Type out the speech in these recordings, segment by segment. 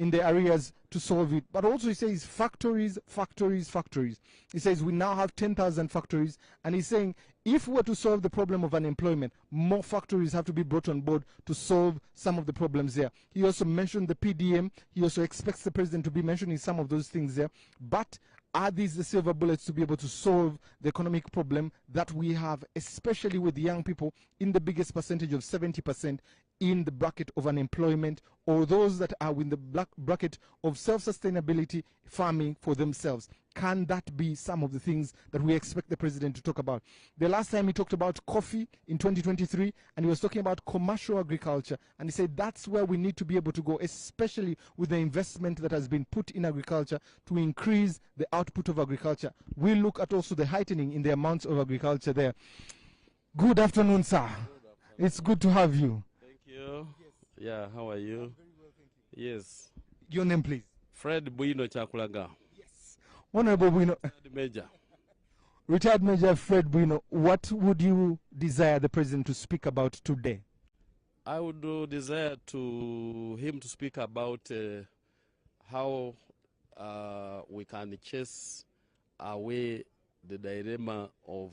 in the areas to solve it. But also he says factories, factories, factories. He says we now have 10,000 factories, and he's saying if we were to solve the problem of unemployment, more factories have to be brought on board to solve some of the problems there. He also mentioned the PDM. He also expects the president to be mentioning some of those things there. But are these the silver bullets to be able to solve the economic problem that we have, especially with young people in the biggest percentage of 70% in the bracket of unemployment, or those that are in the bracket of self-sustainability farming for themselves? Can that be some of the things that we expect the president to talk about? The last time he talked about coffee in 2023, and he was talking about commercial agriculture, and he said that's where we need to be able to go, especially with the investment that has been put in agriculture to increase the output of agriculture. We look at also the heightening in the amounts of agriculture there. Good afternoon, sir. Good afternoon. It's good to have you. Thank you. Yeah, how are you? I'm very well, thank you. Yes. Your name, please. Fred Bwino Chakulaga. Yes. Honorable Bwino. Major. Retired Major Fred Bwino, what would you desire the president to speak about today? I would desire him to speak about how we can chase away the dilemma of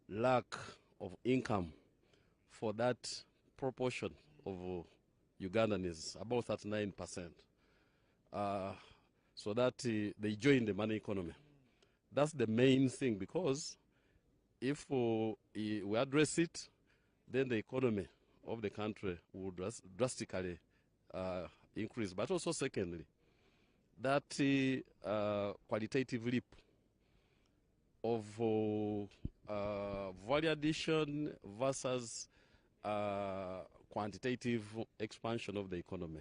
lack of income for that proportion of Ugandans, about 39%, so that they join the money economy. That's the main thing, because if we address it, then the economy of the country would drastically increase. But also, secondly, that qualitative leap of value addition versus quantitative expansion of the economy.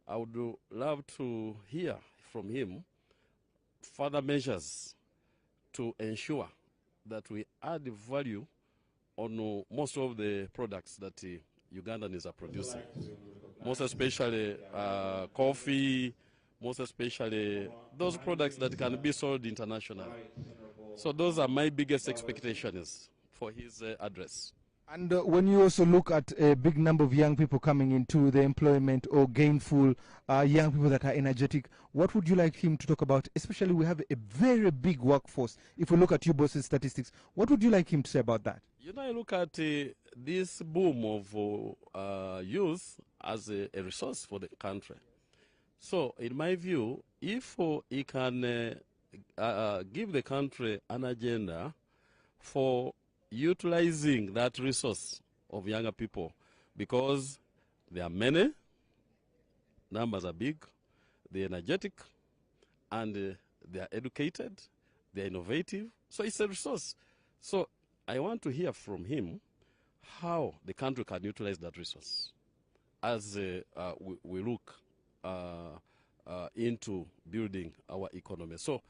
I would love to hear from him further measures to ensure that we add value on most of the products that Ugandans are producing, most especially coffee, most especially those products that can be sold internationally. So those are my biggest expectations for his address. And when you also look at a big number of young people coming into the employment or gainful young people that are energetic, what would you like him to talk about? Especially we have a very big workforce. If we look at UGSOUND statistics, what would you like him to say about that? You know, I look at this boom of youth as a resource for the country. So in my view, if he can give the country an agenda for utilizing that resource of younger people, because there are many, numbers are big, they're energetic, and they are educated, they're innovative, so it's a resource. So I want to hear from him how the country can utilize that resource as we look into building our economy. So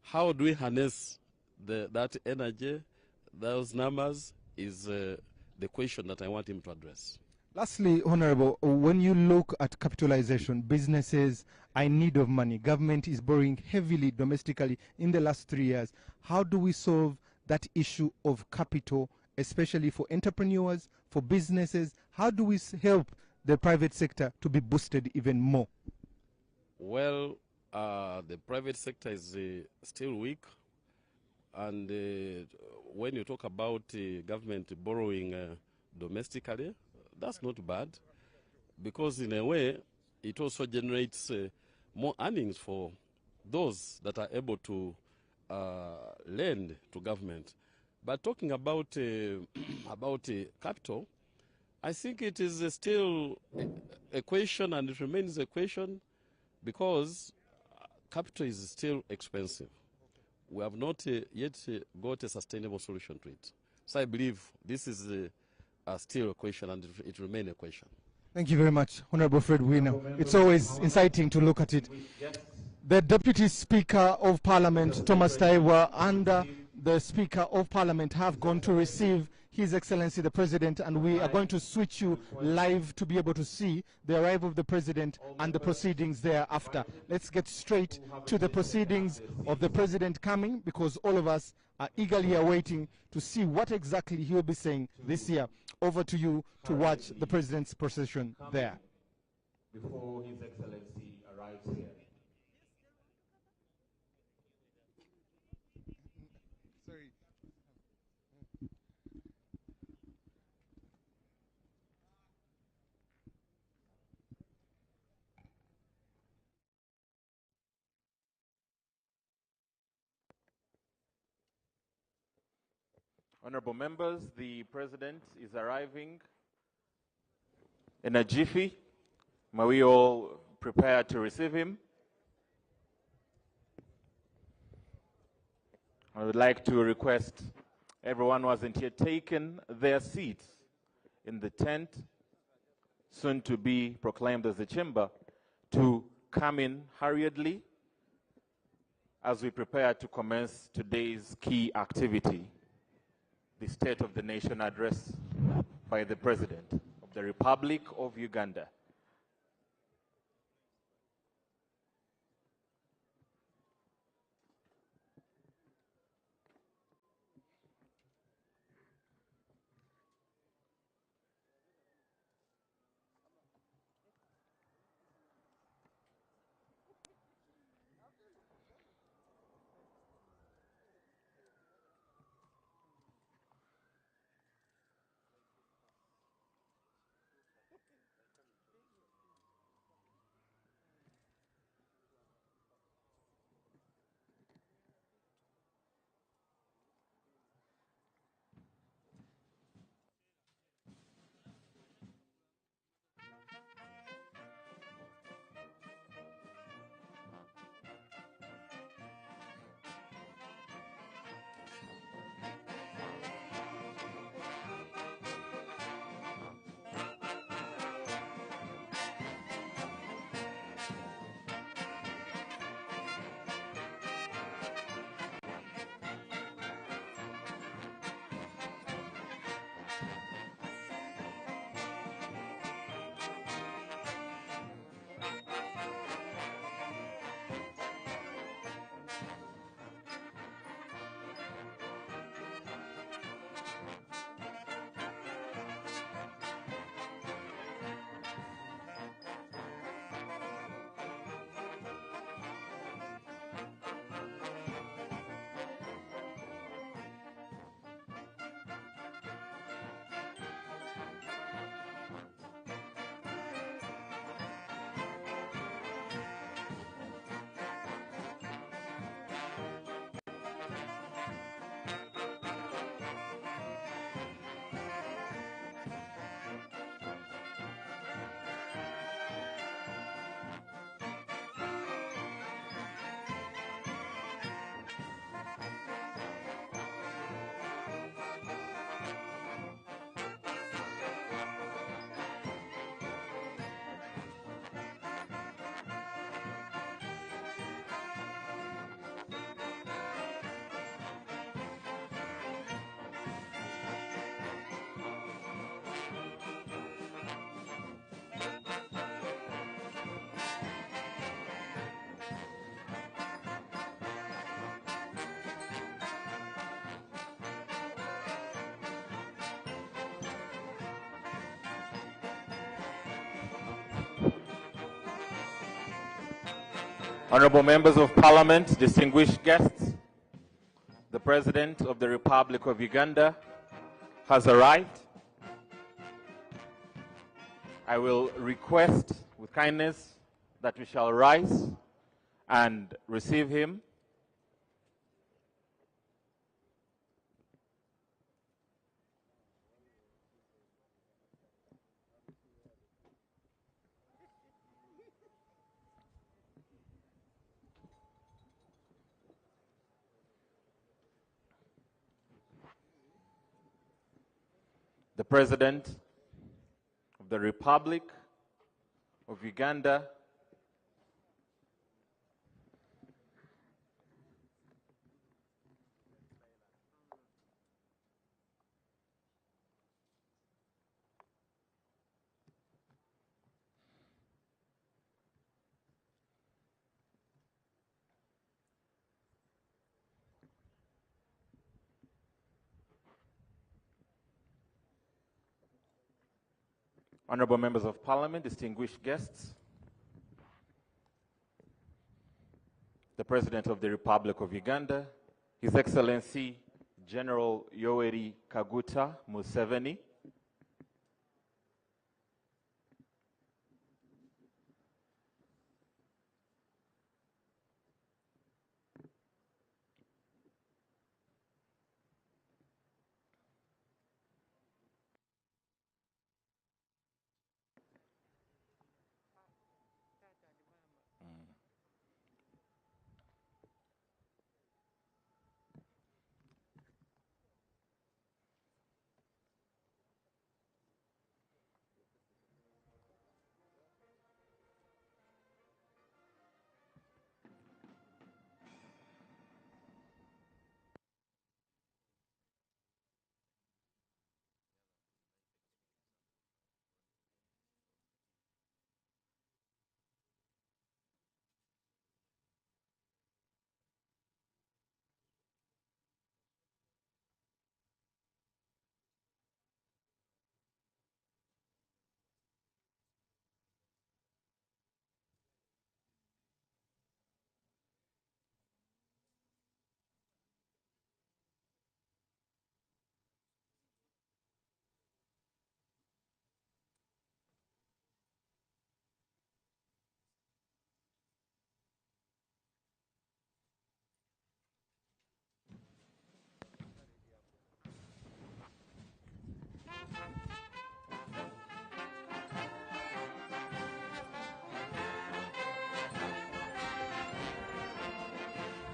how do we harness that energy, those numbers, is the question that I want him to address. Lastly, Honorable, when you look at capitalization, businesses are in need of money. Government is borrowing heavily domestically in the last 3 years. How do we solve that issue of capital, especially for entrepreneurs, for businesses? How do we help the private sector to be boosted even more? Well, the private sector is still weak. And when you talk about government borrowing domestically, that's not bad, because in a way it also generates more earnings for those that are able to lend to government. But talking about capital, I think it is still a question, and it remains a question, because capital is still expensive. We have not yet got a sustainable solution to it. So I believe this is still a question, and it remains a question. Thank you very much, Honorable Fred Bwino. It's always inciting to look at it. The Deputy Speaker of Parliament, Thomas Taiwa, and the Speaker of Parliament have gone to receive His Excellency the President, and we are going to switch you live to be able to see the arrival of the President and the proceedings thereafter. Let's get straight to the proceedings of the President coming, because all of us are eagerly awaiting to see what exactly he will be saying this year. Over to you to watch the President's procession there. Before His Excellency Honorable members, the President is arriving in a jiffy. May we all prepare to receive him. I would like to request everyone who hasn't yet taken their seats in the tent, soon to be proclaimed as the chamber, to come in hurriedly as we prepare to commence today's key activity, the State of the Nation address by the President of the Republic of Uganda. Honorable members of Parliament, distinguished guests, the President of the Republic of Uganda has arrived. I will request with kindness that we shall rise and receive him. The President of the Republic of Uganda Honorable members of Parliament, distinguished guests, the President of the Republic of Uganda, His Excellency General Yoweri Kaguta Museveni,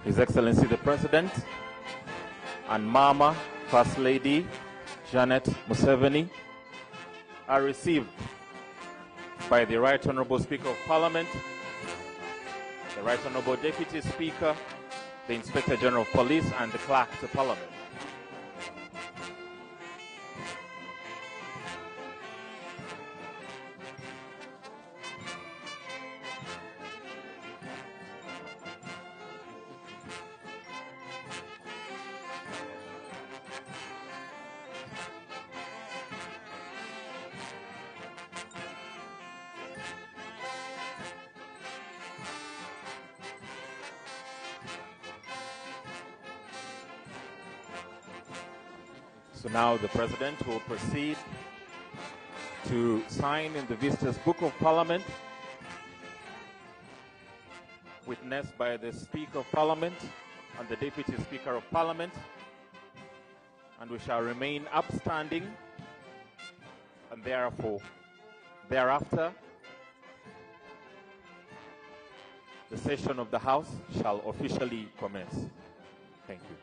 His Excellency the President and Mama First Lady Janet Museveni are received by the Right Honorable Speaker of Parliament, the Right Honorable Deputy Speaker, the Inspector General of Police, and the Clerk to Parliament. So now the President will proceed to sign in the Visitors Book of Parliament, witnessed by the Speaker of Parliament and the Deputy Speaker of Parliament, and we shall remain upstanding, and thereafter the session of the House shall officially commence. Thank you.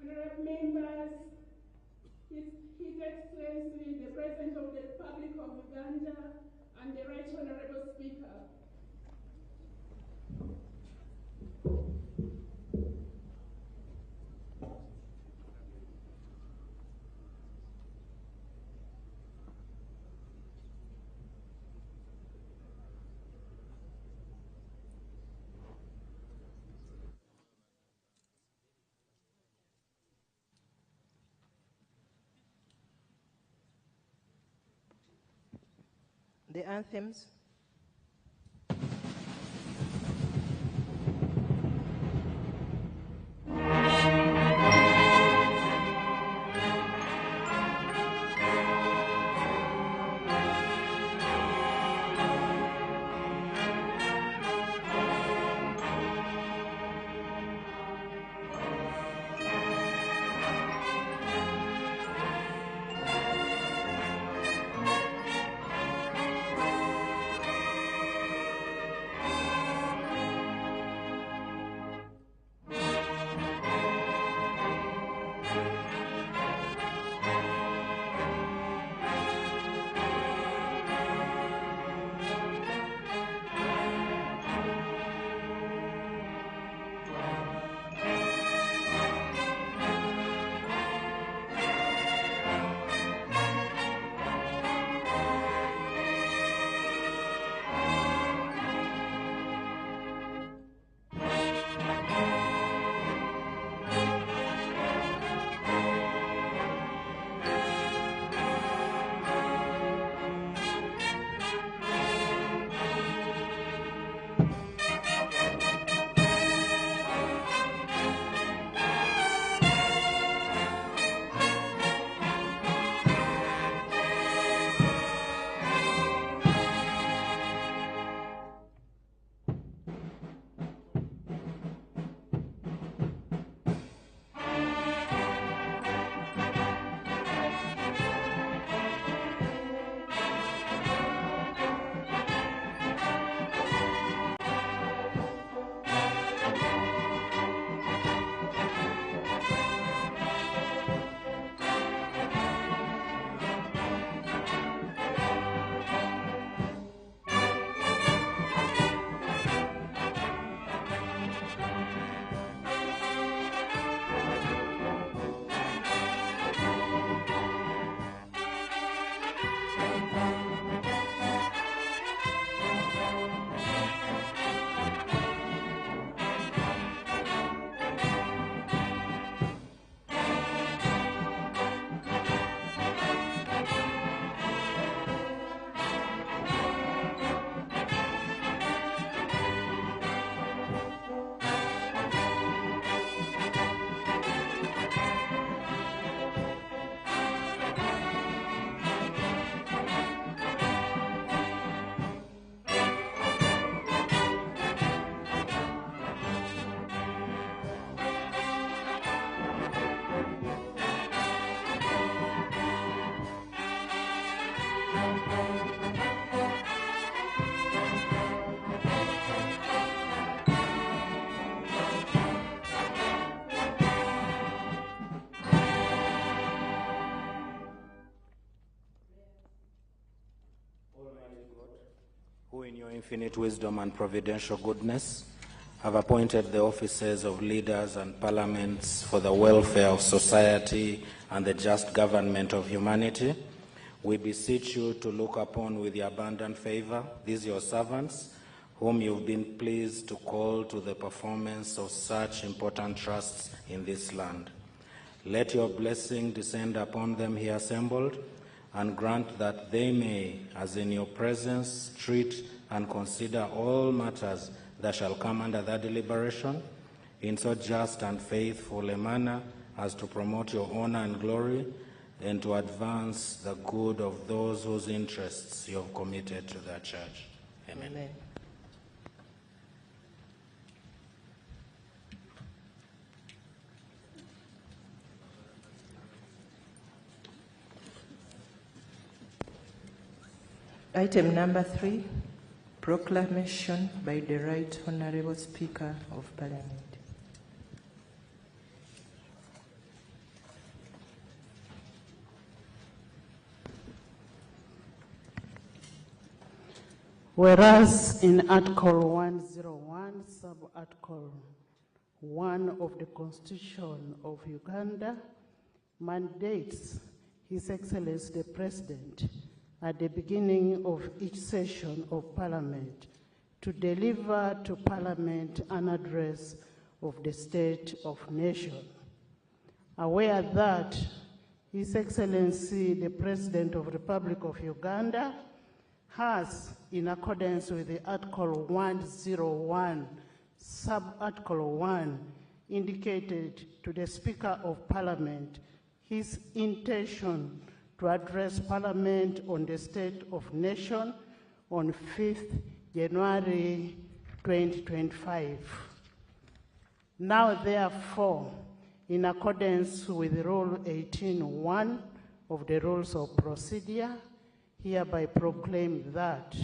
Honorable members, His Excellency, the President of the Republic of Uganda, and the Right Honorable Speaker. the anthems. Who in your infinite wisdom and providential goodness have appointed the offices of leaders and parliaments for the welfare of society and the just government of humanity, we beseech you to look upon with your abundant favor these your servants, whom you've been pleased to call to the performance of such important trusts in this land. Let your blessing descend upon them here assembled, and grant that they may, as in your presence, treat and consider all matters that shall come under their deliberation in so just and faithful a manner as to promote your honor and glory and to advance the good of those whose interests you have committed to the church. Amen. Amen. Item number 3, proclamation by the Right Honourable Speaker of Parliament. Whereas in Article 101, Sub-Article 1 of the Constitution of Uganda mandates His Excellency the President at the beginning of each session of Parliament to deliver to Parliament an address of the State of Nation. Aware that His Excellency the President of the Republic of Uganda has, in accordance with the Article 101, Sub-Article 1, indicated to the Speaker of Parliament his intention to address Parliament on the state of nation on 5th January 2025. Now, therefore, in accordance with Rule 18.1 of the Rules of Procedure, hereby proclaim that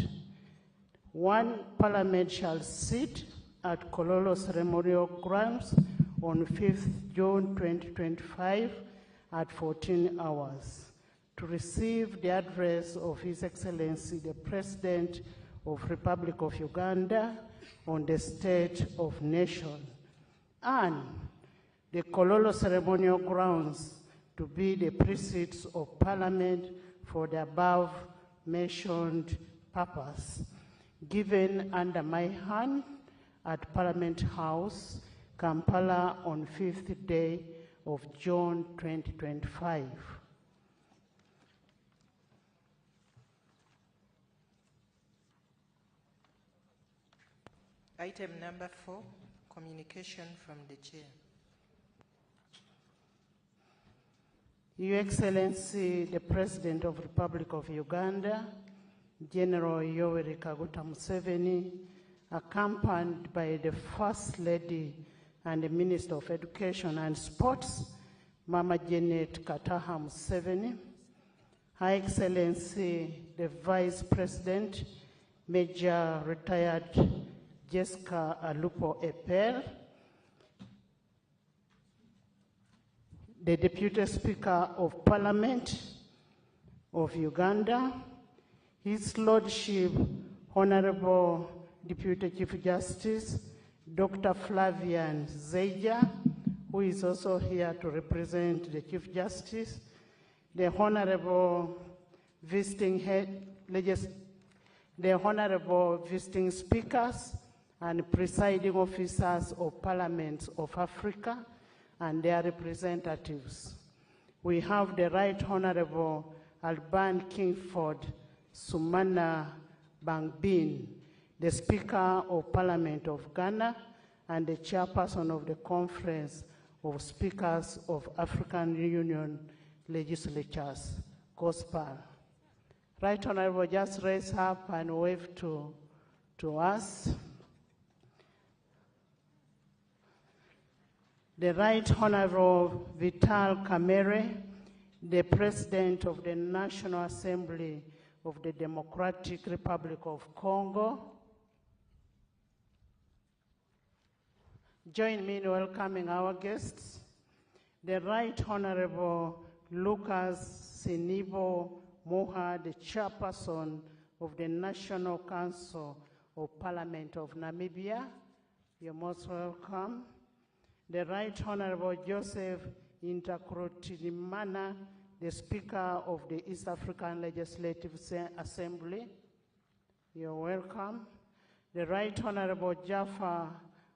1. Parliament shall sit at Kololo Ceremonial Grounds on 5th June 2025 at 14 hours to receive the address of His Excellency the President of Republic of Uganda on the state of nation, and the Kololo Ceremonial Grounds to be the precincts of Parliament for the above mentioned purpose, given under my hand at Parliament House, Kampala, on 5th day of June 2025. Item number 4, communication from the Chair. Your Excellency, the President of the Republic of Uganda, General Yoweri Kaguta Museveni, accompanied by the First Lady and the Minister of Education and Sports, Mama Janet Kataha Museveni, Her Excellency, the Vice President, Major Retired Jessica Alupo Epel, the Deputy Speaker of Parliament of Uganda, His Lordship, Honorable Deputy Chief Justice, Dr. Flavian Zeja, who is also here to represent the Chief Justice, the Honorable Visiting Speakers and Presiding Officers of Parliaments of Africa and their representatives. We have the Right Honorable Alban Kingford Sumana Bangbin, the Speaker of Parliament of Ghana and the Chairperson of the Conference of Speakers of African Union Legislatures, COSPAL. Right Honorable, just raise up and wave to us. The Right Honorable Vital Kamerhe, the President of the National Assembly of the Democratic Republic of Congo. Join me in welcoming our guests. The Right Honorable Lucas Sinibo Moha, the Chairperson of the National Council of Parliament of Namibia. You're most welcome. The Right Honorable Joseph Intakrotinimana, the Speaker of the East African Legislative Assembly. You're welcome. The Right Honorable Jaffa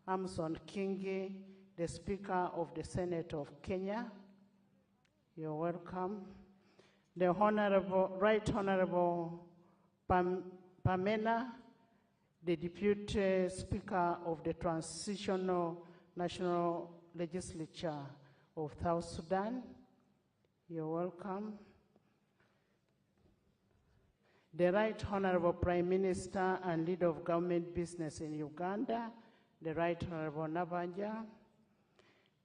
Amson Kingi, the Speaker of the Senate of Kenya. You're welcome. The Right Honorable Pamena, the Deputy Speaker of the Transitional National Legislature of South Sudan. You're welcome. The Right Honorable Prime Minister and Leader of Government Business in Uganda, the Right Honorable Nabanja.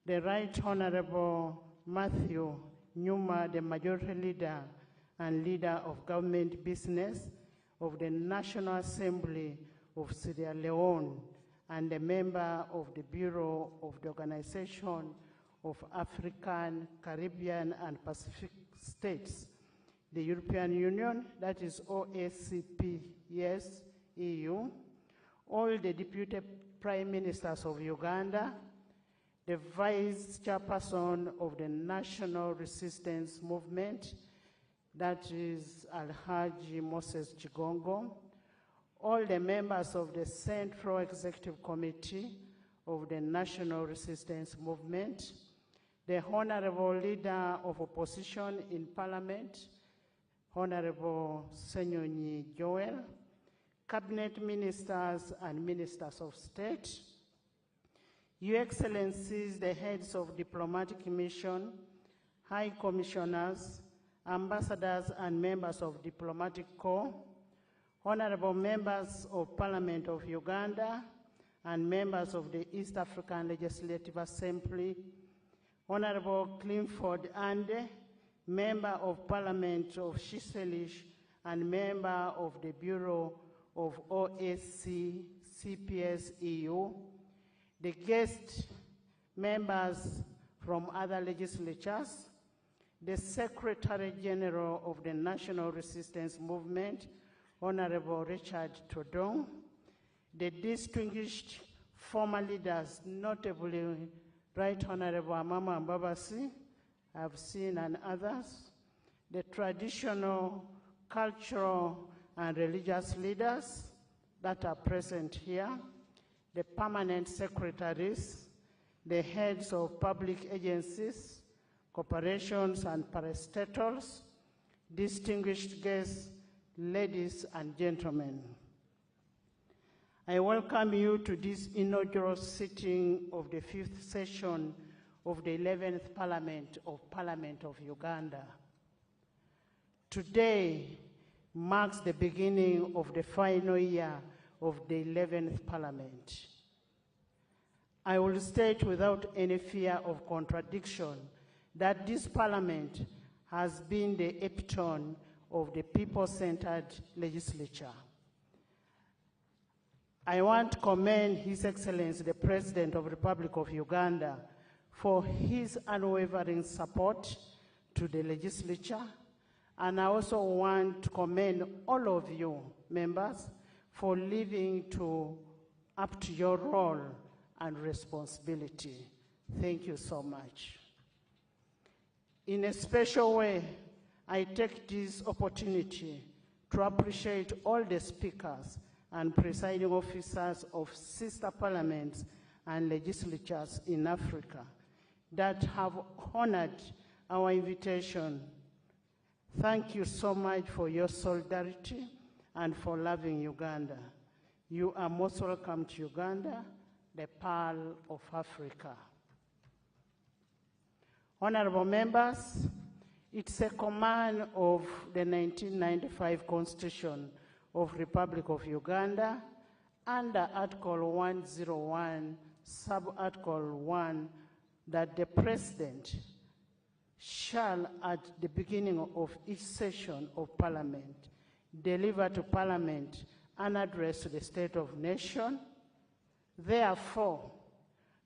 The Right Honorable Matthew Nyuma, the Majority Leader and Leader of Government Business of the National Assembly of Sierra Leone and a member of the Bureau of the Organization of African, Caribbean, and Pacific States, the European Union, that is OACP, yes, EU, all the Deputy Prime Ministers of Uganda, the Vice Chairperson of the National Resistance Movement, that is Alhaji Moses Chigongo, all the members of the Central Executive Committee of the National Resistance Movement, the Honorable Leader of Opposition in Parliament, Honorable Senyonyi Joel, Cabinet Ministers and Ministers of State, Your Excellencies, the heads of diplomatic mission, High Commissioners, Ambassadors and members of Diplomatic Corps, Honorable members of Parliament of Uganda and members of the East African Legislative Assembly, Honorable Clifford Ande, Member of Parliament of Shiselish and member of the Bureau of OSC CPS EU, the guest members from other legislatures, the Secretary General of the National Resistance Movement, Honorable Richard Todong, the distinguished former leaders, notably Right Honorable Amama Mbabasi, I've seen, and others, the traditional, cultural, and religious leaders that are present here, the permanent secretaries, the heads of public agencies, corporations, and parastatals, distinguished guests, ladies and gentlemen. I welcome you to this inaugural sitting of the 5th session of the 11th Parliament of Uganda. Today marks the beginning of the final year of the 11th Parliament. I will state without any fear of contradiction that this Parliament has been the epitome of the people-centered legislature. I want to commend His Excellency, the President of the Republic of Uganda, for his unwavering support to the legislature, and I also want to commend all of you, members, for living up to your role and responsibility. Thank you so much. In a special way, I take this opportunity to appreciate all the speakers and presiding officers of sister parliaments and legislatures in Africa that have honored our invitation. Thank you so much for your solidarity and for loving Uganda. You are most welcome to Uganda, the Pearl of Africa. Honorable members, it's a command of the 1995 Constitution of Republic of Uganda under Article 101, Sub-Article 1, that the President shall, at the beginning of each session of Parliament, deliver to Parliament an address to the State of Nation. Therefore,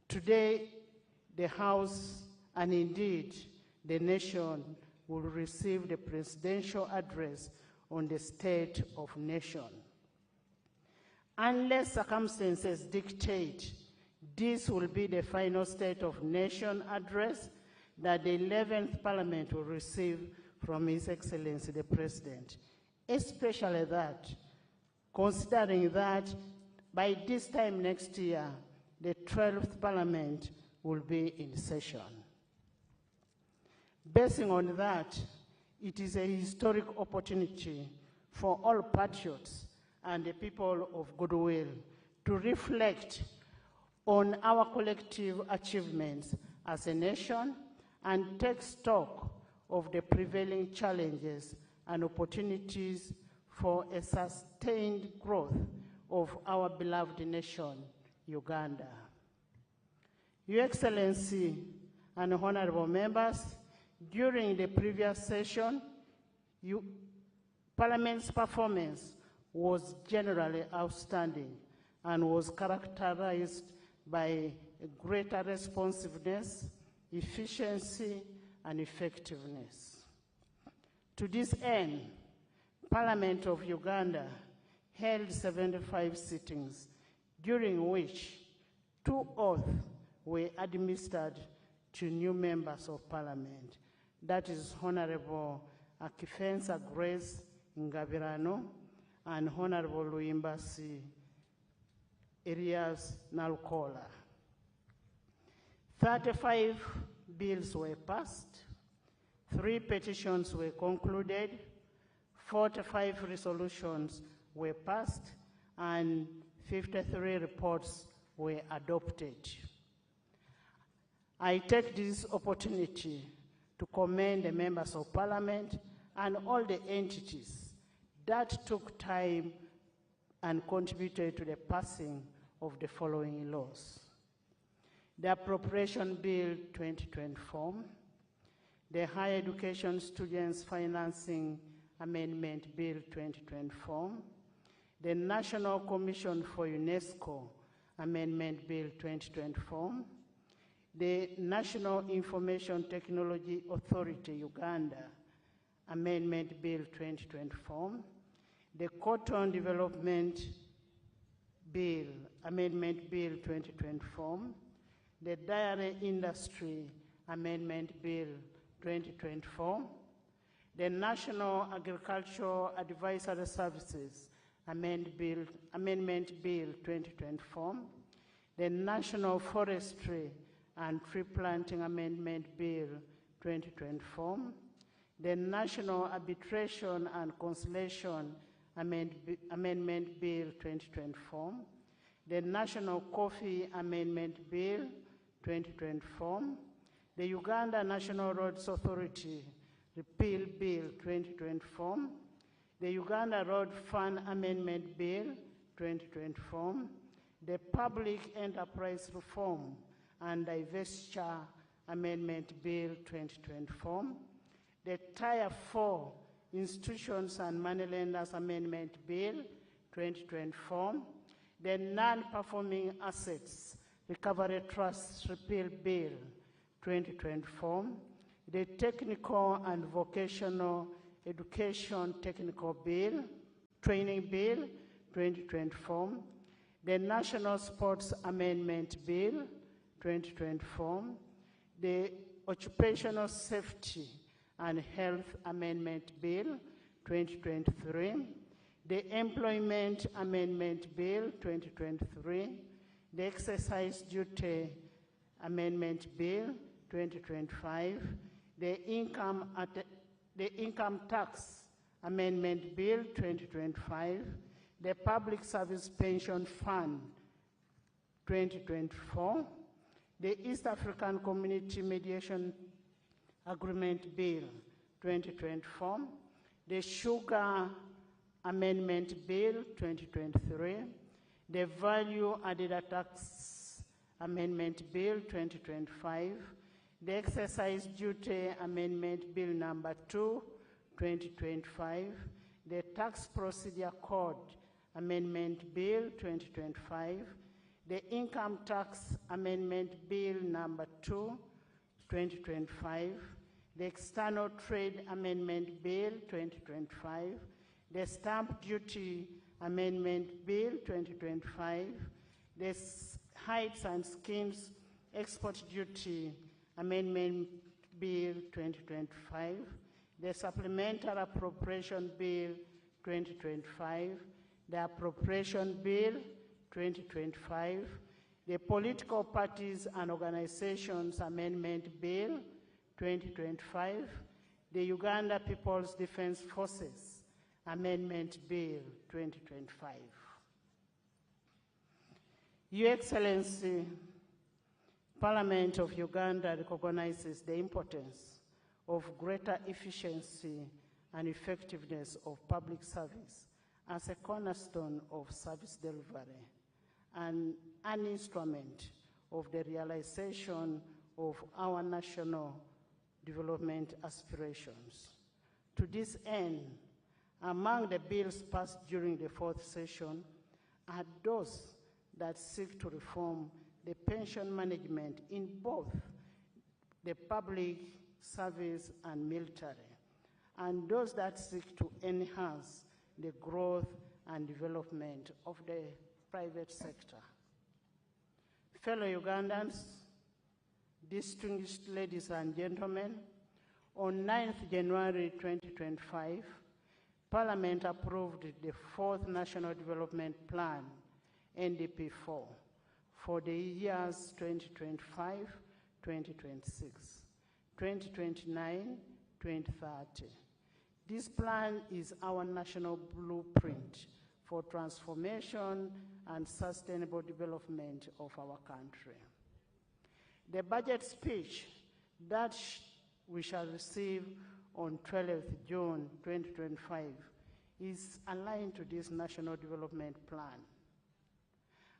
today the House and indeed the nation will receive the presidential address on the State of Nation. Unless circumstances dictate, this will be the final State of Nation address that the 11th Parliament will receive from His Excellency the President. Especially that, considering that by this time next year, the 12th Parliament will be in session. Basing on that, it is a historic opportunity for all patriots and the people of goodwill to reflect on our collective achievements as a nation and take stock of the prevailing challenges and opportunities for a sustained growth of our beloved nation, Uganda. Your Excellency and honorable members, during the previous session, Parliament's performance was generally outstanding and was characterized by greater responsiveness, efficiency, and effectiveness. To this end, Parliament of Uganda held 75 sittings, during which 2 oaths were administered to new members of Parliament. That is Honorable Akifensa Grace Ngabirano and Honorable Luimbasi Elias Nalkola. 35 bills were passed, 3 petitions were concluded, 45 resolutions were passed and 53 reports were adopted. I take this opportunity to commend the members of parliament and all the entities that took time and contributed to the passing of the following laws: the Appropriation Bill 2024, the Higher Education Students Financing Amendment Bill 2024, the National Commission for UNESCO Amendment Bill 2024, the National Information Technology Authority Uganda Amendment Bill 2024, the Cotton Development Bill Amendment Bill 2024, the Dairy Industry Amendment Bill 2024, the National Agricultural Advisory Services Amendment Bill 2024, the National Forestry and Tree Planting Amendment Bill 2024, the National Arbitration and Conciliation Amendment Bill 2024, the National Coffee Amendment Bill 2024, the Uganda National Roads Authority Repeal Bill 2024, the Uganda Road Fund Amendment Bill 2024, the Public Enterprise Reform and Divestiture Amendment Bill 2024, the Tier 4 Institutions and Moneylenders Amendment Bill 2024, the Non-Performing Assets Recovery Trust Repeal Bill 2024, the Technical and Vocational Education Technical Bill, Training Bill 2024, the National Sports Amendment Bill 2024, the Occupational Safety and Health Amendment Bill 2023, the Employment Amendment Bill 2023, the Exercise Duty Amendment Bill 2025, the Income Tax Amendment Bill 2025, the Public Service Pension Fund 2024, the East African Community Mediation Agreement Bill 2024, the Sugar Amendment Bill 2023, the Value Added Tax Amendment Bill 2025, the Excise Duty Amendment Bill number 2, 2025, the Tax Procedure Code Amendment Bill 2025, the Income Tax Amendment Bill number 2, 2025, the External Trade Amendment Bill 2025, the Stamp Duty Amendment Bill 2025, the Heights and Schemes Export Duty Amendment Bill 2025, the Supplementary Appropriation Bill 2025, the Appropriation Bill 2025, the Political Parties and Organizations Amendment Bill 2025, the Uganda People's Defense Forces Amendment Bill 2025. Your Excellency, Parliament of Uganda recognizes the importance of greater efficiency and effectiveness of public service as a cornerstone of service delivery and an instrument of the realization of our national development aspirations. To this end, among the bills passed during the fourth session are those that seek to reform the pension management in both the public service and military, and those that seek to enhance the growth and development of the private sector. Fellow Ugandans, distinguished ladies and gentlemen, on 9th January 2025, Parliament approved the fourth National Development Plan, NDP4, for the years 2025, 2026, 2029, 2030. This plan is our national blueprint for transformation and sustainable development of our country. The budget speech that we shall receive on 12th June 2025 is aligned to this national development plan.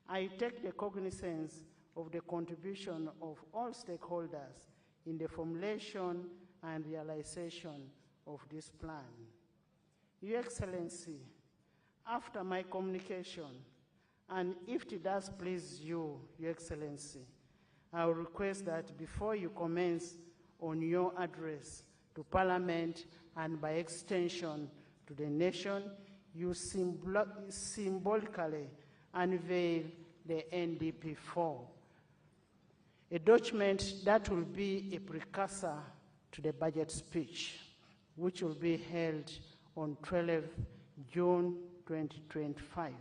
I take the cognizance of the contribution of all stakeholders in the formulation and realization of this plan. Your Excellency, after my communication, and if it does please you, Your Excellency, I will request that before you commence on your address to Parliament and by extension to the nation, you symbolically unveil the NDP4, a document that will be a precursor to the budget speech, which will be held on 12th June 2025.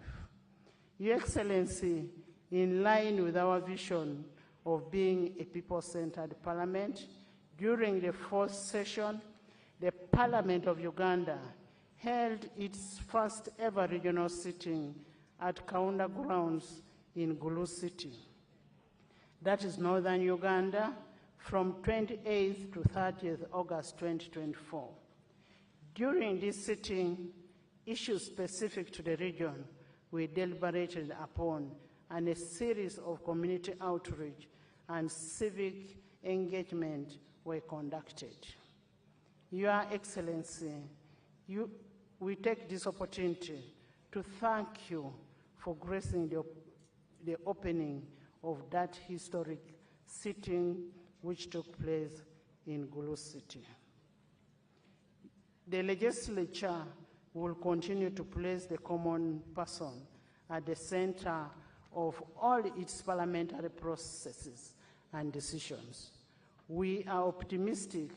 Your Excellency, in line with our vision of being a people-centered parliament, during the fourth session, the Parliament of Uganda held its first ever regional sitting at Kaunda Grounds in Gulu City. That is northern Uganda, from 28th to 30th August 2024. During this sitting, issues specific to the region were deliberated upon, and a series of community outreach and civic engagement were conducted. Your Excellency, we take this opportunity to thank you for gracing the opening of that historic sitting which took place in Gulu City. The legislature will continue to place the common person at the center of all its parliamentary processes and decisions. We are optimistic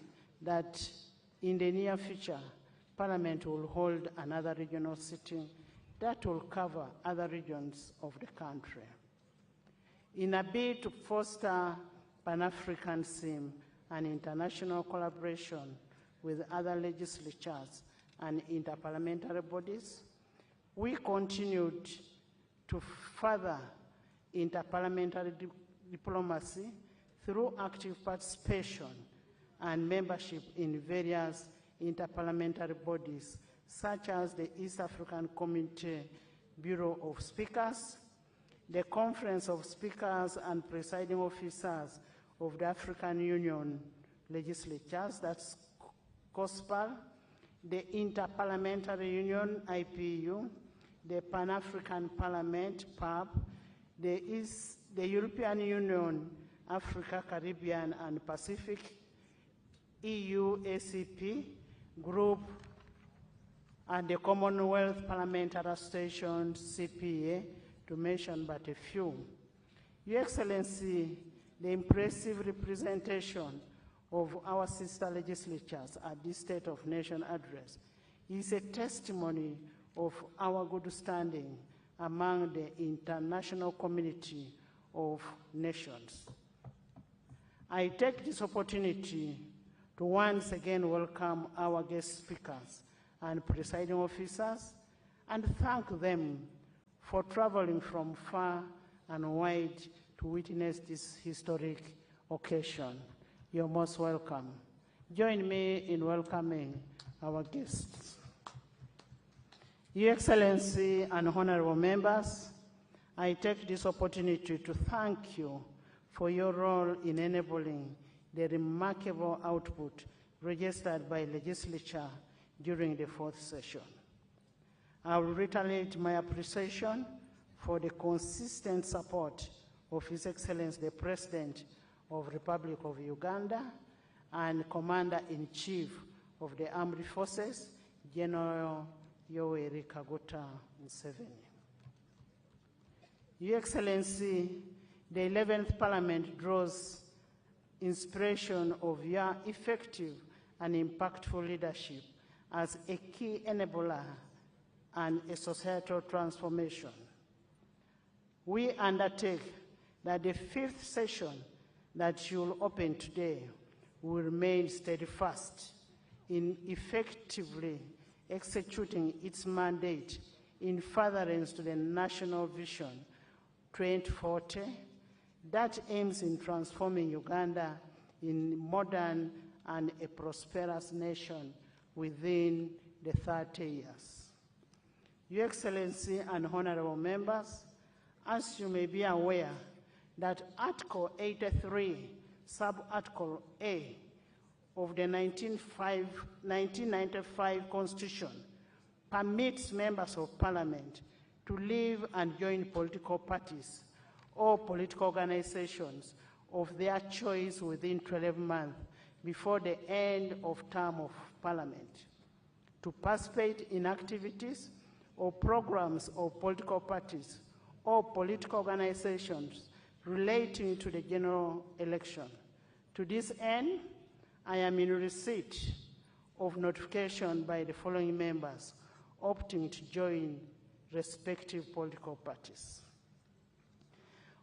that in the near future, Parliament will hold another regional sitting that will cover other regions of the country. In a bid to foster Pan-Africanism and international collaboration with other legislatures and interparliamentary bodies, we continued to further interparliamentary diplomacy through active participation and membership in various interparliamentary bodies, such as the East African Community Bureau of Speakers, the Conference of Speakers and Presiding Officers of the African Union Legislatures, that's COSPAL, the Interparliamentary Union, IPU, the Pan-African Parliament, PAP, the European Union, Africa, Caribbean, and Pacific, EU-ACP group, and the Commonwealth Parliamentary Association, CPA, to mention but a few. Your Excellency, the impressive representation of our sister legislatures at this State of Nation address is a testimony of our good standing among the international community of nations. I take this opportunity to once again welcome our guest speakers and presiding officers and thank them for traveling from far and wide to witness this historic occasion. You're most welcome. Join me in welcoming our guests. Your Excellency and honorable members, I take this opportunity to thank you for your role in enabling the remarkable output registered by legislature during the fourth session. I will reiterate my appreciation for the consistent support of His Excellency the President of the Republic of Uganda and Commander-in-Chief of the Armed Forces, General Yoweri Kaguta Museveni. Your Excellency, the 11th Parliament draws inspiration of your effective and impactful leadership as a key enabler and a societal transformation. We undertake that the fifth session that you will open today will remain steadfast in effectively executing its mandate in furtherance to the National Vision 2040 that aims in transforming Uganda in modern and a prosperous nation within the 30 years. Your Excellency and honorable members, as you may be aware that Article 83, Sub-Article A of the 1995 Constitution permits members of Parliament to leave and join political parties or political organizations of their choice within 12 months before the end of term of Parliament, to participate in activities or programs of political parties or political organizations relating to the general election. To this end, I am in receipt of notification by the following members opting to join respective political parties.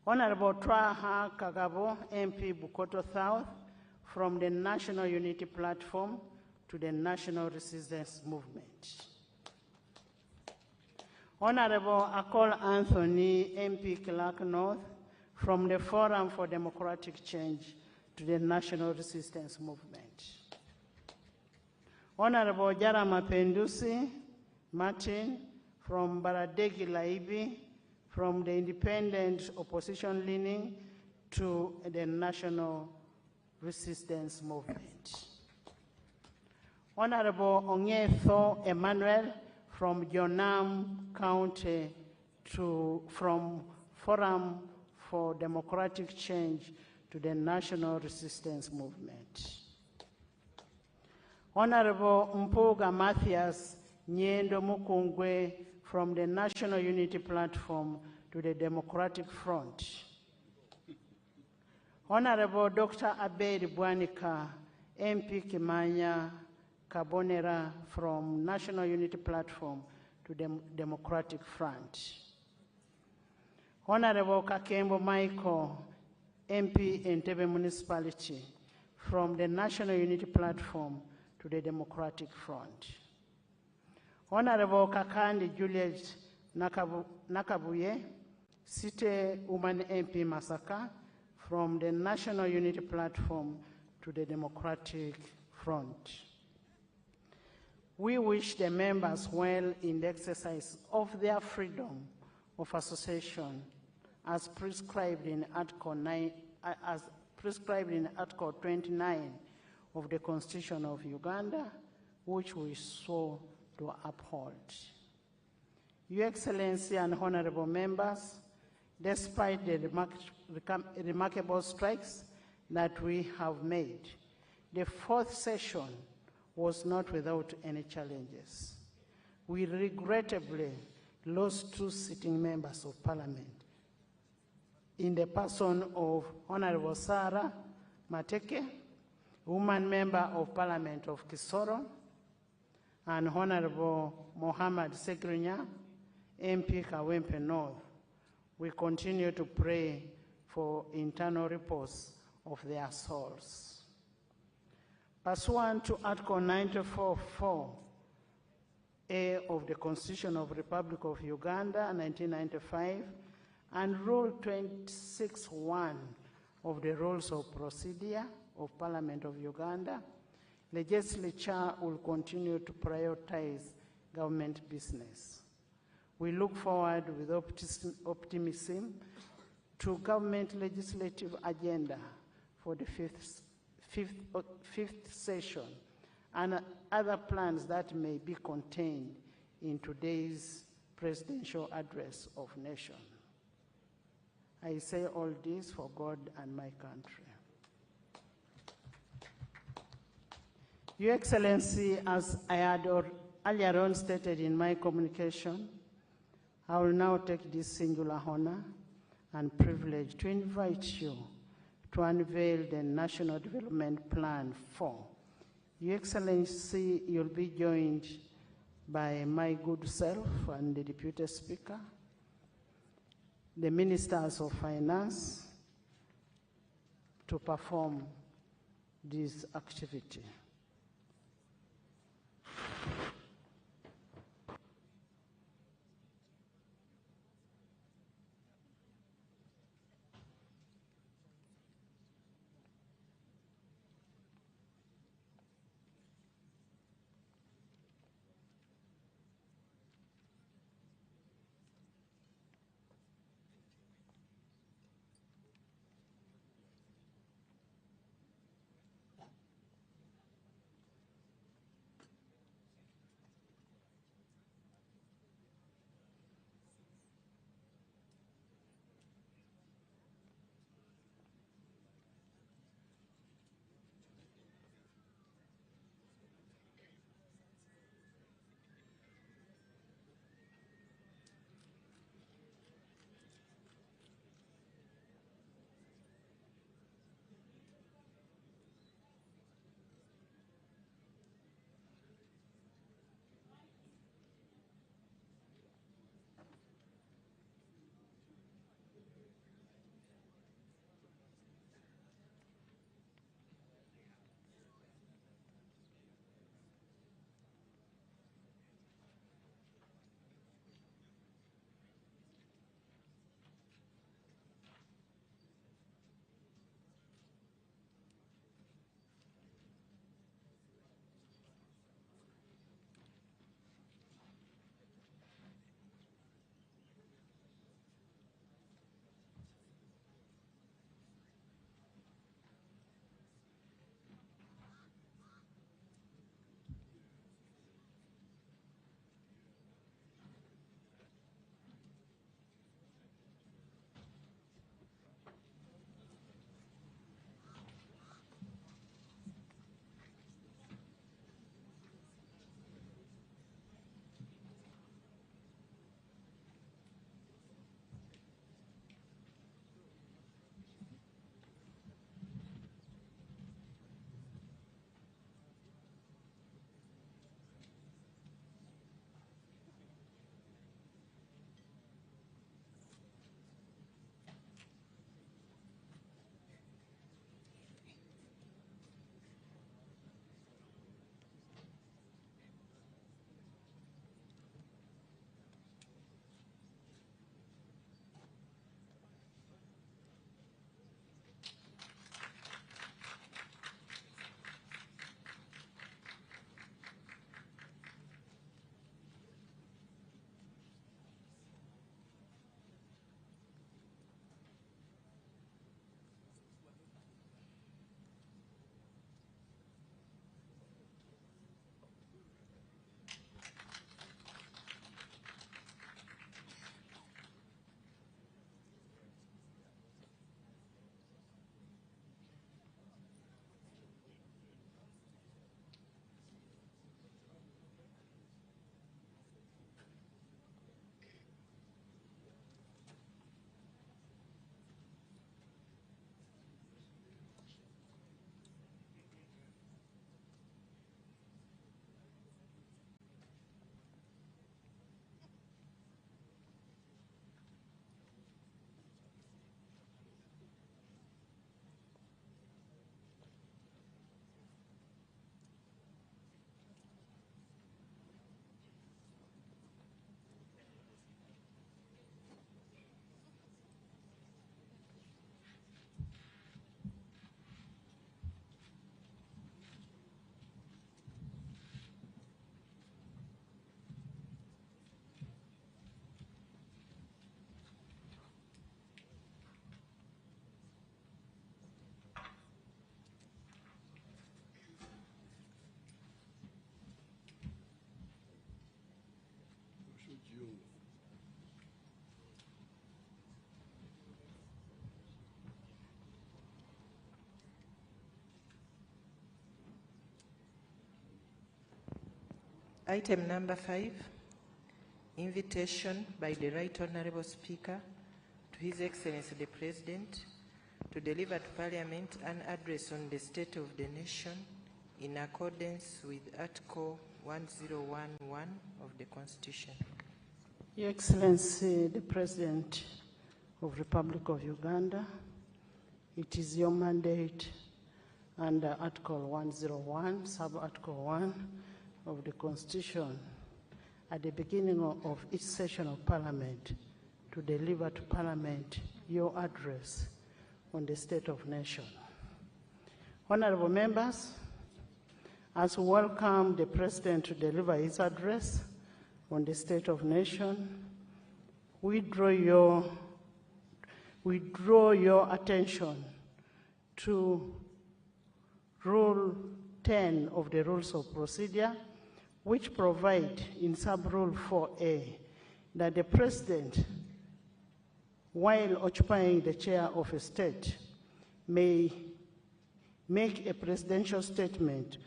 Honorable Twaha Kagabo, MP Bukoto South, from the National Unity Platform to the National Resistance Movement. Honorable Akol Anthony, MP Clark North, from the Forum for Democratic Change to the National Resistance Movement. Honorable Jarama Pendusi Martin, from Baradegi Laibi, from the Independent Opposition Leaning to the National Resistance Movement. Honorable Ongetho Emmanuel, from Jonam County from Forum for Democratic Change to the National Resistance Movement. Honorable Mpuga Matthias Nyendo Mukungwe, from the National Unity Platform to the Democratic Front. Honorable Dr. Abed Bwanika, MP Kimanya Kabonera, from National Unity Platform to the Democratic Front. Honorable Kakembo Michael, MP Entebbe Municipality, from the National Unity Platform to the Democratic Front. Honorable Kakandi Juliet Nakabuye, City Woman MP Masaka, from the National Unity Platform to the Democratic Front. We wish the members well in the exercise of their freedom of association as prescribed in Article 29 of the Constitution of Uganda, which we swore to uphold. Your Excellency and honorable members, despite the remarkable strikes that we have made, the fourth session was not without any challenges. We regrettably lost 2 sitting members of Parliament in the person of Honorable Sarah Mateke, woman member of Parliament of Kisoro, and Honorable Mohammed Segrinya, MP Kawempe North. We continue to pray for internal reports of their souls. Pursuant to Article 94(4)A of the Constitution of the Republic of Uganda, 1995, and Rule 26(1) of the Rules of Procedure of Parliament of Uganda, legislature will continue to prioritize government business. We look forward with optimism to government legislative agenda for the fifth session and other plans that may be contained in today's presidential address of nation. I say all this for God and my country. Your Excellency, as I had earlier on stated in my communication, I will now take this singular honor and privilege to invite you to unveil the National Development Plan 4. Your Excellency, you'll be joined by my good self and the Deputy Speaker, the Ministers of Finance, to perform this activity. you. Item number 5, invitation by the Right Honourable Speaker to His Excellency the President to deliver to Parliament an address on the state of the nation in accordance with Article 1011 of the Constitution. Your Excellency the President of the Republic of Uganda, it is your mandate under Article 101, Sub-Article 1 of the Constitution at the beginning of each session of Parliament to deliver to Parliament your address on the state of nation. Honorable members, as we welcome the President to deliver his address on the state of nation, we draw your attention to Rule 10 of the Rules of Procedure, which provide in Sub-Rule 4A that the President, while occupying the chair of a state, may make a presidential statement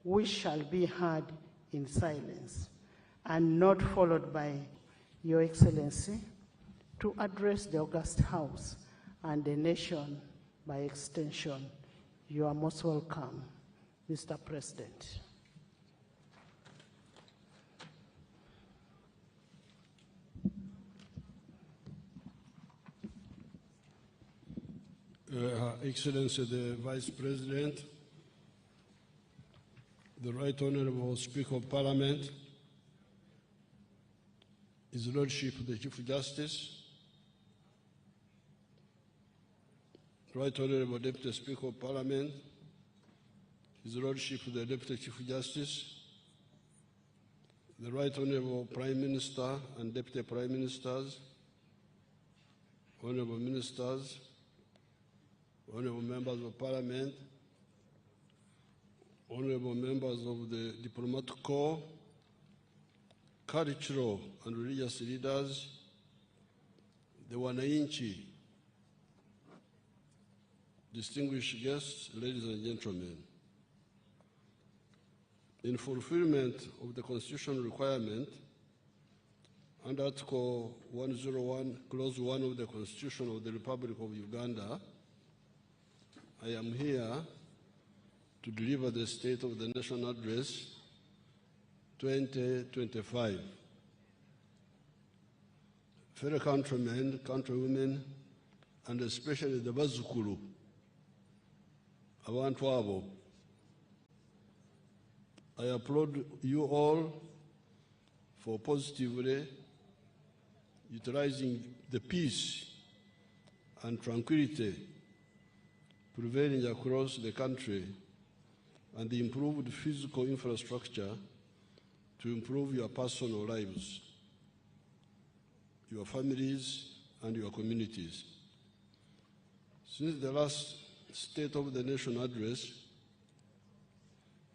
which shall be heard in silence and not followed by Your Excellency to address the August House and the nation by extension. You are most welcome, Mr. President. Her Excellency the Vice President, the Right Honourable Speaker of Parliament, His Lordship the Chief Justice, Right Honourable Deputy Speaker of Parliament, His Lordship the Deputy Chief Justice, the Right Honourable Prime Minister and Deputy Prime Ministers, Honourable Ministers, Honourable Members of Parliament, Honourable Members of the Diplomatic Corps, cultural and religious leaders, the wananchi, distinguished guests, ladies and gentlemen. In fulfillment of the constitutional requirement under Article 101, Clause 1 of the Constitution of the Republic of Uganda, I am here to deliver the State of the Nation Address 2025. Fellow countrymen, countrywomen, and especially the Bazukulu, abantu abo, I applaud you all for positively utilizing the peace and tranquility prevailing across the country and the improved physical infrastructure to improve your personal lives, your families, and your communities. Since the last State of the Nation address,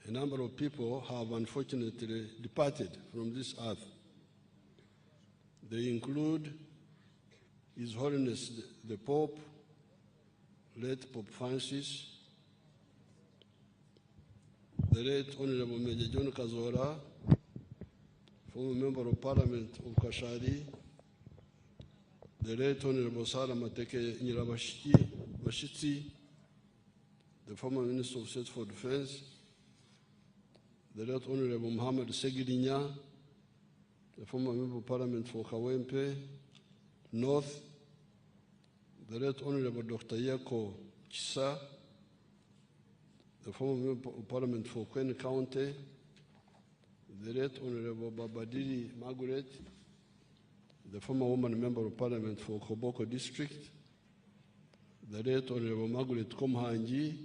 a number of people have unfortunately departed from this earth. They include His Holiness the Pope, late Pope Francis, the late Honorable Major John Kazora, former Member of Parliament of Kashari, the late Honorable Sarah Mateke Nyirabashitsi, the former Minister of State for Defense, the late Honorable Muhammad Segirinya, the former Member of Parliament for Kawempe North, the late Honorable Dr. Yako Chisa, the former Member of Parliament for Queen County, the late Honorable Babadiri Margaret, the former woman Member of Parliament for Koboko District, the late Honorable Margaret Komhanji,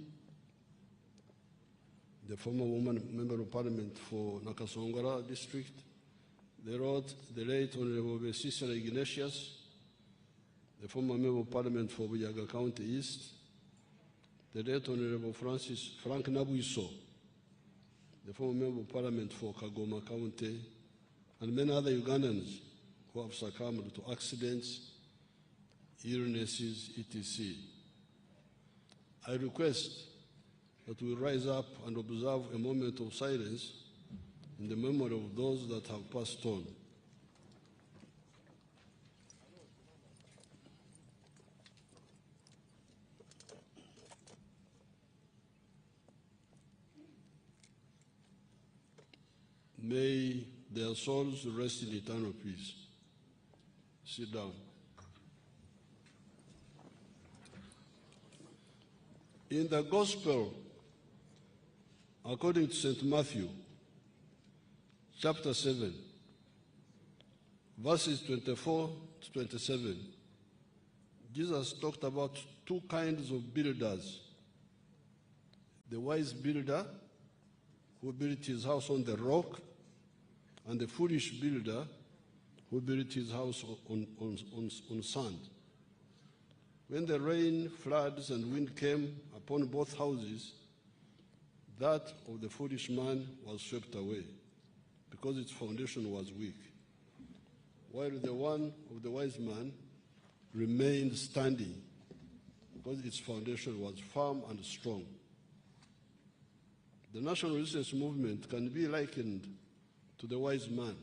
the former woman Member of Parliament for Nakasongora District, the late Honorable Cicely Ignatius, the former Member of Parliament for Bujaga County East, the late Honorable Frank Nabuiso, the former Member of Parliament for Kagoma County, and many other Ugandans who have succumbed to accidents, illnesses, etc. I request that we rise up and observe a moment of silence in the memory of those that have passed on. May their souls rest in eternal peace. Sit down. In the Gospel, according to St. Matthew, chapter 7, verses 24 to 27, Jesus talked about two kinds of builders. The wise builder, who built his house on the rock, and the foolish builder, who built his house on sand. When the rain, floods, and wind came upon both houses, that of the foolish man was swept away, because its foundation was weak, while the one of the wise man remained standing, because its foundation was firm and strong. The national resistance movement can be likened to the wise man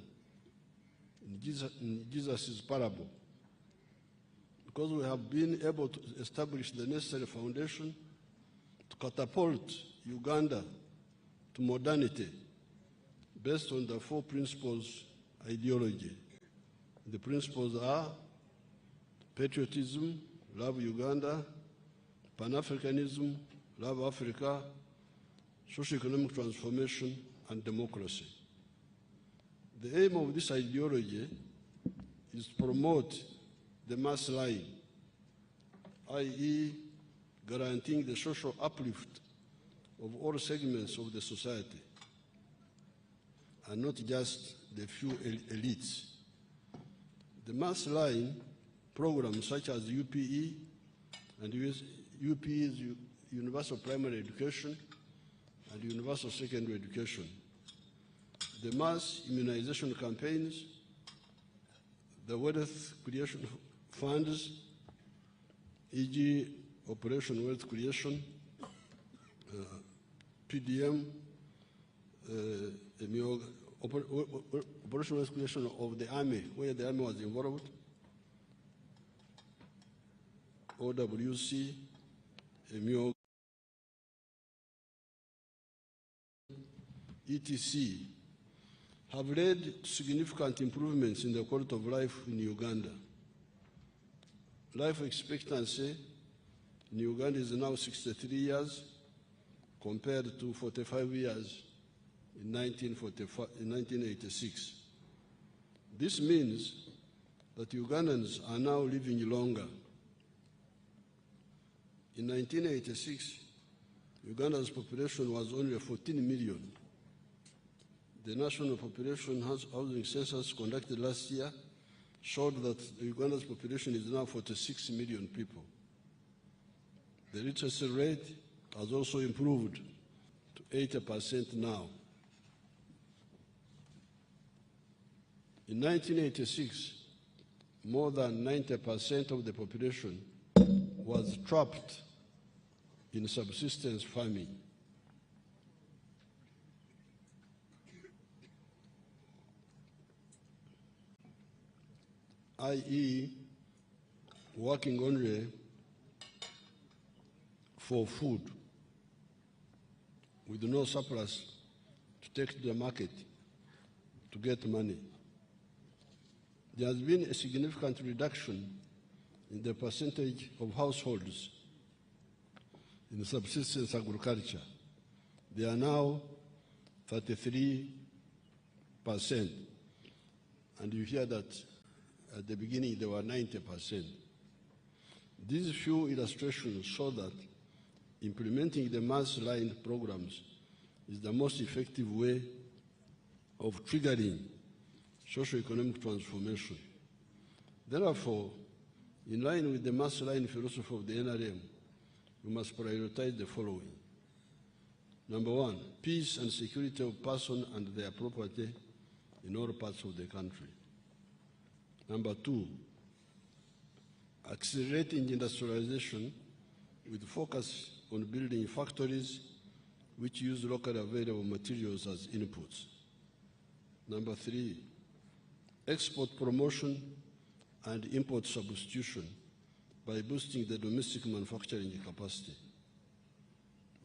in Jesus' parable, because we have been able to establish the necessary foundation to catapult Uganda to modernity based on the four principles ideology. The principles are patriotism, love Uganda; Pan-Africanism, love Africa; socio-economic transformation, and democracy. The aim of this ideology is to promote the mass line, i.e., guaranteeing the social uplift of all segments of the society, and not just the few elites. The mass line programs such as UPE and UPE's Universal Primary Education and Universal Secondary Education, the mass immunization campaigns, the wealth creation funds, e.g. Operation Wealth Creation, PDM, Operation Wealth Creation of the Army, where the Army was involved, OWC, EMIOG, etc., have led to significant improvements in the quality of life in Uganda. Life expectancy in Uganda is now 63 years compared to 45 years in 1986. This means that Ugandans are now living longer. In 1986, Uganda's population was only 14 million. The national population housing census conducted last year showed that Uganda's population is now 46 million people. The literacy rate has also improved to 80% now. In 1986, more than 90% of the population was trapped in subsistence farming. i.e., working only for food with no surplus to take to the market to get money. There has been a significant reduction in the percentage of households in subsistence agriculture. They are now 33%. And you hear that at the beginning they were 90%. These few illustrations show that implementing the mass line programs is the most effective way of triggering socio-economic transformation. Therefore, in line with the mass line philosophy of the NRM, we must prioritize the following. Number one, peace and security of person and their property in all parts of the country. Number 2, accelerating industrialization with focus on building factories which use locally available materials as inputs. Number 3, export promotion and import substitution by boosting the domestic manufacturing capacity.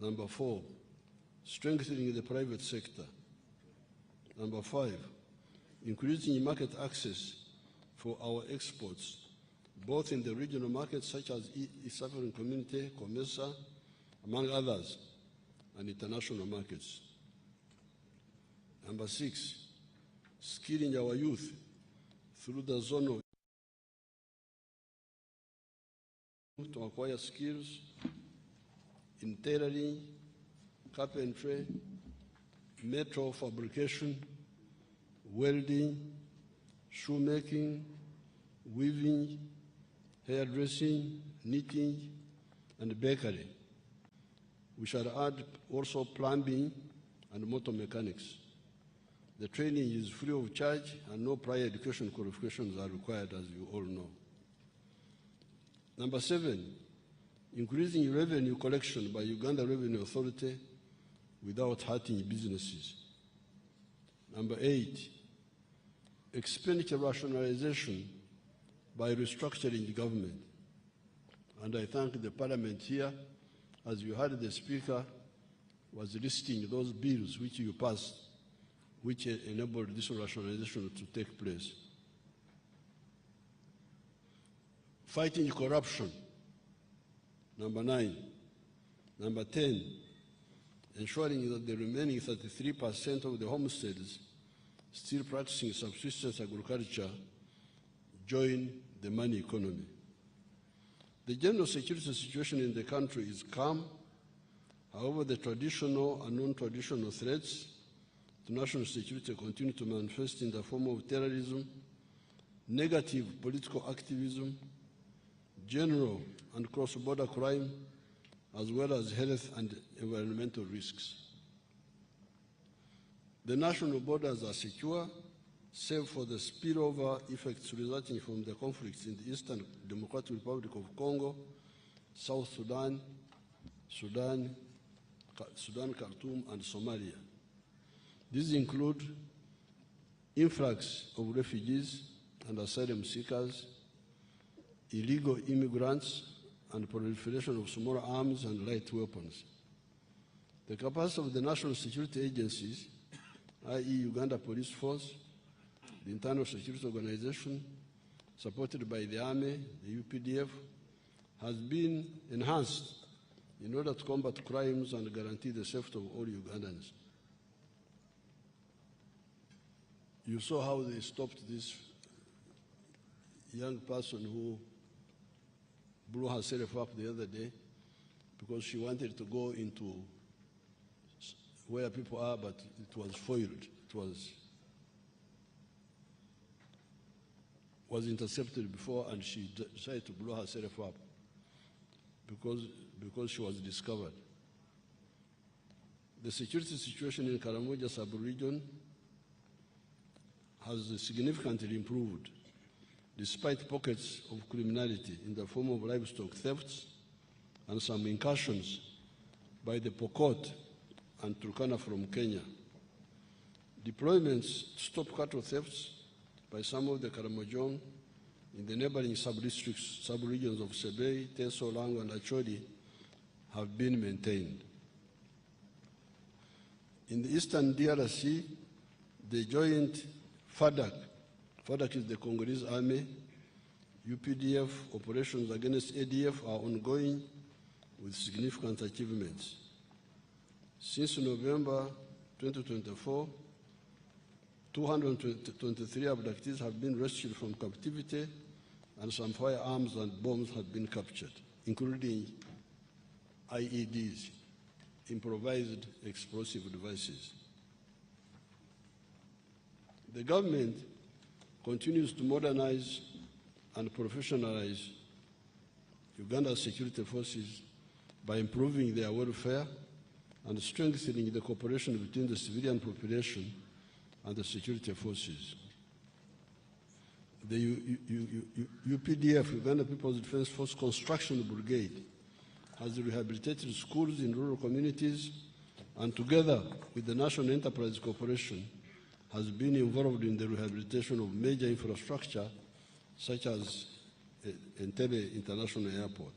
Number 4, strengthening the private sector. Number 5, increasing market access for our exports, both in the regional markets such as East African Community, COMESA, among others, and international markets. Number 6, skilling our youth through the zone to acquire skills in tailoring, carpentry, metal fabrication, welding, shoemaking, weaving, hairdressing, knitting, and bakery. We shall add also plumbing and motor mechanics. The training is free of charge and no prior education qualifications are required, as you all know. Number 7, increasing revenue collection by Uganda Revenue Authority without hurting businesses. Number 8, expenditure rationalization by restructuring the government. And I thank the Parliament here, as you heard the Speaker was listing those bills which you passed, which enabled this rationalization to take place. Fighting corruption, number 9. Number 10, ensuring that the remaining 33% of the homesteads still practicing subsistence agriculture join the money economy. The general security situation in the country is calm. However, the traditional and non-traditional threats to national security continue to manifest in the form of terrorism, negative political activism, general and cross-border crime, as well as health and environmental risks. The national borders are secure, save for the spillover effects resulting from the conflicts in the Eastern Democratic Republic of Congo, South Sudan, Sudan, Khartoum, and Somalia. These include influx of refugees and asylum seekers, illegal immigrants, and proliferation of small arms and light weapons. The capacity of the national security agencies, i.e. Uganda Police Force, the Internal Security Organization, supported by the Army, the UPDF, has been enhanced in order to combat crimes and guarantee the safety of all Ugandans. You saw how they stopped this young person who blew herself up the other day because she wanted to go into where people are, but it was foiled. It was intercepted before, and she decided to blow herself up because she was discovered. The security situation in Karamoja sub-region has significantly improved, despite pockets of criminality in the form of livestock thefts and some incursions by the Pokot and Turkana from Kenya. Deployments to stop cattle thefts by some of the Karamojong in the neighboring sub-regions of Sebei, Teso, Lango, and Acholi have been maintained. In the eastern DRC, the joint FADC is the Congolese army, UPDF operations against ADF are ongoing with significant achievements. Since November 2024, 223 abductees have been rescued from captivity and some firearms and bombs have been captured, including IEDs, improvised explosive devices. The government continues to modernize and professionalize Uganda's security forces by improving their welfare and strengthening the cooperation between the civilian population and the security forces. the UPDF, Uganda People's Defense Force Construction Brigade, has rehabilitated schools in rural communities, and together with the National Enterprise Corporation, has been involved in the rehabilitation of major infrastructure such as Entebbe International Airport.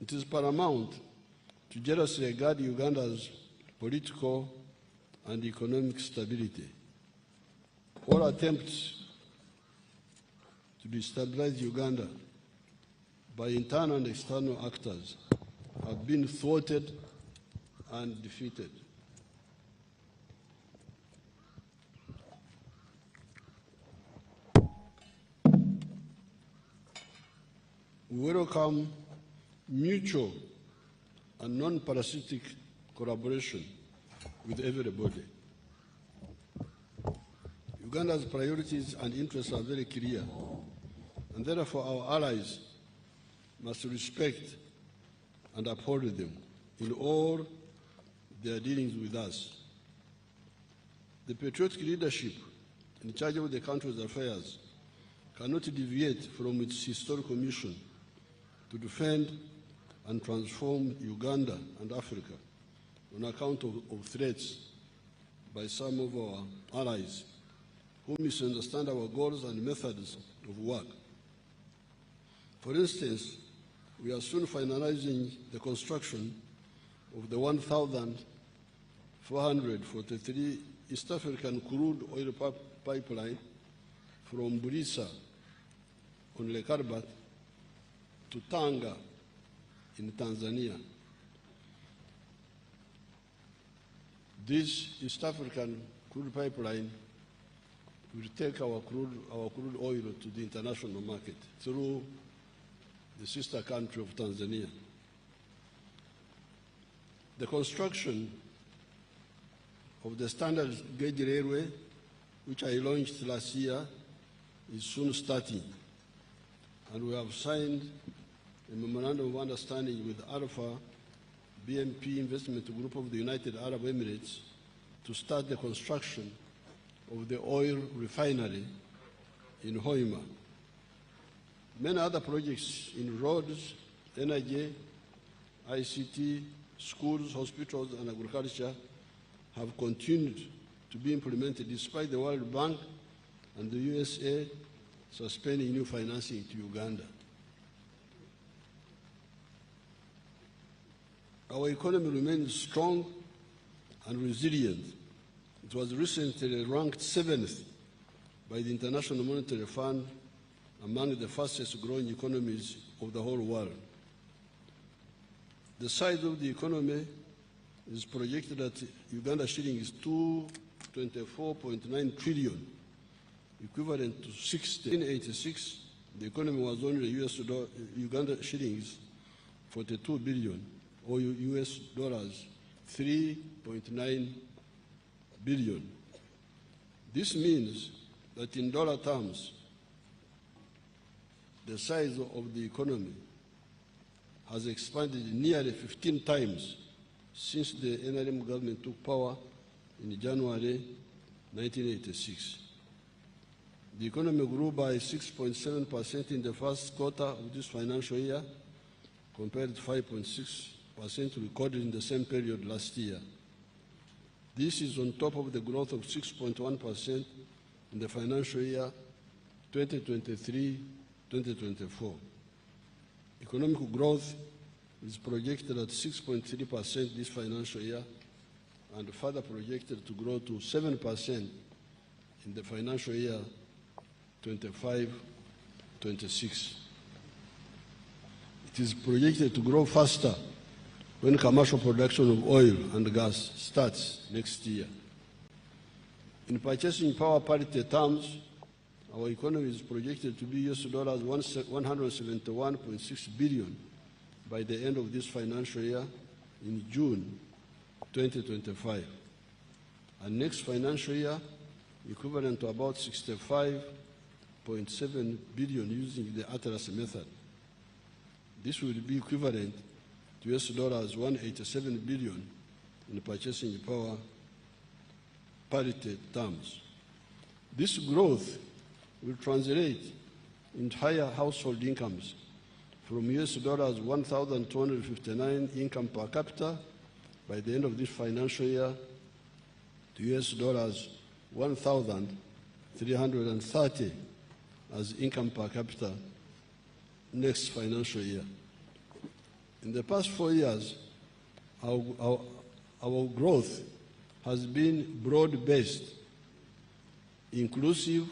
It is paramount to jealously regard Uganda's political and economic stability. All attempts to destabilize Uganda by internal and external actors have been thwarted and defeated. We welcome mutual and non-parasitic collaboration with everybody. Uganda's priorities and interests are very clear, and therefore our allies must respect and uphold them in all their dealings with us. The patriotic leadership in charge of the country's affairs cannot deviate from its historical mission to defend and transform Uganda and Africa on account of threats by some of our allies who misunderstand our goals and methods of work. For instance, we are soon finalizing the construction of the 1,443 East African crude oil pipeline from Burisa on Lake Albert to Tanga in Tanzania. This East African crude pipeline will take our crude oil to the international market through the sister country of Tanzania. The construction of the standard gauge railway, which I launched last year, is soon starting, and we have signed a memorandum of understanding with Alpha BMP Investment Group of the United Arab Emirates to start the construction of the oil refinery in Hoima. Many other projects in roads, energy, ICT, schools, hospitals, and agriculture have continued to be implemented despite the World Bank and the USA suspending new financing to Uganda. Our economy remains strong and resilient. It was recently ranked 7th by the International Monetary Fund among the fastest growing economies of the whole world. The size of the economy is projected at Uganda shilling is 224.9 trillion, equivalent to 1686. The economy was only Uganda shillings 42 billion, or US dollars 3.9 billion. This means that in dollar terms, the size of the economy has expanded nearly 15 times since the NRM government took power in January 1986. The economy grew by 6.7% in the first quarter of this financial year, compared to 5.6% recorded in the same period last year. This is on top of the growth of 6.1% in the financial year 2023-2024. Economic growth is projected at 6.3% this financial year and further projected to grow to 7% in the financial year 25-26. It is projected to grow faster when commercial production of oil and gas starts next year. In purchasing power parity terms, our economy is projected to be US dollars 171.6 billion by the end of this financial year in June 2025. And next financial year, equivalent to about 65.7 billion using the Atlas method. This will be equivalent to US dollars 187 billion in purchasing power parity terms. This growth will translate into higher household incomes from US dollars 1,259 income per capita by the end of this financial year to US dollars 1,330 as income per capita next financial year. In the past 4 years, our growth has been broad-based, inclusive,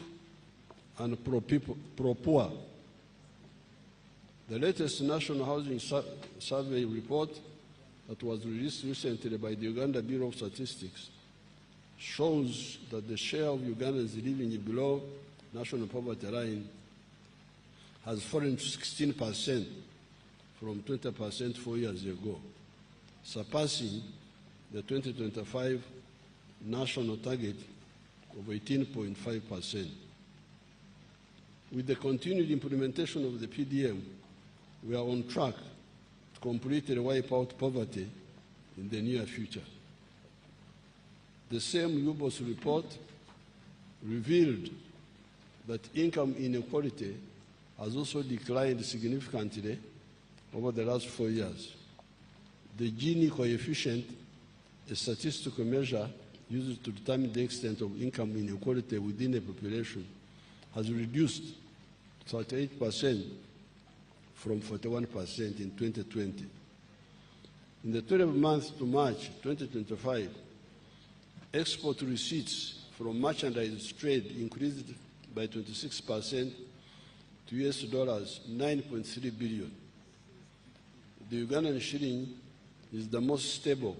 and pro-poor. The latest National Housing Survey report that was released recently by the Uganda Bureau of Statistics shows that the share of Ugandans living below national poverty line has fallen to 16% from 20% 4 years ago, surpassing the 2025 national target of 18.5%. With the continued implementation of the PDM, we are on track to completely wipe out poverty in the near future. The same UGSOUND report revealed that income inequality has also declined significantly over the last 4 years. The Gini coefficient, a statistical measure used to determine the extent of income inequality within a population, has reduced 38% from 41% in 2020. In the 12 months to March 2025, export receipts from merchandise trade increased by 26% to US dollars 9.3 billion. The Ugandan shilling is the most stable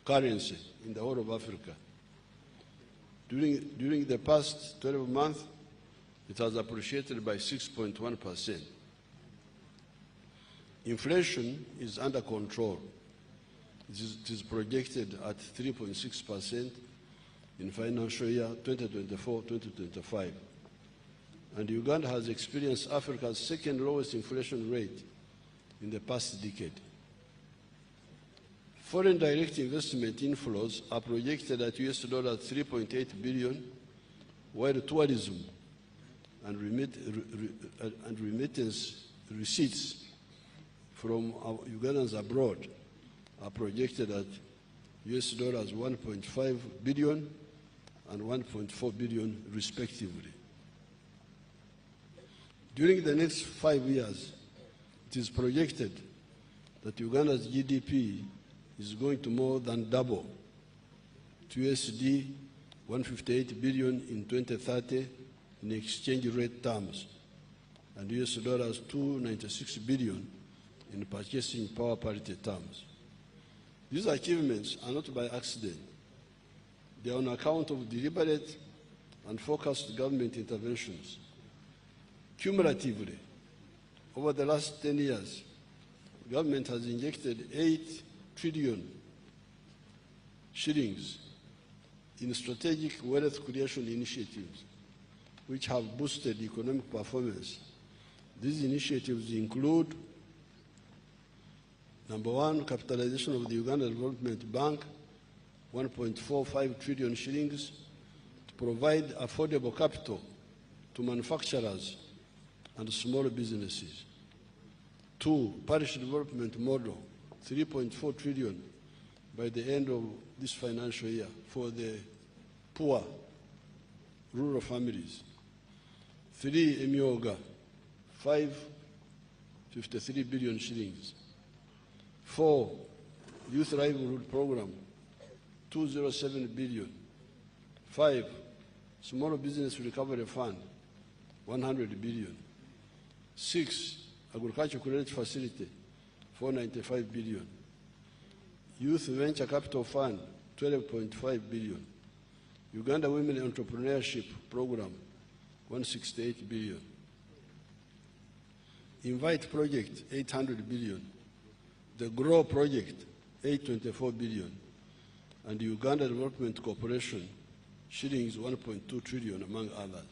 currency in the whole of Africa. During the past 12 months, it has appreciated by 6.1%. Inflation is under control. It is projected at 3.6% in financial year 2024-2025. And Uganda has experienced Africa's second lowest inflation rate in the past decade. Foreign direct investment inflows are projected at US dollars 3.8 billion, while tourism and remittance receipts from our Ugandans abroad are projected at US dollars 1.5 billion and 1.4 billion respectively. During the next 5 years, it is projected that Uganda's GDP is going to more than double to USD 158 billion in 2030 in exchange rate terms and US dollars 296 billion in purchasing power parity terms. These achievements are not by accident. They are on account of deliberate and focused government interventions. Cumulatively, over the last 10 years, government has injected 8 trillion shillings in strategic wealth creation initiatives, which have boosted economic performance. These initiatives include: number one, capitalization of the Uganda Development Bank, 1.45 trillion shillings, to provide affordable capital to manufacturers and small businesses. 2, parish development model, 3.4 trillion by the end of this financial year for the poor rural families. 3, Emyoga, 553 billion shillings. 4, Youth Livelihood Program, 207 billion. 5, Small Business Recovery Fund, 100 billion. 6, Agriculture Credit Facility, 495 billion. Youth Venture Capital Fund, 12.5 billion. Uganda Women Entrepreneurship Program, 168 billion. Invite Project, 800 billion. The Grow Project, 824 billion. And the Uganda Development Corporation, shillings 1.2 trillion, among others.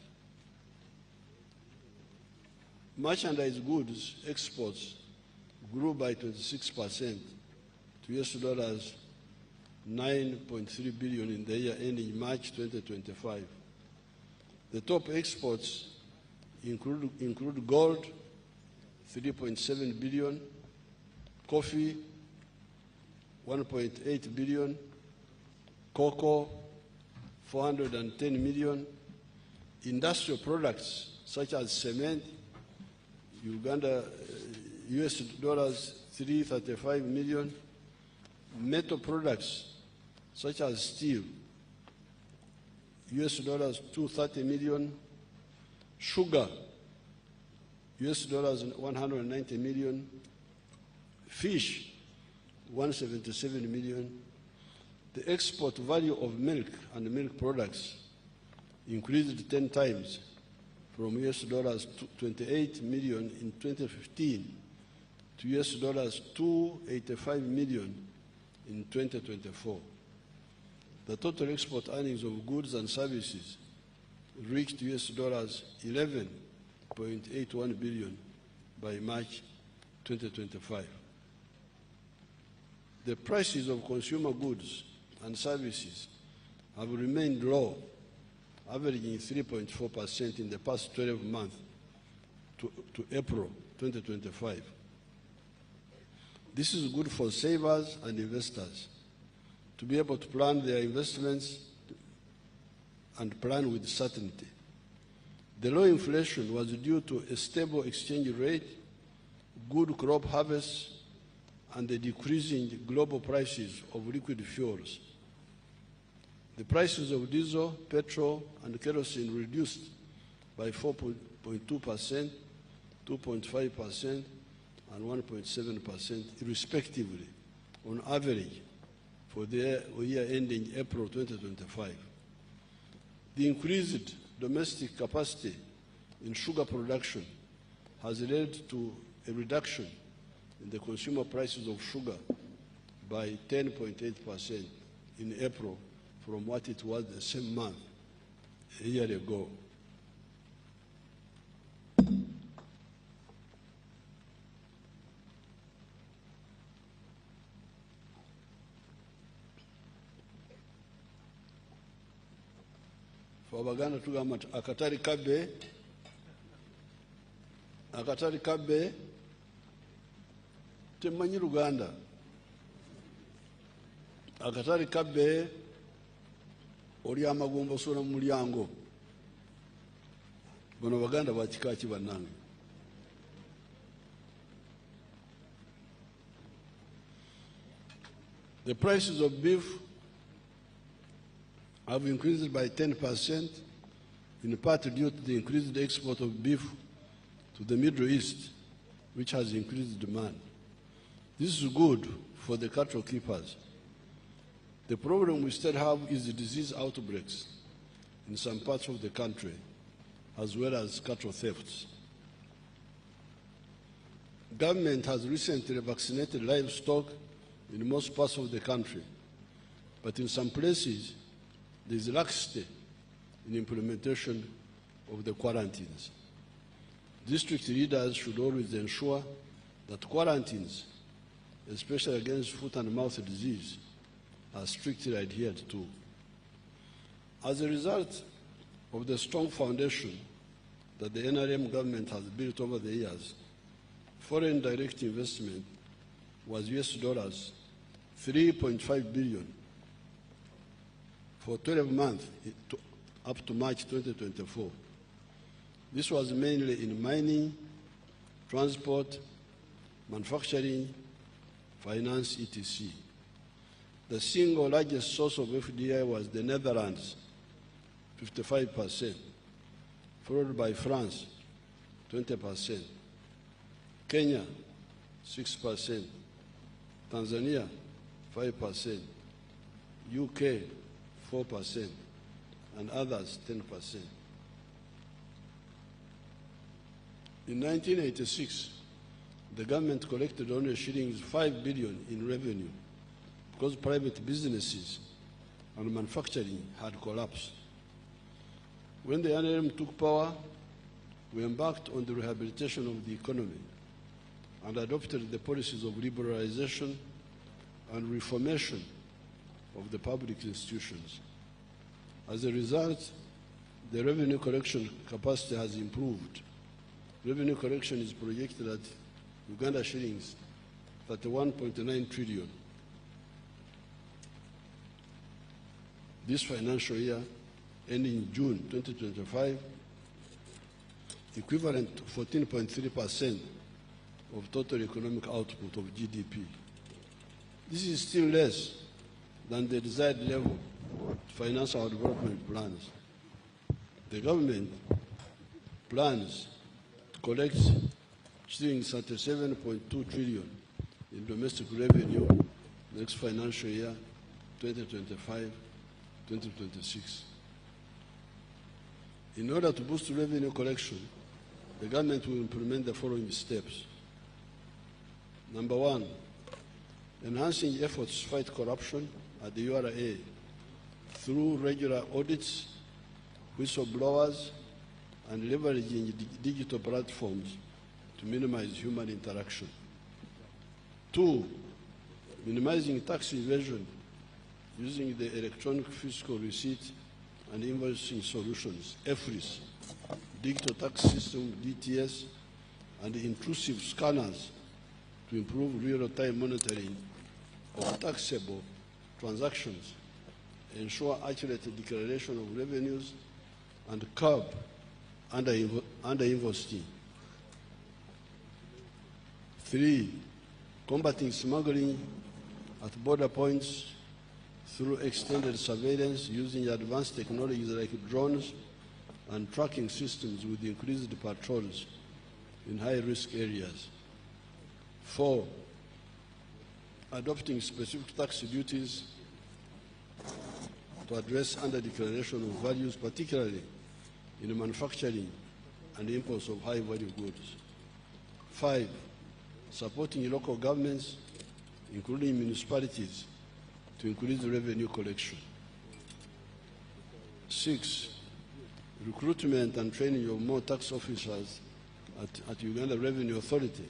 Merchandise goods exports grew by 26% to US dollars 9.3 billion in the year ending March 2025. The top exports include gold, 3.7 billion, coffee, 1.8 billion, cocoa, 410 million, industrial products such as cement, Uganda, US dollars 335 million, metal products such as steel, US dollars 230 million, sugar, US dollars 190 million, fish, 177 million. The export value of milk and milk products increased 10 times from US dollars 28 million in 2015 to US dollars 285 million in 2024. The total export earnings of goods and services reached US dollars 11.81 billion by March 2025. The prices of consumer goods and services have remained low, averaging 3.4% in the past 12 months to April 2025. This is good for savers and investors to be able to plan their investments and plan with certainty. The low inflation was due to a stable exchange rate, good crop harvests, and the decreasing global prices of liquid fuels. The prices of diesel, petrol, and kerosene reduced by 4.2%, 2.5%, and 1.7% respectively on average for the year ending April 2025. The increased domestic capacity in sugar production has led to a reduction in the consumer prices of sugar by 10.8% in April from what it was the same month a year ago. For Abaganda tugamba nti akatali kabbe temanyi Luganda. Akatali kabbe oli amagumba osola mu mulyango. Bano Baganda bakika ki bannange? The prices of beef have increased by 10%, in part due to the increased export of beef to the Middle East, which has increased demand. This is good for the cattle keepers. The problem we still have is the disease outbreaks in some parts of the country, as well as cattle thefts. Government has recently vaccinated livestock in most parts of the country, but in some places there is laxity in implementation of the quarantines. District leaders should always ensure that quarantines, especially against foot and mouth disease, are strictly adhered to. As a result of the strong foundation that the NRM government has built over the years, foreign direct investment was US dollars 3.5 billion for 12 months up to March 2024. This was mainly in mining, transport, manufacturing, finance, etc. The single largest source of FDI was the Netherlands, 55%, followed by France, 20%, Kenya, 6%, Tanzania, 5%, UK, 4%, and others 10%. In 1986, the government collected only shillings 5 billion in revenue because private businesses and manufacturing had collapsed. When the NRM took power, we embarked on the rehabilitation of the economy and adopted the policies of liberalization and reformation of the public institutions. As a result, the revenue collection capacity has improved. Revenue collection is projected at Uganda shillings 31.9 trillion. This financial year, ending June 2025, equivalent to 14.3% of total economic output of GDP. This is still less than the desired level to finance our development plans. The government plans to collect shillings 37.2 trillion in domestic revenue next financial year, 2025-2026. In order to boost revenue collection, the government will implement the following steps. Number one, enhancing efforts to fight corruption at the URA through regular audits, whistleblowers, and leveraging digital platforms to minimize human interaction. Two, minimizing tax evasion using the electronic fiscal receipt and invoicing solutions, EFRIS, digital tax system, DTS, and intrusive scanners to improve real-time monitoring of taxable transactions, ensure accurate declaration of revenues, and curb under-invoicing. Three, combating smuggling at border points through extended surveillance using advanced technologies like drones and tracking systems with increased patrols in high-risk areas. Four, adopting specific tax duties to address under-declaration of values, particularly in the manufacturing and imports of high-value goods. Five, supporting local governments, including municipalities, to increase revenue collection. Six, recruitment and training of more tax officers at Uganda Revenue Authority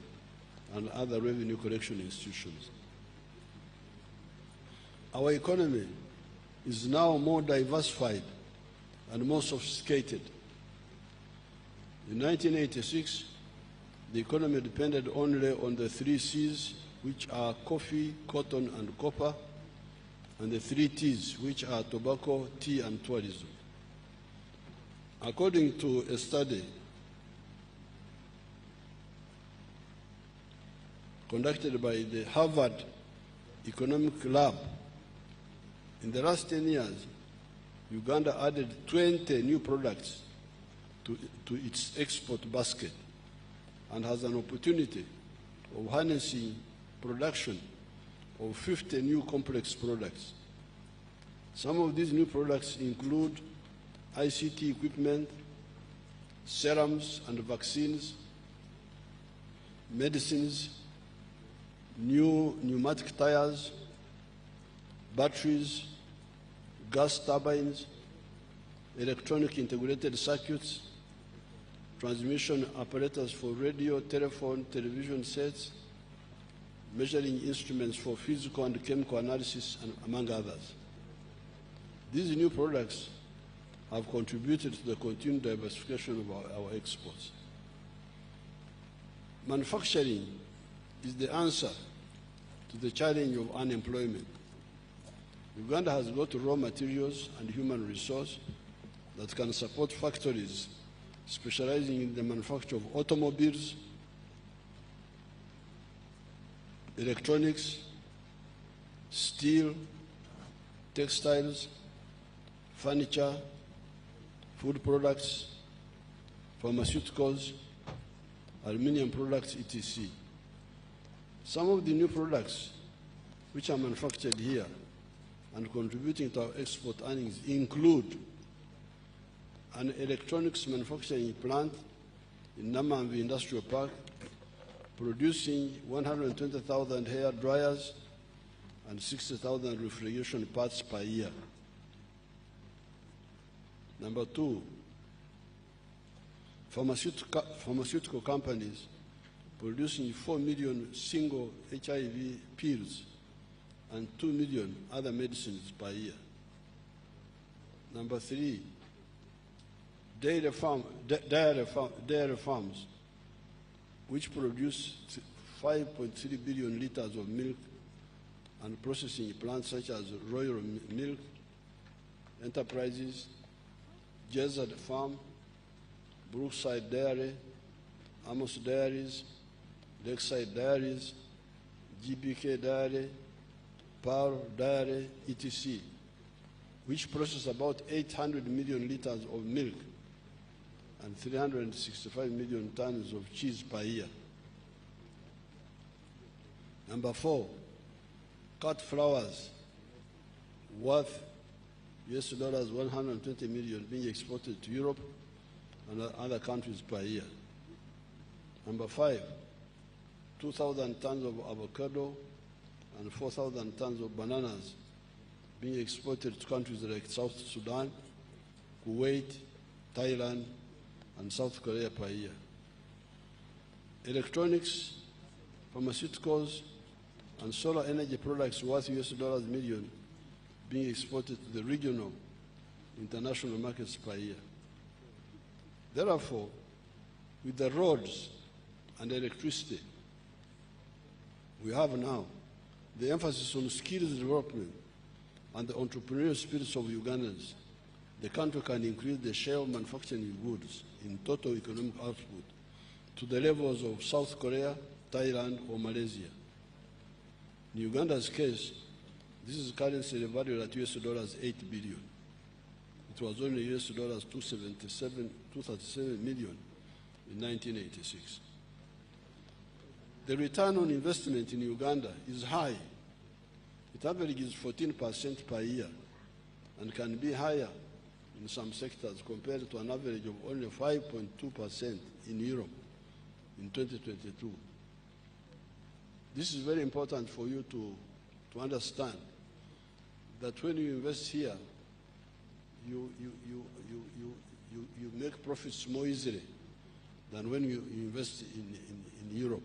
and other revenue collection institutions. Our economy is now more diversified and more sophisticated. In 1986, the economy depended only on the 3 C's, which are coffee, cotton, and copper, and the 3 T's, which are tobacco, tea, and tourism. According to a study conducted by the Harvard Economic Lab, in the last 10 years, Uganda added 20 new products to its export basket and has an opportunity of harnessing production of 50 new complex products. Some of these new products include ICT equipment, serums and vaccines, medicines, new pneumatic tires, batteries, gas turbines, electronic integrated circuits, transmission apparatus for radio, telephone, television sets, measuring instruments for physical and chemical analysis, and among others. These new products have contributed to the continued diversification of our exports. Manufacturing is the answer to the challenge of unemployment. Uganda has got raw materials and human resource that can support factories specializing in the manufacture of automobiles, electronics, steel, textiles, furniture, food products, pharmaceuticals, aluminum products, etc. Some of the new products which are manufactured here and contributing to our export earnings include an electronics manufacturing plant in Namamvi Industrial Park, producing 120,000 hair dryers and 60,000 refrigeration parts per year. Number two, pharmaceutical companies producing 4 million single HIV pills and 2 million other medicines per year. Number 3, dairy farms, which produce 5.3 billion liters of milk, and processing plants such as Royal Milk Enterprises, Jezzard Farm, Brookside Dairy, Amos Dairies, Lakeside Dairies, GBK Dairy, Pearl Dairy, etc., which process about 800 million liters of milk and 365 million tons of cheese per year. Number 4, cut flowers worth US dollars 120 million being exported to Europe and other countries per year. Number 5, 2,000 tons of avocado and 4,000 tons of bananas being exported to countries like South Sudan, Kuwait, Thailand, and South Korea per year. Electronics, pharmaceuticals, and solar energy products worth US dollars million being exported to the regional international markets per year. Therefore, with the roads and electricity we have now, the emphasis on skills development and the entrepreneurial spirits of Ugandans, the country can increase the share of manufacturing goods in total economic output to the levels of South Korea, Thailand, or Malaysia. In Uganda's case, this is currently valued at US dollars 8 billion. It was only US dollars 237 million in 1986. The return on investment in Uganda is high. It averages 14% per year and can be higher in some sectors compared to an average of only 5.2% in Europe in 2022. This is very important for you to understand that when you invest here, you make profits more easily than when you invest in Europe.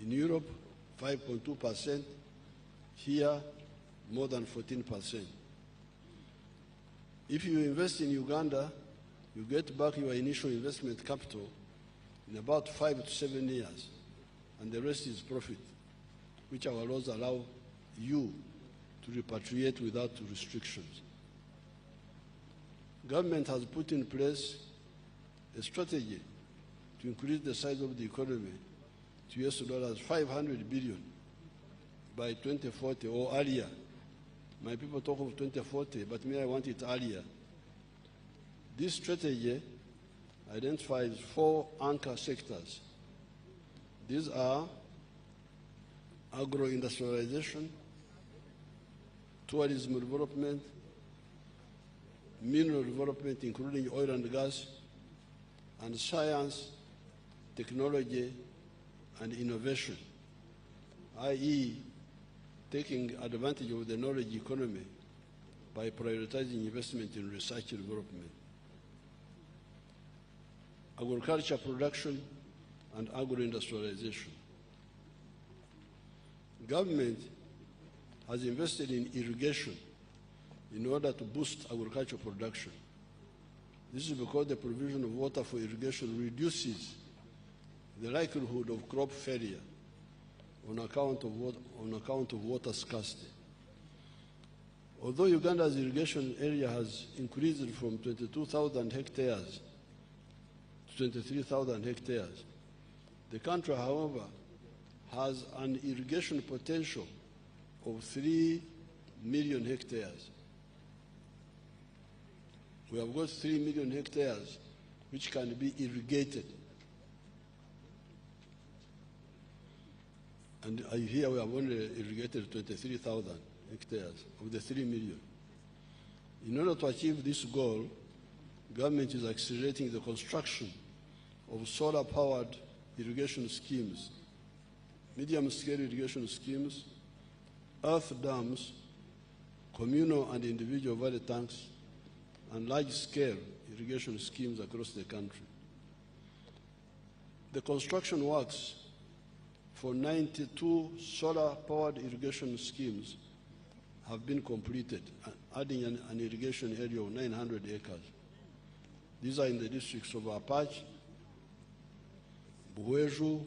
In Europe, 5.2%, here more than 14%. If you invest in Uganda, you get back your initial investment capital in about 5 to 7 years, and the rest is profit, which our laws allow you to repatriate without restrictions. Government has put in place a strategy to increase the size of the economy to US dollars 500 billion by 2040 or earlier. My people talk of 2040, but me, I want it earlier. This strategy identifies 4 anchor sectors. These are agro-industrialization, tourism development, mineral development, including oil and gas, and science, technology, and innovation, i.e., taking advantage of the knowledge economy by prioritizing investment in research and development. Agriculture production and agro-industrialization. Government has invested in irrigation in order to boost agricultural production. This is because the provision of water for irrigation reduces the likelihood of crop failure on account of water scarcity. Although Uganda's irrigation area has increased from 22,000 hectares to 23,000 hectares, the country, however, has an irrigation potential of 3 million hectares. We have got 3 million hectares which can be irrigated. And here we have only irrigated 23,000 hectares of the 3 million. In order to achieve this goal, government is accelerating the construction of solar-powered irrigation schemes, medium-scale irrigation schemes, earth dams, communal and individual valley tanks, and large-scale irrigation schemes across the country. The construction works for 92 solar-powered irrigation schemes have been completed, adding an irrigation area of 900 acres. These are in the districts of Apache, Buweju,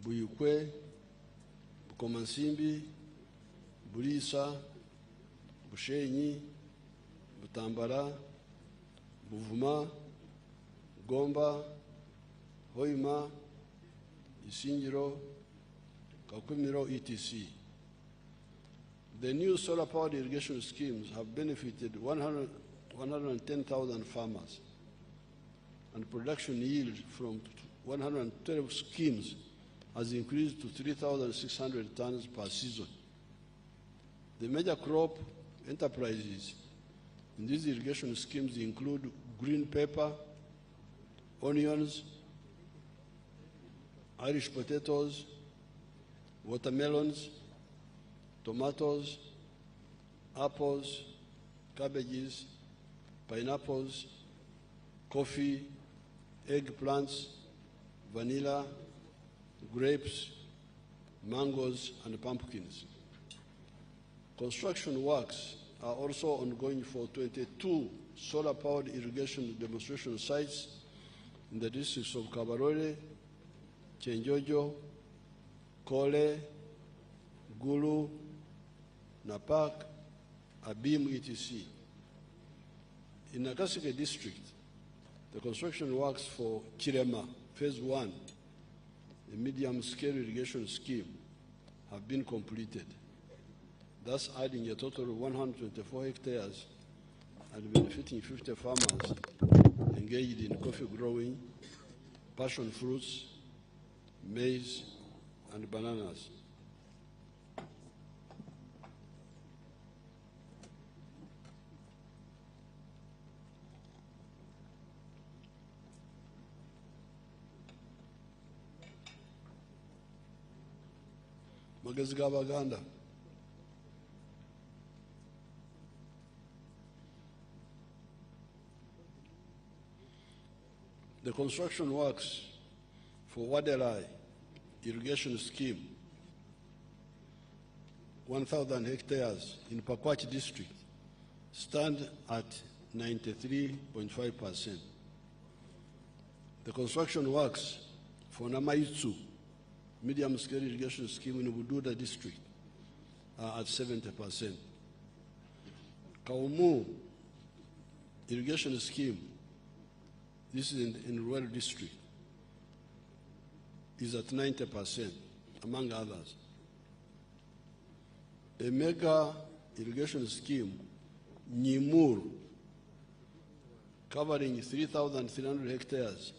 Buyukwe, Bukomansimbi, Bulisa, Bushenyi, Butambara, Buvuma, Gomba, Hoima, Isingiro, Kakumiro, etc. The new solar-powered irrigation schemes have benefited 110,000 farmers, and production yield from 112 schemes has increased to 3,600 tons per season. The major crop enterprises in these irrigation schemes include green pepper, onions, Irish potatoes, watermelons, tomatoes, apples, cabbages, pineapples, coffee, eggplants, vanilla, grapes, mangoes, and pumpkins. Construction works are also ongoing for 22 solar-powered irrigation demonstration sites in the districts of Kabarole, Chenjojo, Kole, Gulu, Napak, Abim, etc. In Nakasike district, the construction works for Chirema, Phase 1, the medium-scale irrigation scheme, have been completed, thus adding a total of 124 hectares and benefiting 50 farmers engaged in coffee growing, passion fruits, maize, and bananas. Magezi g'Abaganda. The construction works for Wadelai irrigation scheme, 1,000 hectares in Pakwach district, stand at 93.5%. The construction works for Namaitsu medium-scale irrigation scheme in Bududa district are at 70%. Kaumu irrigation scheme, this is in rural district, is at 90%, among others. A mega irrigation scheme, Nyimur, covering 3,300 hectares,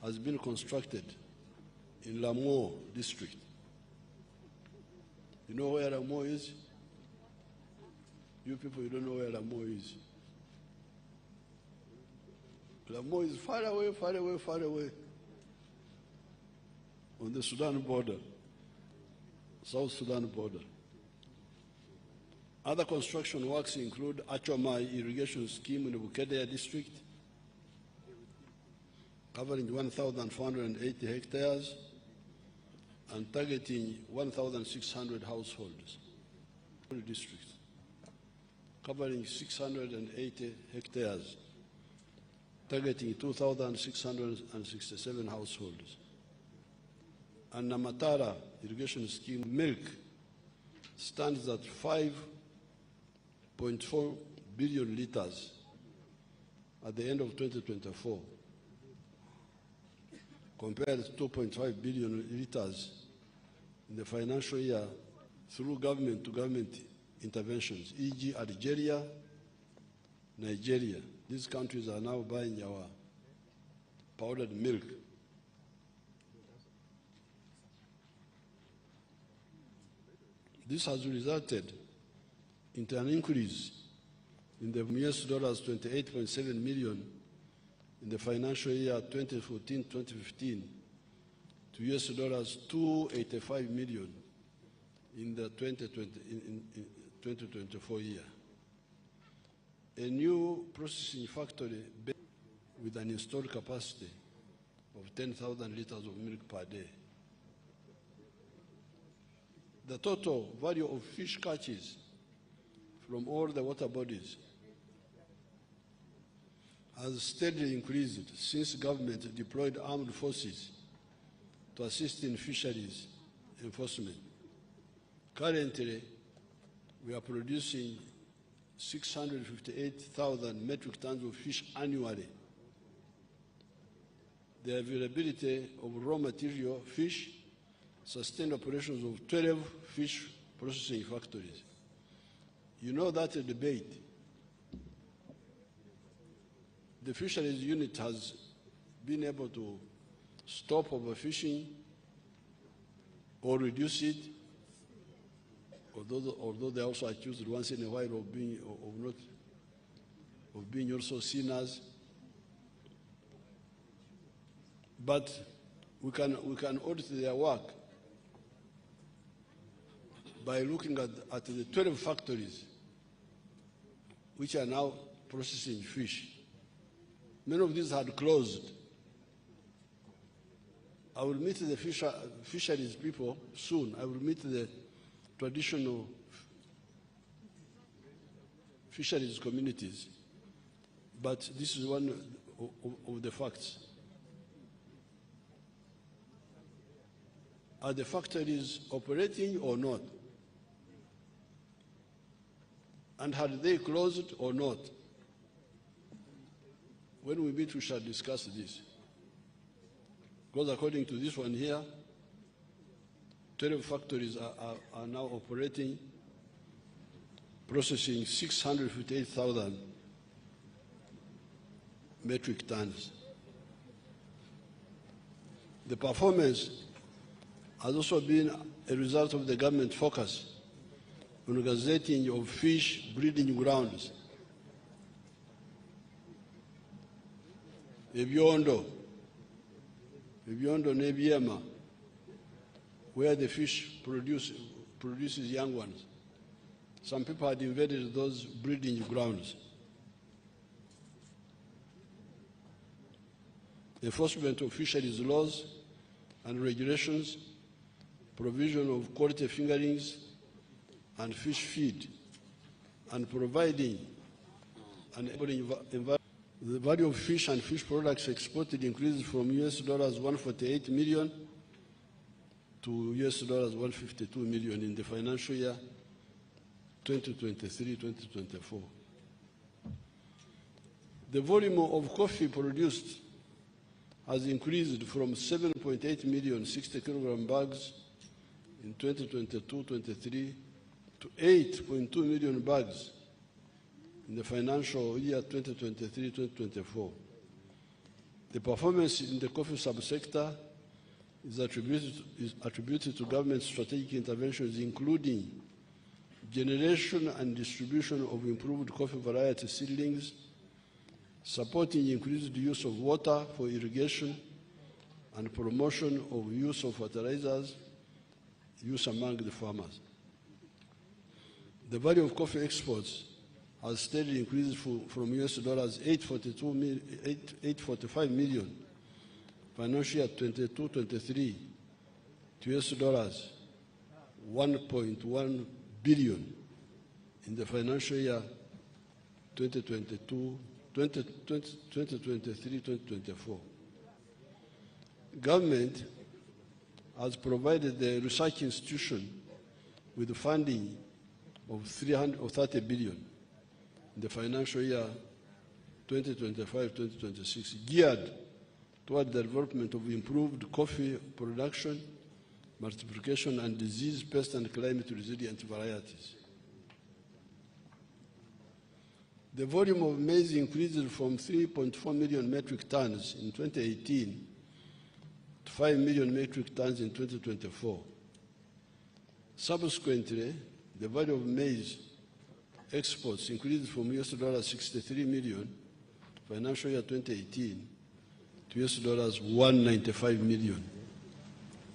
has been constructed in Lamo district. You know where Lamo is? You people, you don't know where Lamo is. Lamo is far away, far away, far away on the Sudan border, South Sudan border. Other construction works include Achomai irrigation scheme in the Bukedea district, covering 1,480 hectares and targeting 1,600 households. Districts, covering 680 hectares, targeting 2,667 households. And Namatara irrigation scheme, milk, stands at 5.4 billion liters at the end of 2024, compared to 2.5 billion liters in the financial year through government-to-government interventions, e.g. Algeria, Nigeria. These countries are now buying our powdered milk. This has resulted into an increase in the US dollars 28.7 million in the financial year 2014-2015 to US dollars 285 million in the 2024 year. A new processing factory with an installed capacity of 10,000 liters of milk per day The total value of fish catches from all the water bodies has steadily increased since government deployed armed forces to assist in fisheries enforcement. Currently, we are producing 658,000 metric tons of fish annually. The availability of raw material, fish, sustained operations of 12 fish processing factories. You know that debate. The fisheries unit has been able to stop overfishing or reduce it, although they also accused once in a while of being also sinners. But we can audit their work by looking at the 12 factories which are now processing fish. Many of these had closed. I will meet the fisheries people soon. I will meet the traditional fisheries communities. But this is one of the facts. Are the factories operating or not? And had they closed or not? When we meet, we shall discuss this. Because according to this one here, 12 factories are now operating, processing 658,000 metric tons. The performance has also been a result of the government focus on gazetting of fish breeding grounds. Ebyondo Nebiema, where the fish produces young ones. Some people had invaded those breeding grounds. Enforcement of fisheries laws and regulations, provision of quality fingerlings and fish feed, and providing an environment. The value of fish and fish products exported increased from US dollars 148 million to US dollars 152 million in the financial year 2023-2024. The volume of coffee produced has increased from 7.8 million 60 kilogram bags in 2022-23 to 8.2 million bags in the financial year 2023-2024. The performance in the coffee subsector is attributed to government strategic interventions, including generation and distribution of improved coffee variety seedlings, supporting increased use of water for irrigation, and promotion of use of fertilizers use among the farmers. The value of coffee exports has steadily increased from US dollars 845 million financial year 22-23 to US dollars 1.1 billion in the financial year 2023-2024. Government has provided the research institution with funding of 30 billion in the financial year 2025-2026, geared toward the development of improved coffee production, multiplication, and disease, pest, and climate-resilient varieties. The volume of maize increased from 3.4 million metric tons in 2018 to 5 million metric tons in 2024. Subsequently, the value of maize exports increased from US dollars 63 million financial year 2018 to US dollars 195 million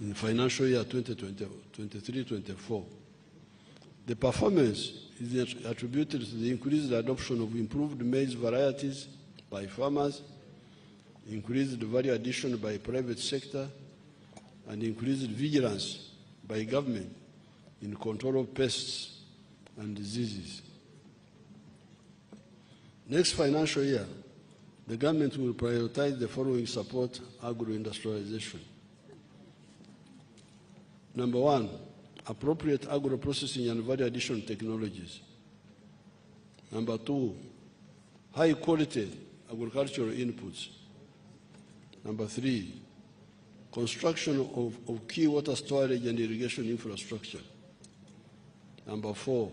in financial year 2023-24. The performance is attributed to the increased adoption of improved maize varieties by farmers, increased value addition by private sector, and increased vigilance by government in control of pests and diseases. Next financial year, the government will prioritize the following support agro-industrialization. Number one, appropriate agro-processing and value addition technologies. Number two, high-quality agricultural inputs. Number three, construction of key water storage and irrigation infrastructure. Number four,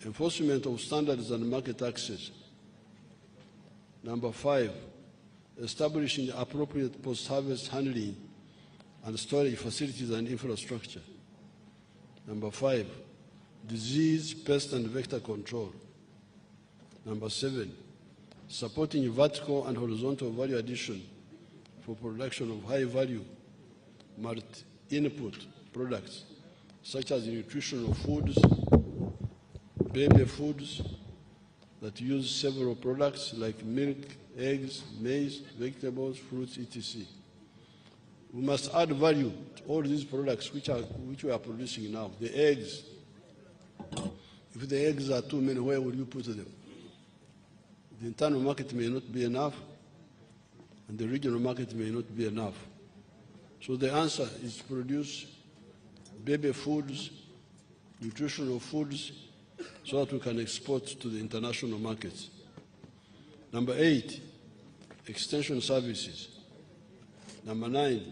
enforcement of standards and market access. Number five, establishing appropriate post-harvest handling and storage facilities and infrastructure. Number five, disease, pest and vector control. Number seven, supporting vertical and horizontal value addition for production of high-value multi-input products such as nutritional foods, baby foods that use several products like milk, eggs, maize, vegetables, fruits, etc. We must add value to all these products which we are producing now. The eggs, if the eggs are too many, where will you put them? The internal market may not be enough, and the regional market may not be enough. So the answer is to produce baby foods, nutritional foods, so that we can export to the international markets. Number eight, extension services. Number nine,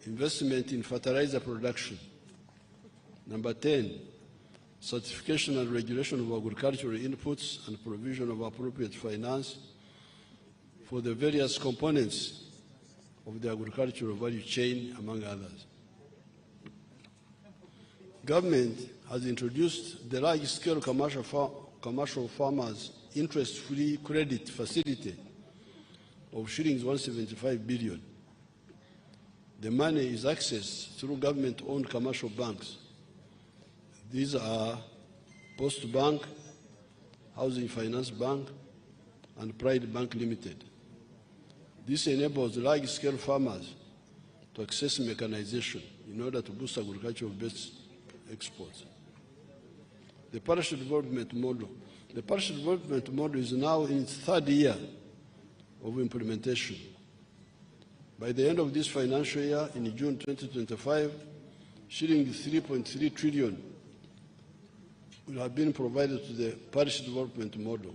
investment in fertilizer production. Number 10, certification and regulation of agricultural inputs and provision of appropriate finance for the various components of the agricultural value chain, among others. Government has introduced the large-scale commercial farmers interest-free credit facility of shillings 175 billion. The money is accessed through government-owned commercial banks. These are Post Bank, Housing Finance Bank, and Pride Bank Limited. This enables large-scale farmers to access mechanization in order to boost agricultural-based exports. The parish development model. The parish development model is now in its third year of implementation. By the end of this financial year, in June 2025, shilling 3.3 trillion will have been provided to the parish development model.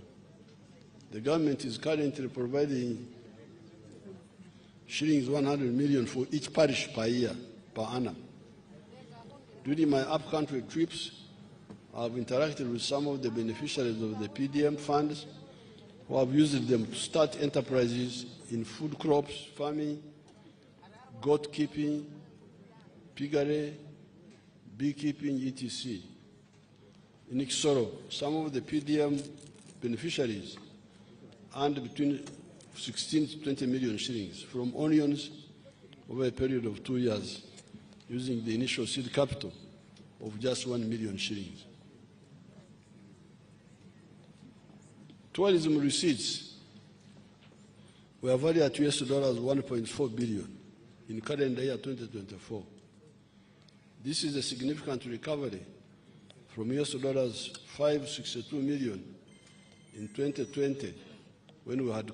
The government is currently providing shillings 100 million for each parish per year, per annum. During my up-country trips, I have interacted with some of the beneficiaries of the PDM funds who have used them to start enterprises in food crops, farming, goat keeping, piggery, beekeeping, etc. In Ixoro, some of the PDM beneficiaries earned between 16 to 20 million shillings from onions over a period of 2 years, using the initial seed capital of just 1 million shillings. Tourism receipts were valued at US dollars 1.4 billion in calendar year 2024. This is a significant recovery from US dollars 562 million in 2020 when we had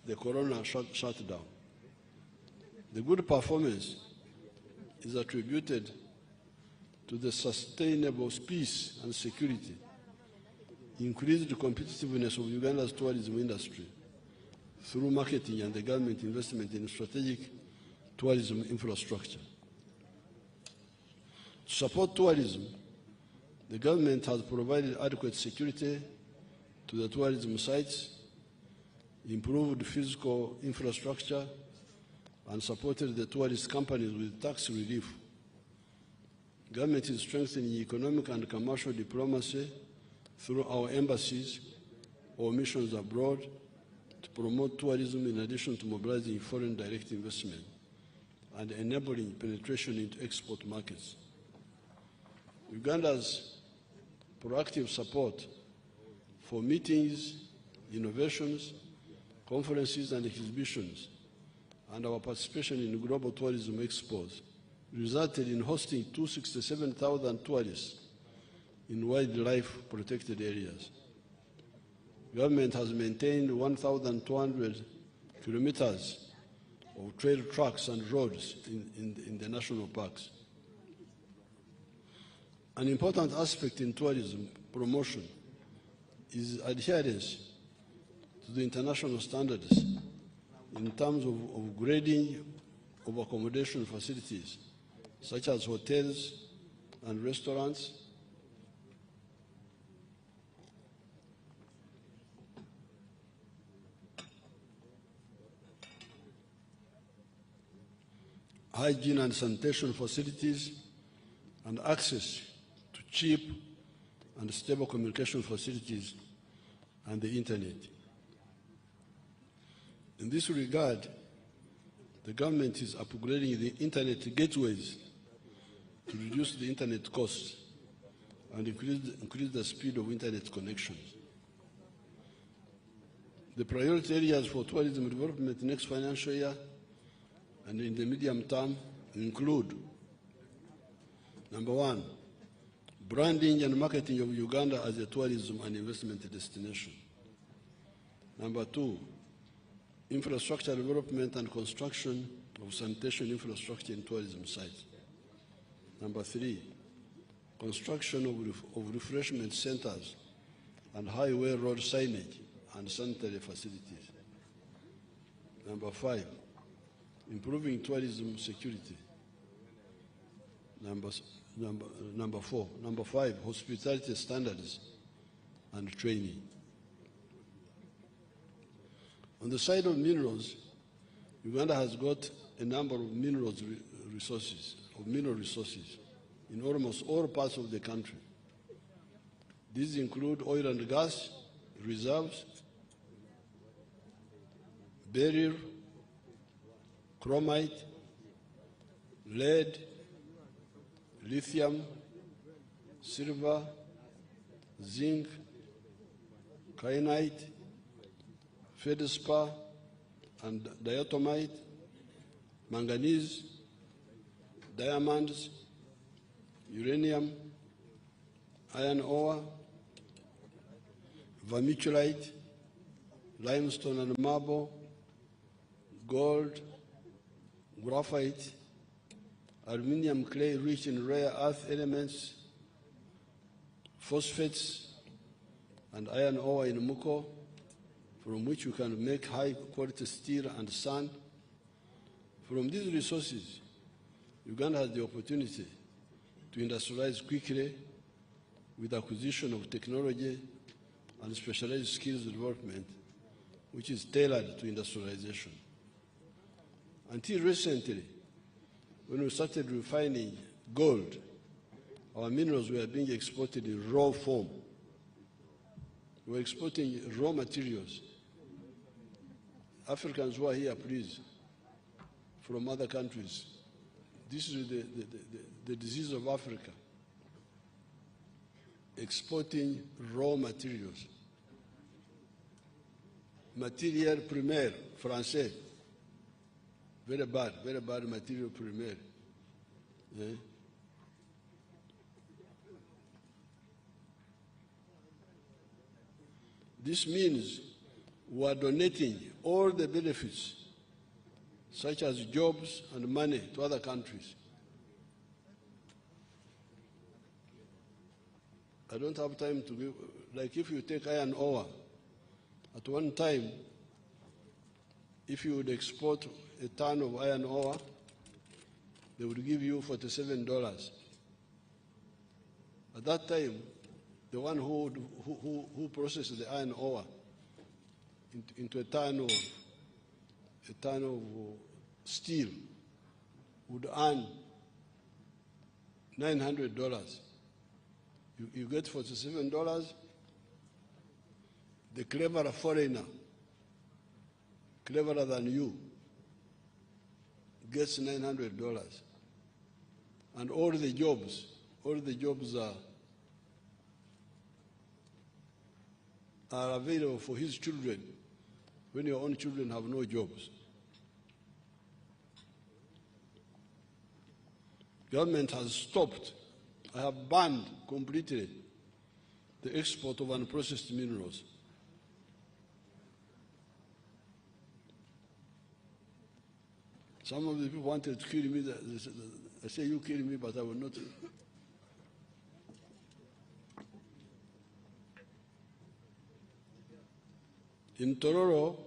the corona shutdown. The good performance is attributed to the sustainable peace and security, increased competitiveness of Uganda's tourism industry through marketing and the government investment in strategic tourism infrastructure. To support tourism, the government has provided adequate security to the tourism sites, improved physical infrastructure, and supported the tourist companies with tax relief. Government is strengthening economic and commercial diplomacy through our embassies or missions abroad to promote tourism in addition to mobilizing foreign direct investment and enabling penetration into export markets. Uganda's proactive support for meetings, innovations, conferences and exhibitions, and our participation in global tourism expos resulted in hosting 267,000 tourists in wildlife protected areas. Government has maintained 1,200 kilometers of trail tracks and roads in the national parks. An important aspect in tourism promotion is adherence to the international standards in terms of grading of accommodation facilities, such as hotels and restaurants, hygiene and sanitation facilities, and access to cheap and stable communication facilities and the internet. In this regard, the government is upgrading the internet gateways to reduce the internet costs and increase the speed of internet connections. The priority areas for tourism development next financial year and in the medium term include: number one, branding and marketing of Uganda as a tourism and investment destination. Number two, infrastructure development and construction of sanitation infrastructure in tourism sites. Number three, construction of refreshment centers and highway road signage and sanitary facilities. Number five, improving tourism security. Number five, hospitality standards and training. On the side of minerals, Uganda has got a number of mineral resources in almost all parts of the country. These include oil and gas reserves, beryl, chromite, lead, lithium, silver, zinc, kyanite, feldspar and diatomite, manganese, diamonds, uranium, iron ore, vermiculite, limestone and marble, gold, graphite, aluminium clay rich in rare earth elements, phosphates, and iron ore in Muko, from which you can make high-quality steel and sand. From these resources, Uganda has the opportunity to industrialize quickly with acquisition of technology and specialized skills development, which is tailored to industrialization. Until recently, when we started refining gold, our minerals were being exported in raw form. We were exporting raw materials. Africans who are here, please, from other countries, this is the disease of Africa, exporting raw materials. Matière primaire, français, very bad material primaire. Eh? This means we are donating all the benefits, such as jobs and money, to other countries. I don't have time to give, like if you take iron ore, at one time, if you would export a ton of iron ore, they would give you $47. At that time, the one who processed the iron ore into a ton of steel would earn $900. You get $47. The clever foreigner, cleverer than you, gets $900. And all the jobs are available for his children when your own children have no jobs. Government has stopped, I have banned completely the export of unprocessed minerals. Some of the people wanted to kill me. I say, you kill me, but I will not. In Tororo,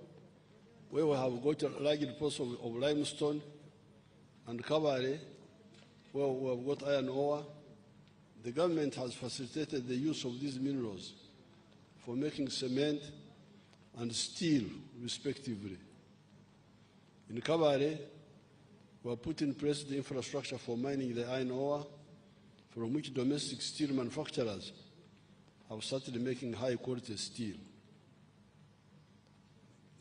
where we have got a large deposit of limestone, and Kabare, where we have got iron ore, the government has facilitated the use of these minerals for making cement and steel, respectively. In Kabare, we have put in place the infrastructure for mining the iron ore, from which domestic steel manufacturers have started making high-quality steel.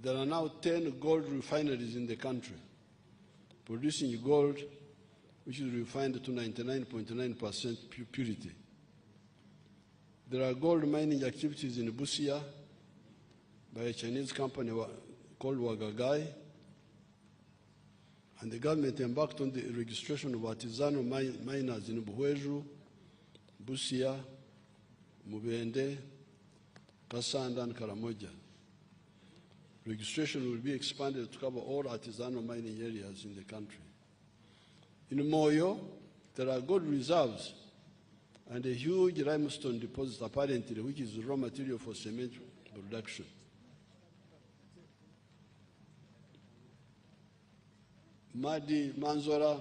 There are now 10 gold refineries in the country, producing gold which is refined to 99.9% purity. There are gold mining activities in Busia by a Chinese company called Wagagai, and the government embarked on the registration of artisanal miners in Buhweju, Busia, Mubende, Kasanda, and Karamoja. Registration will be expanded to cover all artisanal mining areas in the country. In Moyo, there are gold reserves and a huge limestone deposit apparently, which is raw material for cement production. Madi, Manzora,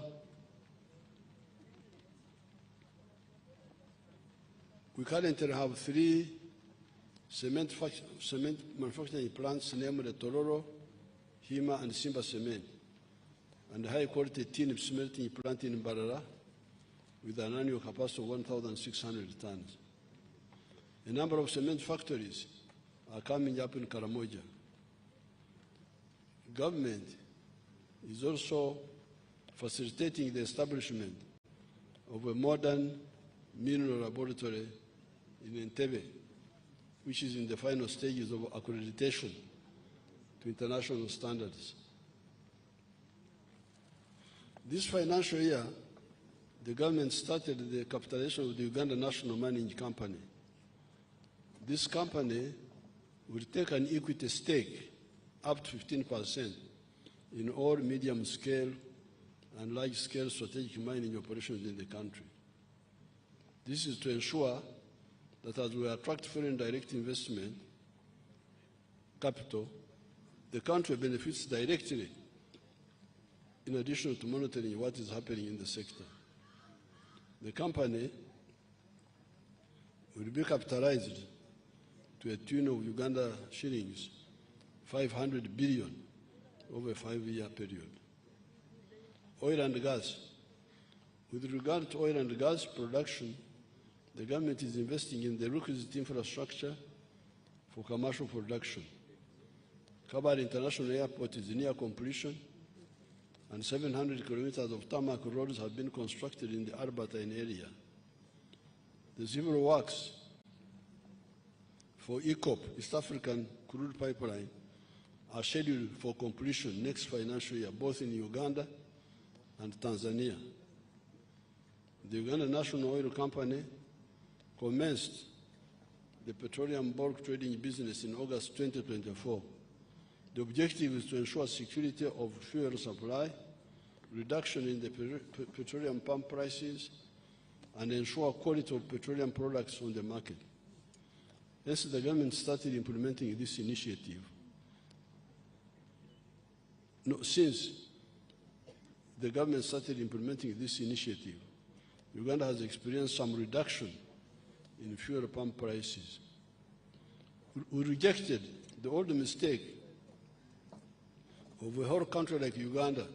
we currently have 3 cement manufacturing plants, namely Tororo, Hima, and Simba Cement, and high-quality tin smelting plant in Barara with an annual capacity of 1,600 tons. A number of cement factories are coming up in Karamoja. Government is also facilitating the establishment of a modern mineral laboratory in Entebbe, which is in the final stages of accreditation to international standards. This financial year, the government started the capitalization of the Uganda National Mining Company. This company will take an equity stake up to 15% in all medium-scale and large-scale strategic mining operations in the country. This is to ensure that as we attract foreign direct investment capital, the country benefits directly in addition to monitoring what is happening in the sector. The company will be capitalized to a tune of Uganda shillings 500 billion over a 5-year period. Oil and gas. With regard to oil and gas production, the government is investing in the requisite infrastructure for commercial production. Kabale International Airport is near completion, and 700 kilometers of tarmac roads have been constructed in the Arbatine area. The civil works for EACOP, East African Crude Pipeline, are scheduled for completion next financial year, both in Uganda and Tanzania. The Uganda National Oil Company commenced the petroleum bulk trading business in August 2024. The objective is to ensure security of fuel supply, reduction in the petroleum pump prices, and ensure quality of petroleum products on the market. Hence, the government started implementing this initiative. Since the government started implementing this initiative, Uganda has experienced some reduction in fuel pump prices. We rejected the old mistake of a whole country like Uganda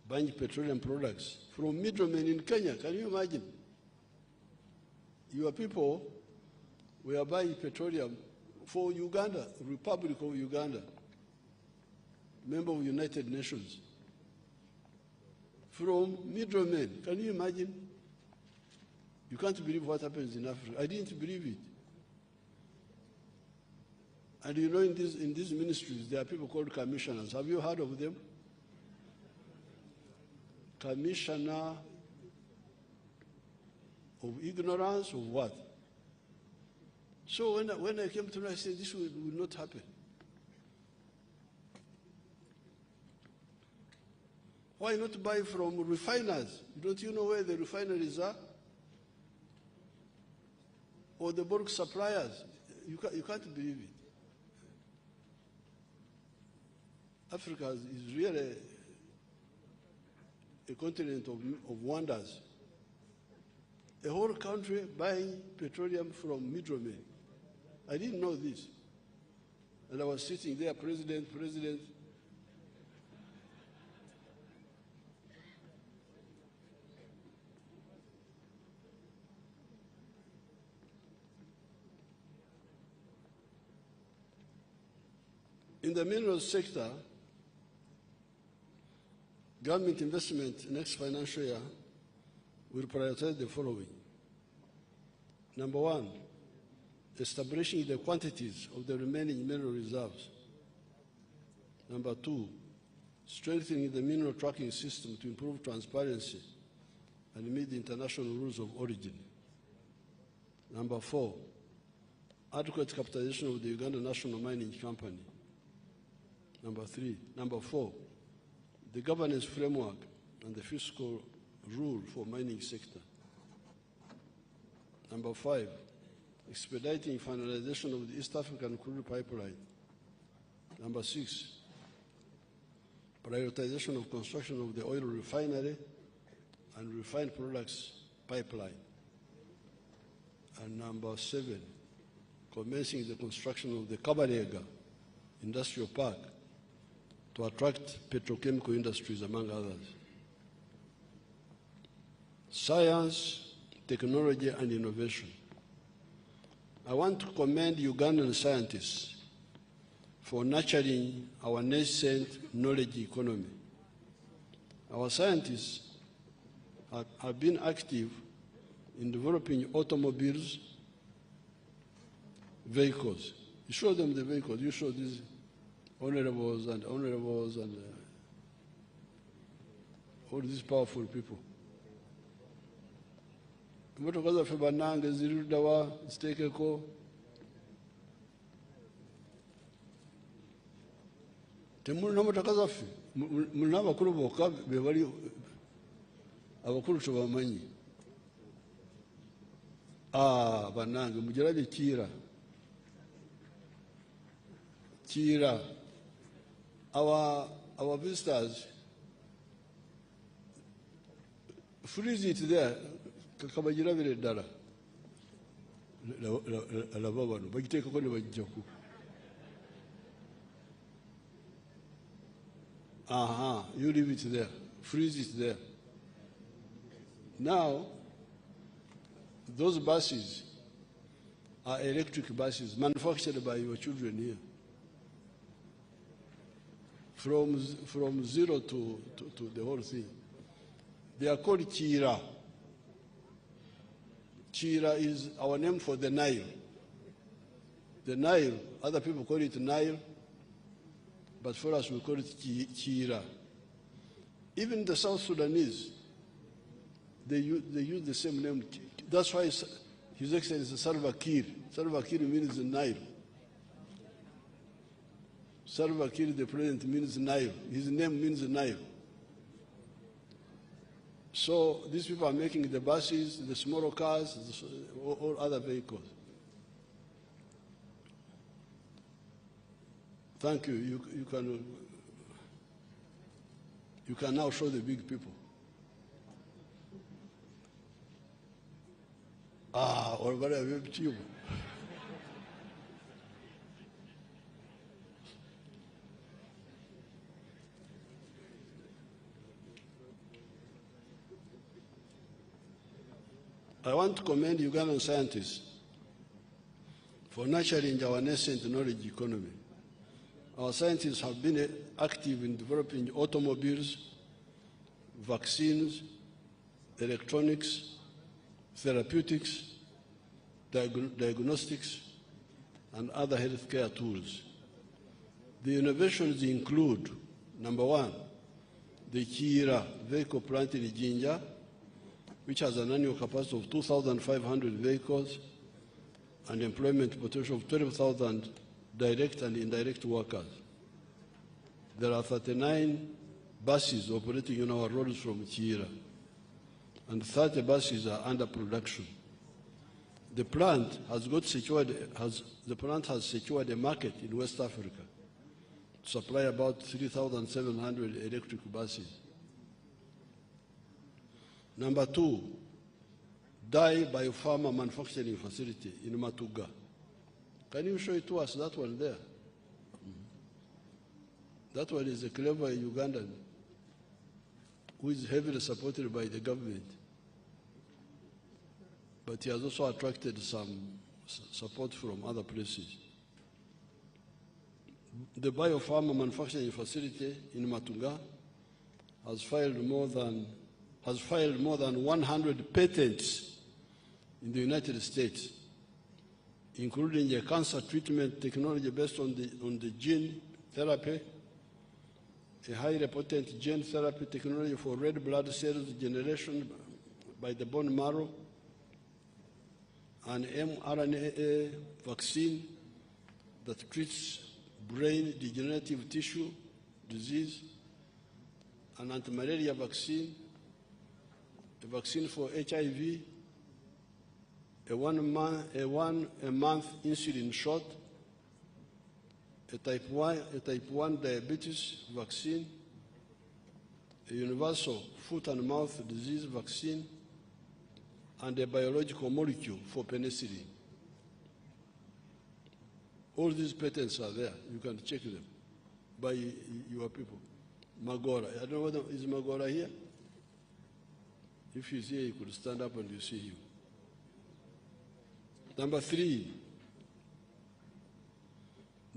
buying petroleum products from middlemen in Kenya. Can you imagine? Your people were buying petroleum for Uganda, Republic of Uganda, member of United Nations, from middlemen. Can you imagine? You can't believe what happens in Africa. I didn't believe it. And you know, in these ministries, there are people called commissioners. Have you heard of them? Commissioner Of ignorance, of what? So when I came to know, I said, this will not happen. Why not buy from refiners? Don't you know where the refineries are? Or the bulk suppliers? You can't believe it. Africa is really a continent of wonders. A whole country buying petroleum from middlemen. I didn't know this. And I was sitting there, president. In the minerals sector, government investment next financial year will prioritize the following. Number one, establishing the quantities of the remaining mineral reserves. Number two, strengthening the mineral tracking system to improve transparency and meet the international rules of origin. Number four, adequate capitalization of the Uganda National Mining Company. Number four, the governance framework and the fiscal rule for mining sector. Number five, expediting finalization of the East African crude pipeline. Number six, prioritization of construction of the oil refinery and refined products pipeline. And number seven, commencing the construction of the Kabarega Industrial Park to attract petrochemical industries, among others. Science, technology, and innovation. I want to commend Ugandan scientists for nurturing our nascent knowledge economy. Our scientists have been active in developing automobiles, vehicles. You show them the vehicles, you show these honorables and all these powerful people. Motoka zaffe bannange ziri luddawa ziteekeko. Temulina motoka zaffe, mulina abakulu bokka be bali abakulu tebamanyi. Bannange mugirabye Kira. Our visitors, freeze it there. Kabagirabire ddala. Alaba bano bagiteekako ne bajjaku. You leave it there. Freeze it there. Now, those buses are electric buses manufactured by your children here. From zero to the whole thing. They are called Kira. Kira is our name for the Nile. The Nile, other people call it Nile, but for us we call it Kira. Even the South Sudanese, they use the same name. That's why His Excellency Salva Kiir. Salva Kiir means the Nile. Salva Kiir, the president, means Nile. His name means Nile. So these people are making the buses, the smaller cars, all other vehicles. Thank you. You can now show the big people. Or whatever. I want to commend Ugandan scientists for nurturing our nascent knowledge economy. Our scientists have been active in developing automobiles, vaccines, electronics, therapeutics, diagnostics, and other healthcare tools. The innovations include, number one, the Kira vehicle plant in Jinja, which has an annual capacity of 2,500 vehicles and employment potential of 12,000 direct and indirect workers. There are 39 buses operating on our roads from Chira, and 30 buses are under production. The plant has secured a market in West Africa to supply about 3,700 electric buses. Number 2, Dye Biopharma Manufacturing Facility in Matuga. Can you show it to us, that one there? That one is a clever Ugandan who is heavily supported by the government. But he has also attracted some support from other places. The biopharma manufacturing facility in Matuga has filed more than 100 patents in the United States, including a cancer treatment technology based on the gene therapy, a highly potent gene therapy technology for red blood cells generation by the bone marrow, an mRNA vaccine that treats brain degenerative tissue disease, an anti-malaria vaccine, a vaccine for HIV, a one-month insulin shot, a type 1 diabetes vaccine, a universal foot and mouth disease vaccine, and a biological molecule for penicillin. All these patents are there. You can check them by your people. Magora. I don't know whether is Magora here. If he's here, you could stand up and you see him. Number 3,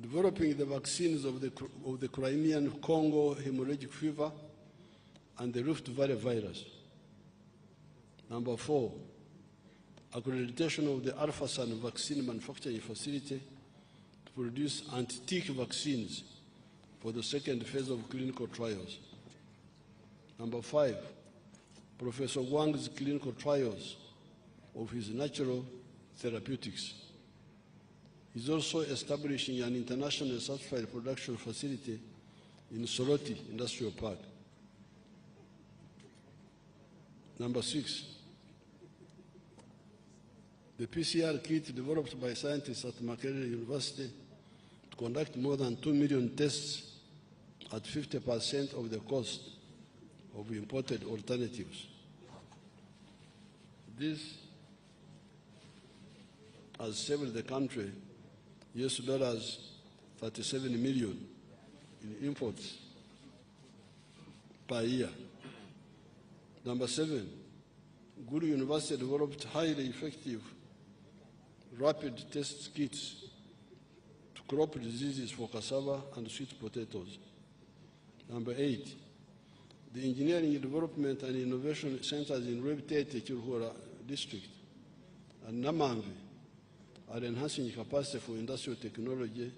developing the vaccines of the Crimean Congo hemorrhagic fever and the Rift Valley virus. Number 4, accreditation of the Alphasan vaccine manufacturing facility to produce anti-tick vaccines for the second phase of clinical trials. Number 5, Professor Wang's clinical trials of his natural therapeutics. He's also establishing an international certified production facility in Soroti Industrial Park. Number 6, the PCR kit developed by scientists at Makerere University to conduct more than 2 million tests at 50% of the cost of imported alternatives. This has saved the country US dollars 37 million in imports per year. Number 7, Guru University developed highly effective rapid test kits to crop diseases for cassava and sweet potatoes. Number 8, the Engineering Development and Innovation Centers in Rebtete, Chilhura District and Namamvi are enhancing capacity for industrial technology,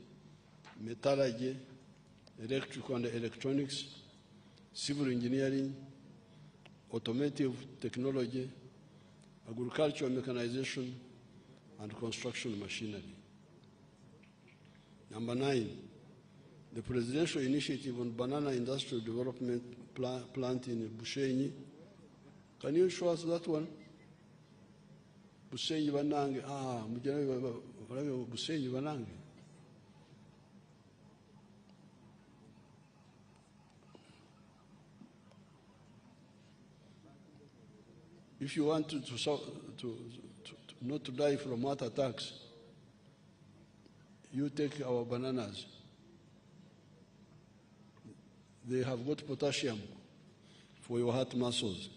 metallurgy, electrical and electronics, civil engineering, automotive technology, agricultural mechanization, and construction machinery. Number 9, the presidential initiative on banana industrial development plant in Bushenyi. Can you show us that one? Bushenyi Banange. Bushenyi Banange. If you want to not to die from heart attacks, you take our bananas. They have got potassium for your heart muscles.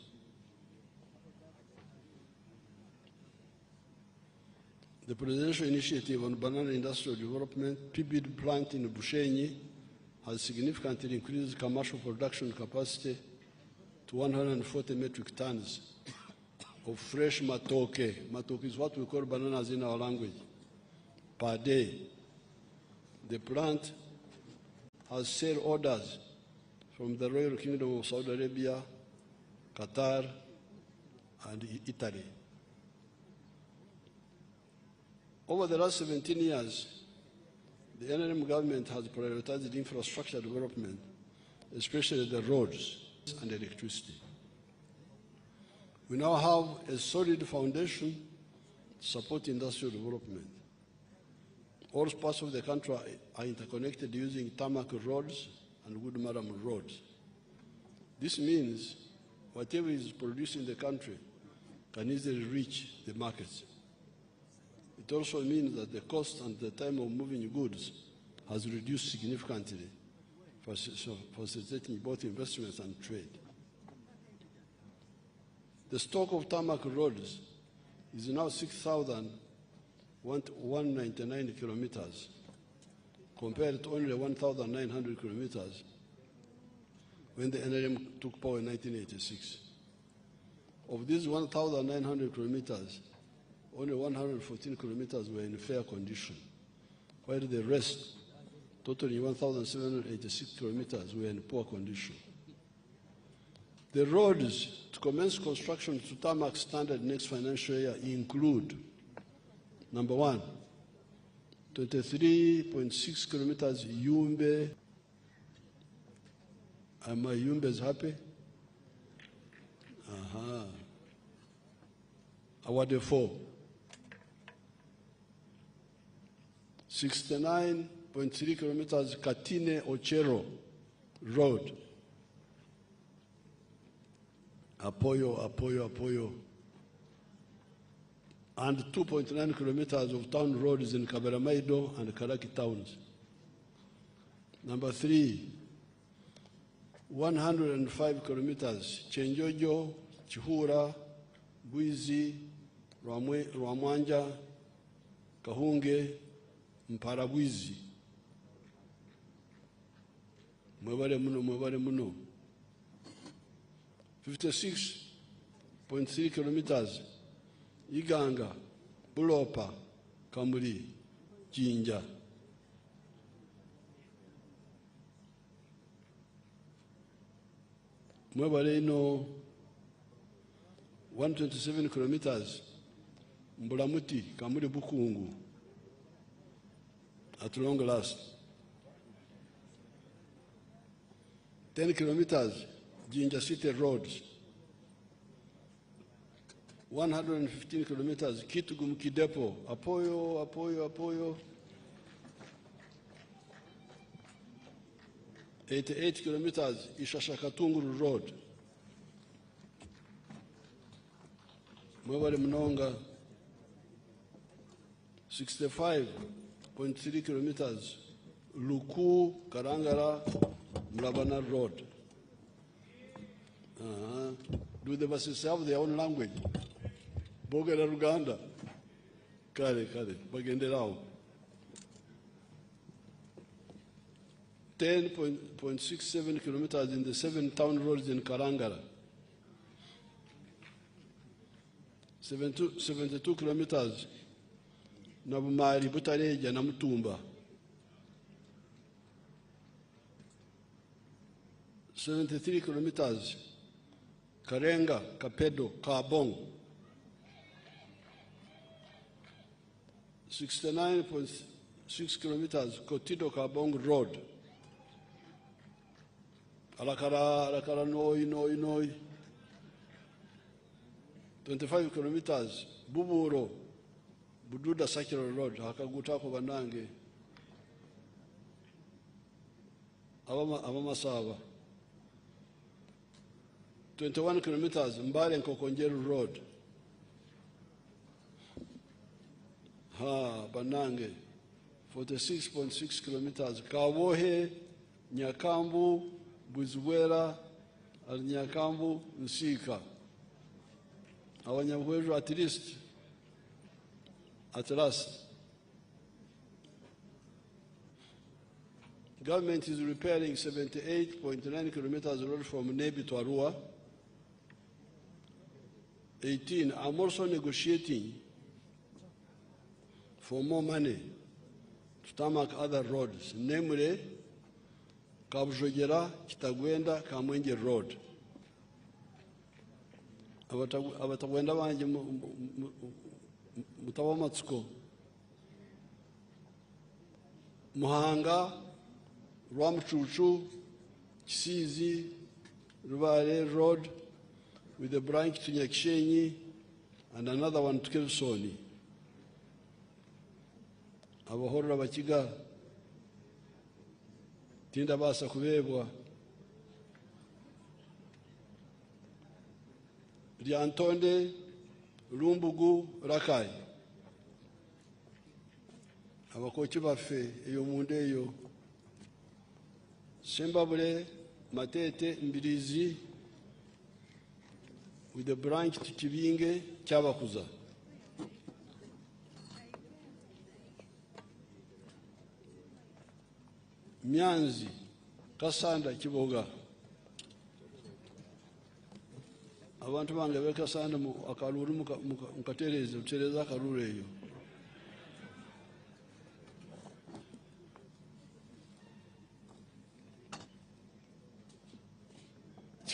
The presidential initiative on banana industrial development, PBID plant in Bushenyi, has significantly increased commercial production capacity to 140 metric tons of fresh matoke. Matoke is what we call bananas in our language, per day. The plant has sale orders from the Royal Kingdom of Saudi Arabia, Qatar, and Italy. Over the last 17 years, the NRM government has prioritized infrastructure development, especially the roads and electricity. We now have a solid foundation to support industrial development. All parts of the country are interconnected using tarmac roads and good madam roads. This means whatever is produced in the country can easily reach the markets. It also means that the cost and the time of moving goods has reduced significantly, facilitating both investments and trade. The stock of tarmac roads is now 6,199 kilometers, compared to only 1,900 kilometers when the NRM took power in 1986. Of these 1,900 kilometers, only 114 kilometers were in fair condition, while the rest, totaling 1,786 kilometers, were in poor condition. The roads to commence construction to tarmac standard next financial year include: number one, 23.6 kilometers Yumbe. Am I Yumbe's happy? Award 4. 69.3 kilometers Katine Ochero Road. Apoyo. And 2.9 kilometers of town roads in Kaberamaido and Karaki towns. Number 3, 105 kilometers Chenjojo, Chihura, Buizi, Rwamwanja, Kahunge, Mparabwizi. Mwebale muno. 56.3 kilometers Iganga, Bulopa, Kamuri, Jinja. Mwebale ino 127 kilometers Mbulamuti, Kamuri Bukungu. At long last. 10 kilometers Jinja City roads. 115 kilometers Kitugum Kidepo, Apoyo. 88 kilometers Ishashakatunguru Road. Mwebale Mnonga. 65.3 kilometers Luku Karangara Mlabana Road. Do the buses have their own language? Bogera Uganda. Kare, Bagenderao. 10.67 kilometers in the 7 town roads in Karangara. 72 kilometers Nabumari, Butareja, Namutumba. 73 kilometers Karenga, Kapedo, Kabong. 69.6 kilometers Kotido Kabong Road. Alakara, Noi. 25 kilometers Buburo, Bududa Sakiro Road, Hakagutako Banange. Avamasava. 21 kilometers Mbale and Kokonjeru Road. Banange. 46.6 kilometers Kawohe, Nyakambu, Buzuwera, Nyakambu, Nsika. Awanyamweru at least, at last. Government is repairing 78.9 kilometers road from Nebi to Arua. 18, I'm also negotiating for more money to tarmac other roads, namely Kabujogera, Kitagwenda, Kamwenje Road. abatagwenda banje mutawa matsuko Muhanga Rwamchuchu Kisizi Rubare Road with a branch to Nyakshenyi and another one to Kilsoni. Abahorra bakiga tinda basa kubebwa Ryantonde Lumbugu Rakai abakochi bafe eyo munde eyo Sembabule Matete Mbirizi with a branch to Kibinge Kyabakuza. Myanzi Kasanda Kiboga abantu bange bekasanda mu akaluru mukatereze utereza akaluru eyo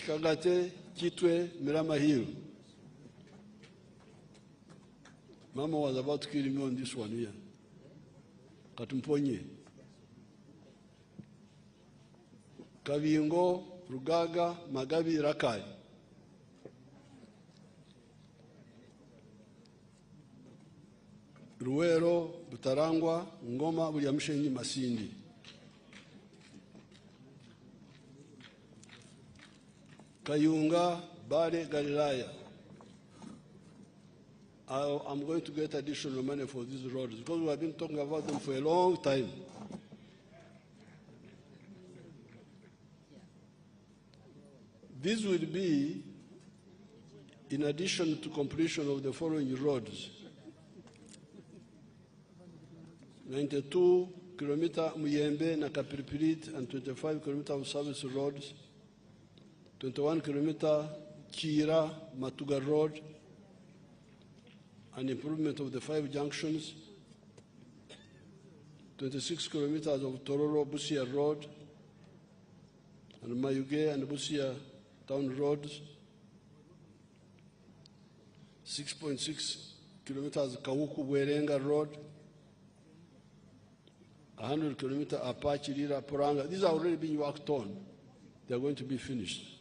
Kagate Kitwe Miramahil. Mama was about to kill me on this one here. Katumponye. Kavingo, Rugaga, Magabi, Rakai. Ruero, Butarangwa, Ngoma, Williamshenyi, Masindi. Kayunga, Bade, Galilaya. I'm going to get additional money for these roads because we have been talking about them for a long time. This will be in addition to completion of the following roads. 92 kilometer Muyembe na Kapiripirit and 25 kilometer of service roads. 21 kilometer Kira Matuga Road, an improvement of the 5 junctions, 26 kilometers of Tororo Busia Road, and Mayuge and Busia Town Roads, 6.6 kilometers Kawuku Werenga Road, 100 kilometers Apache Lira Poranga. These are already being worked on. They are going to be finished.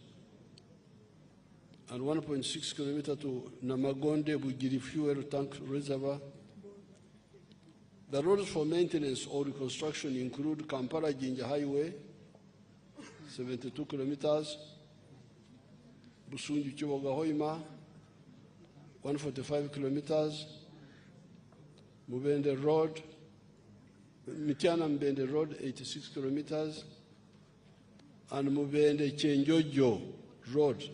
And 1.6 kilometers to Namagonde Bugiri Fuel Tank Reservoir. The roads for maintenance or reconstruction include Kampala Jinja Highway, 72 kilometers, Busunju Kiboga Hoima, 145 kilometers, Mubende Road, Mitiana Mbende Road, 86 kilometers, and Mubende Chenjojo Road,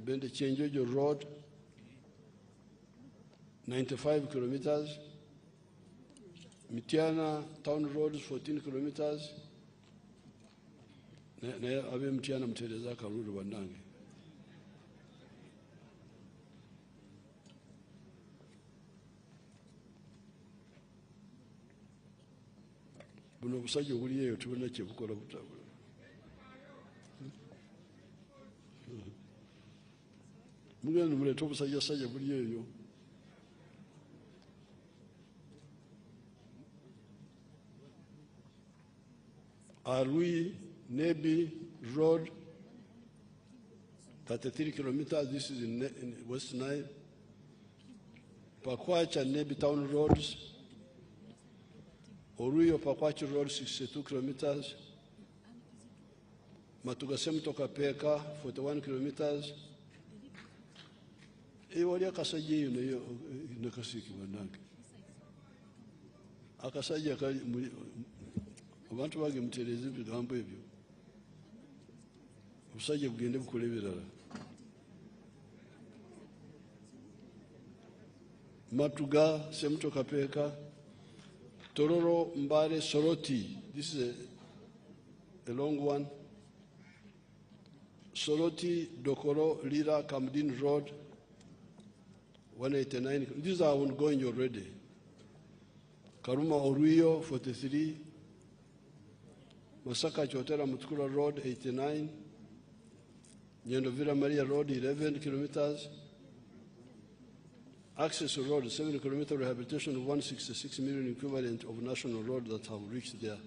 Bende Chenjojo Road, 95 kilometers. Mitiana Town Road, 14 kilometers. Abe Mitiana Mtereza Karuru Bandange. Buno busajja buliyeyo tubona kye bukola butabula. Mugenda muleta obusajja sajja buliyeyo. Arui Nebi Road, 33 kilometers. This is in West Nile. Pakwacha Nebi Town Roads. Oruyo Pakwacha Road, 62 kilometers. Matugasem Toka Peka, 41 kilometers. Wali akasaji yuno nakasiki banake. Akasaji akali abantu bage mutereze bigambo ebyo. Obusajja bugende bukole birala. Matuga Semtoka Peka, Tororo Mbare Soroti. This is a long one. Soroti Dokoro Lira Kamdin Road, 189. These are ongoing already. Karuma Oruyo, 43. Masaka Chotera Mutkura Road, 89. Nyendovira Maria Road, 11 kilometers. Access Road, 7 kilometer rehabilitation of 166 million equivalent of national road that have reached their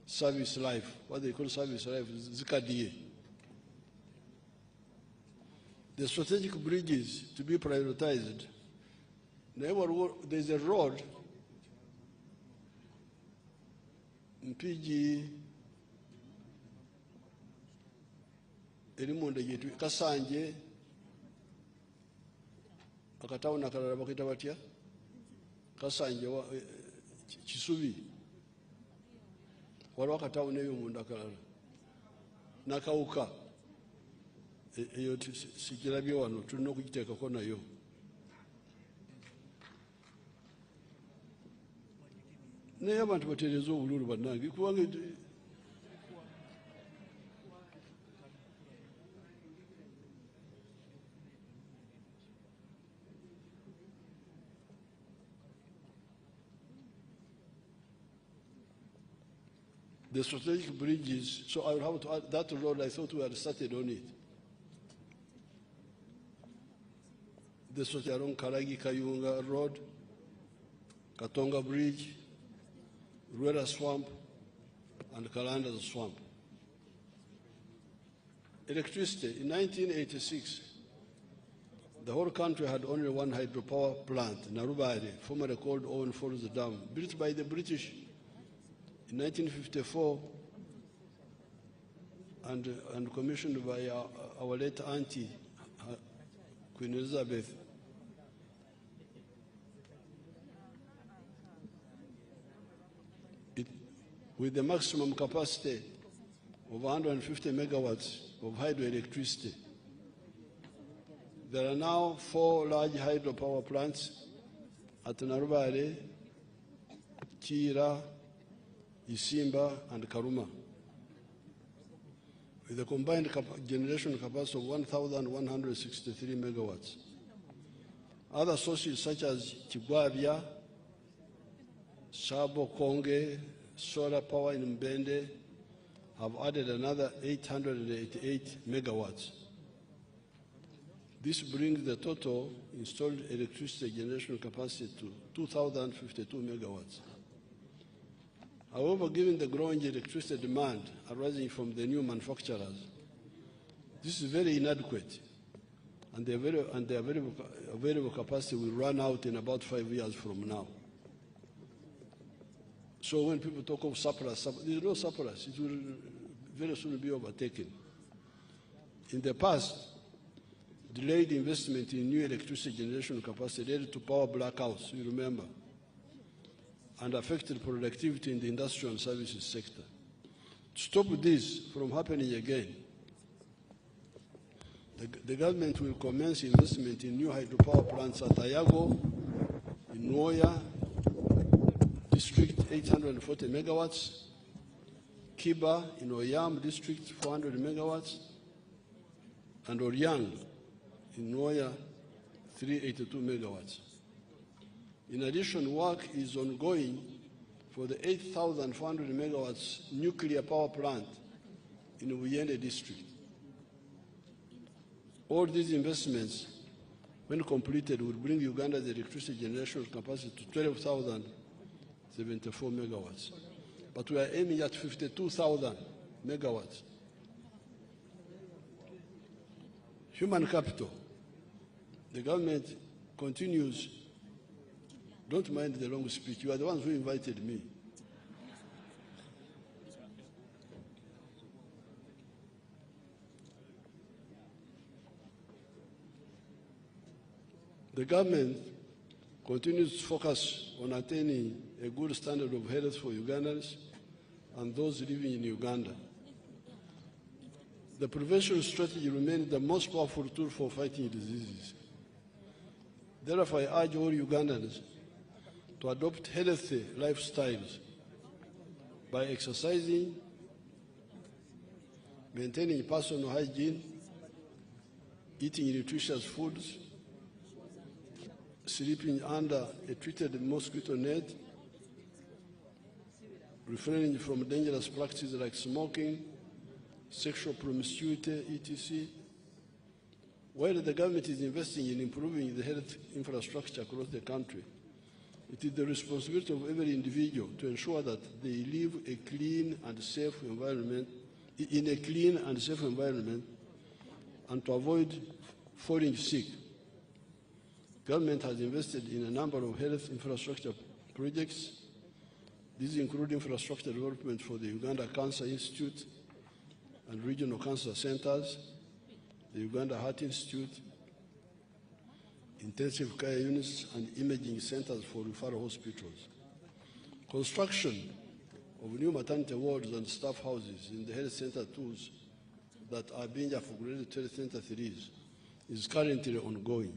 service life. What they call service life is ZKDA. The strategic bridges to be prioritized. There's a road in PG Elimonde yetu Kasanje akatawuna kalala bakita batya Kasanje wa Kisubi waliwo akatawuna ebyo munda kalala nakawuka eyo sikirabye wano tulina okugiteekako nayo. Naye abantu batereeza obululu bannange kubanga the strategic bridges, so I will have to add that road. I thought we had started on it. The strategic along Karagi Kayunga Road, Katonga Bridge, Rueda Swamp, and Kalanda Swamp. Electricity. In 1986, the whole country had only one hydropower plant, Narubari, formerly called Owen Falls Dam, built by the British in 1954 and commissioned by our late auntie, Queen Elizabeth. With the maximum capacity of 150 megawatts of hydroelectricity. There are now 4 large hydropower plants at Narubare, Kira, Isimba, and Karuma, with a combined generation capacity of 1,163 megawatts. Other sources such as Kigwabia, Sabo Konge, solar power in Mbende have added another 888 megawatts. This brings the total installed electricity generation capacity to 2,052 megawatts. However, given the growing electricity demand arising from the new manufacturers, this is very inadequate, and the available capacity will run out in about 5 years from now. So when people talk of surplus, there is no surplus. It will very soon be overtaken. In the past, delayed investment in new electricity generation capacity led to power blackouts, you remember, and affected productivity in the industrial and services sector. To stop this from happening again, the government will commence investment in new hydropower plants at Ayago, in Noya District, 840 megawatts, Kiba in Oyam District, 400 megawatts, and Oryang in Noya, 382 megawatts. In addition, work is ongoing for the 8,400 megawatts nuclear power plant in Uyende District. All these investments, when completed, will bring Uganda's electricity generation capacity to 12,074 megawatts. But we are aiming at 52,000 megawatts. Human capital. The government continues. Don't mind the long speech. You are the ones who invited me. The government continues to focus on attaining a good standard of health for Ugandans and those living in Uganda. The prevention strategy remains the most powerful tool for fighting diseases. Therefore, I urge all Ugandans to adopt healthy lifestyles by exercising, maintaining personal hygiene, eating nutritious foods, sleeping under a treated mosquito net, refraining from dangerous practices like smoking, sexual promiscuity, etc., While the government is investing in improving the health infrastructure across the country, it is the responsibility of every individual to ensure that they live in a clean and safe environment, and to avoid falling sick. Government has invested in a number of health infrastructure projects. These include infrastructure development for the Uganda Cancer Institute and regional cancer centers, the Uganda Heart Institute, intensive care units, and imaging centers for referral hospitals. Construction of new maternity wards and staff houses in the health center tools that are being upgraded to health center 3s is currently ongoing.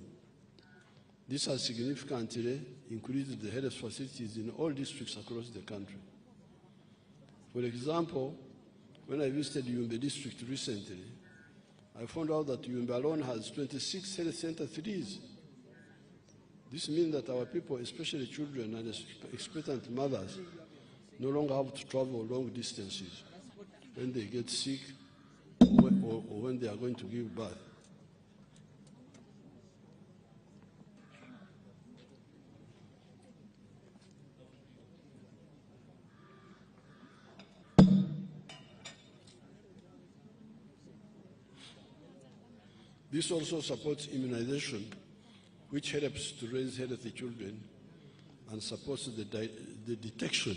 This has significantly increased the health facilities in all districts across the country. For example, when I visited Yumbe district recently, I found out that Yumbe alone has 26 health center 3s. This means that our people, especially children and expectant mothers, no longer have to travel long distances when they get sick or when they are going to give birth. This also supports immunization, which helps to raise healthy children and supports the detection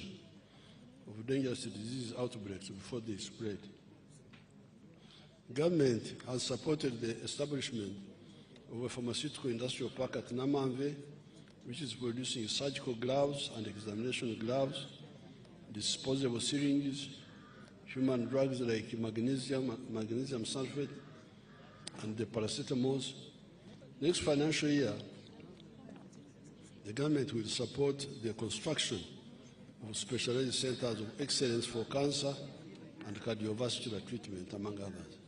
of dangerous disease outbreaks before they spread. Government has supported the establishment of a pharmaceutical industrial park at Namamve, which is producing surgical gloves and examination gloves, disposable syringes, human drugs like magnesium sulfate, and the paracetamols. Next financial year, the government will support the construction of specialized centers of excellence for cancer and cardiovascular treatment, among others.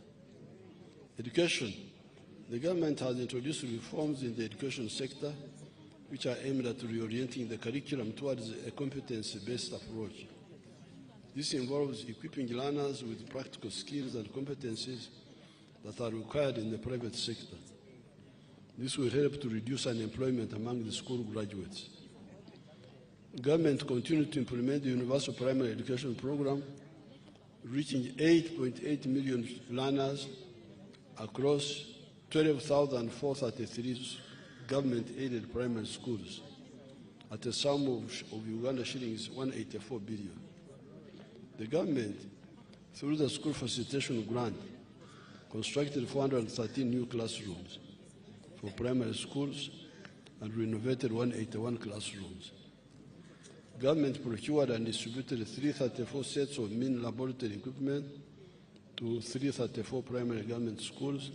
Education. The government has introduced reforms in the education sector which are aimed at reorienting the curriculum towards a competency-based approach. This involves equipping learners with practical skills and competencies that are required in the private sector. This will help to reduce unemployment among the school graduates. Government continued to implement the Universal Primary Education Program, reaching 8.8 million learners across 12,433 government-aided primary schools at a sum of Uganda shillings 184 billion. The government, through the school facilitation grant, constructed 413 new classrooms for primary schools and renovated 181 classrooms. Government procured and distributed 334 sets of mean laboratory equipment to 334 primary government schools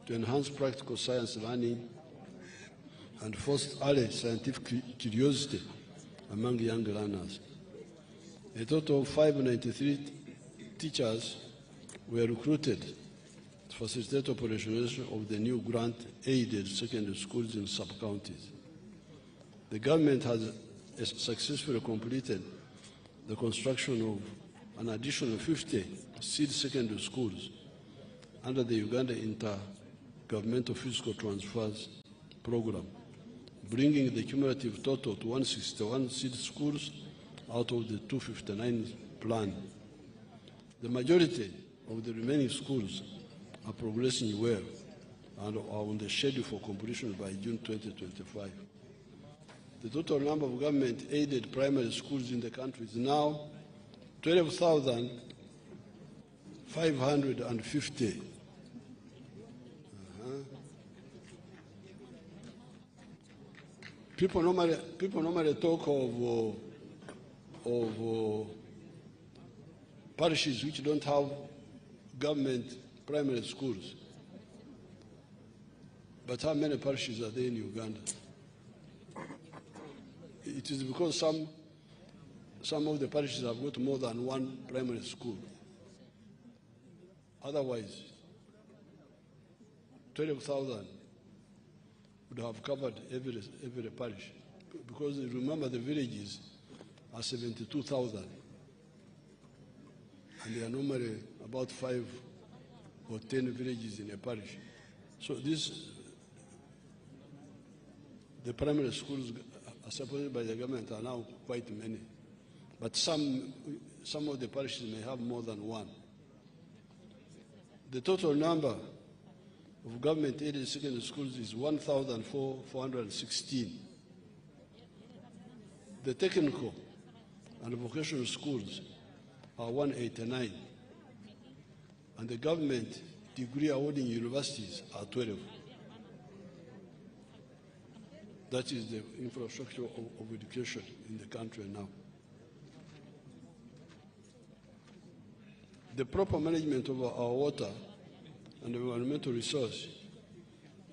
to enhance practical science learning and foster early scientific curiosity among young learners. A total of 593 teachers were recruited to facilitate operationalization of the new grant-aided secondary schools in sub-counties. The government has successfully completed the construction of an additional 50 seed secondary schools under the Uganda Intergovernmental Physical Transfers Program, bringing the cumulative total to 161 seed schools out of the 259 planned. The majority of the remaining schools are progressing well and are on the schedule for completion by June 2025. The total number of government-aided primary schools in the country is now 12,550. People normally talk of parishes which don't have government primary schools. But how many parishes are there in Uganda? It is because some of the parishes have got more than one primary school. Otherwise, 12,000 would have covered every parish. Because remember, the villages are 72,000. And there are normally about 5 or 10 villages in a parish. So the primary schools supported by the government are now quite many. But some of the parishes may have more than one. The total number of government-aided secondary schools is 1,416. The technical and vocational schools are 189. And the government degree awarding universities are 12. That is the infrastructure of education in the country now. The proper management of our water and environmental resource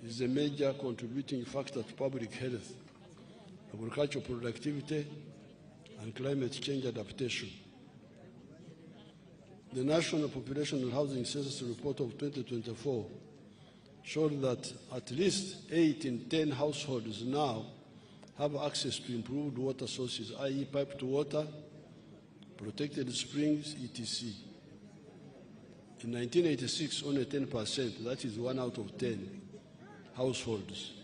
is a major contributing factor to public health, agricultural productivity, and climate change adaptation. The National Population and Housing Census Report of 2024 showed that at least 8 in 10 households now have access to improved water sources, i.e. piped water, protected springs, etc. In 1986, only 10%, that is 1 out of 10 households,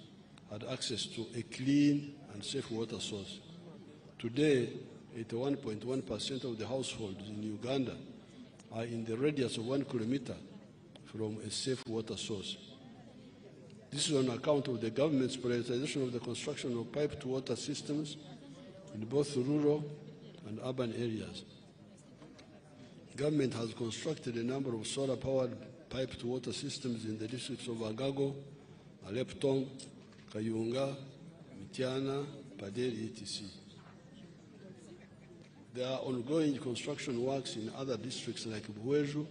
had access to a clean and safe water source. Today, 81.1% of the households in Uganda are in the radius of 1 kilometer from a safe water source. This is on account of the government's prioritization of the construction of piped water systems in both rural and urban areas. Government has constructed a number of solar-powered piped water systems in the districts of Agago, Aleptong, Kayunga, Mitiana, Paderi, etc. There are ongoing construction works in other districts like Buweju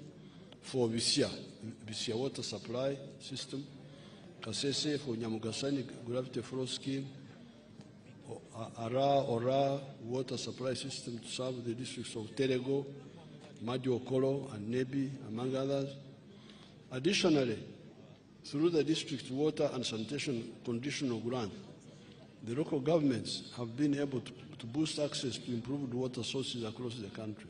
for Bisia water supply system, Kasese for Nyamugasani gravity flow scheme, Ora water supply system to serve the districts of Terego, Madiokolo, and Nebi, among others. Additionally, through the district water and sanitation conditional grant, the local governments have been able to boost access to improved water sources across the country.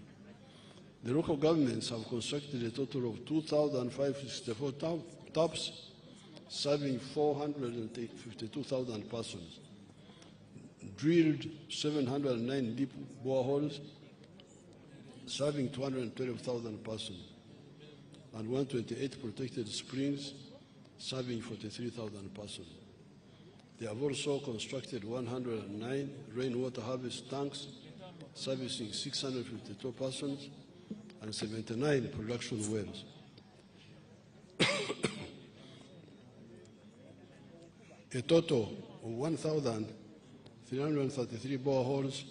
The local governments have constructed a total of 2,564 taps, serving 452,000 persons, drilled 709 deep boreholes, serving 212,000 persons, and 128 protected springs, serving 43,000 persons. They have also constructed 109 rainwater harvest tanks, servicing 652 persons, and 79 production wells. A total of 1,333 boreholes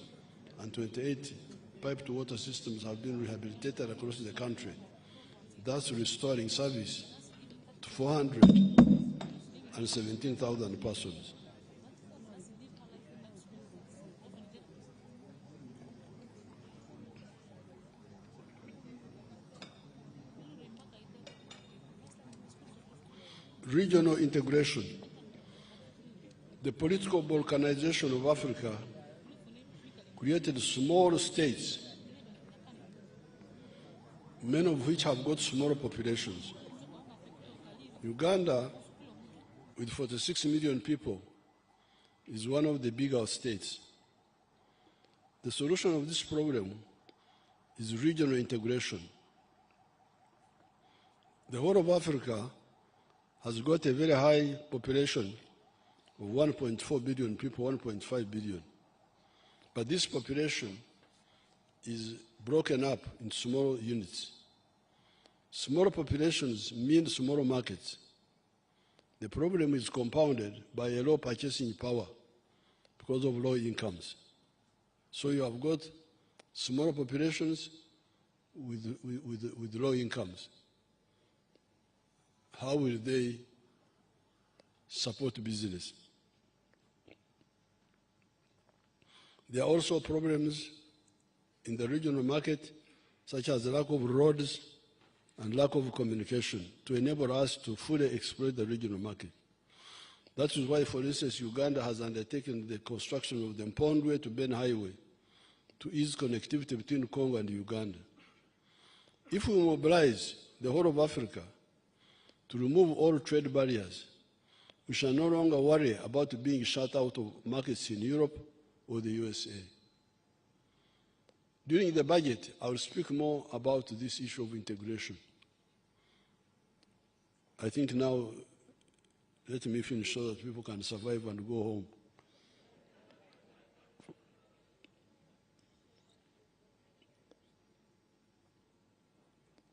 and 28 piped water systems have been rehabilitated across the country, thus restoring service to 417,000 persons. Regional integration. The political balkanization of Africa created small states, many of which have got smaller populations. Uganda, with 46 million people, is one of the bigger states. The solution of this problem is regional integration. The whole of Africa has got a very high population of 1.4 billion people, 1.5 billion. But this population is broken up in small units. Smaller populations mean smaller markets. The problem is compounded by a low purchasing power because of low incomes. So you have got smaller populations with low incomes. How will they support business? There are also problems in the regional market, such as the lack of roads and lack of communication to enable us to fully exploit the regional market. That is why, for instance, Uganda has undertaken the construction of the Mpondwe to Ben Highway to ease connectivity between Congo and Uganda. If we mobilize the whole of Africa to remove all trade barriers. We shall no longer worry about being shut out of markets in Europe or the USA. During the budget, I will speak more about this issue of integration. I think now, let me finish so that people can survive and go home.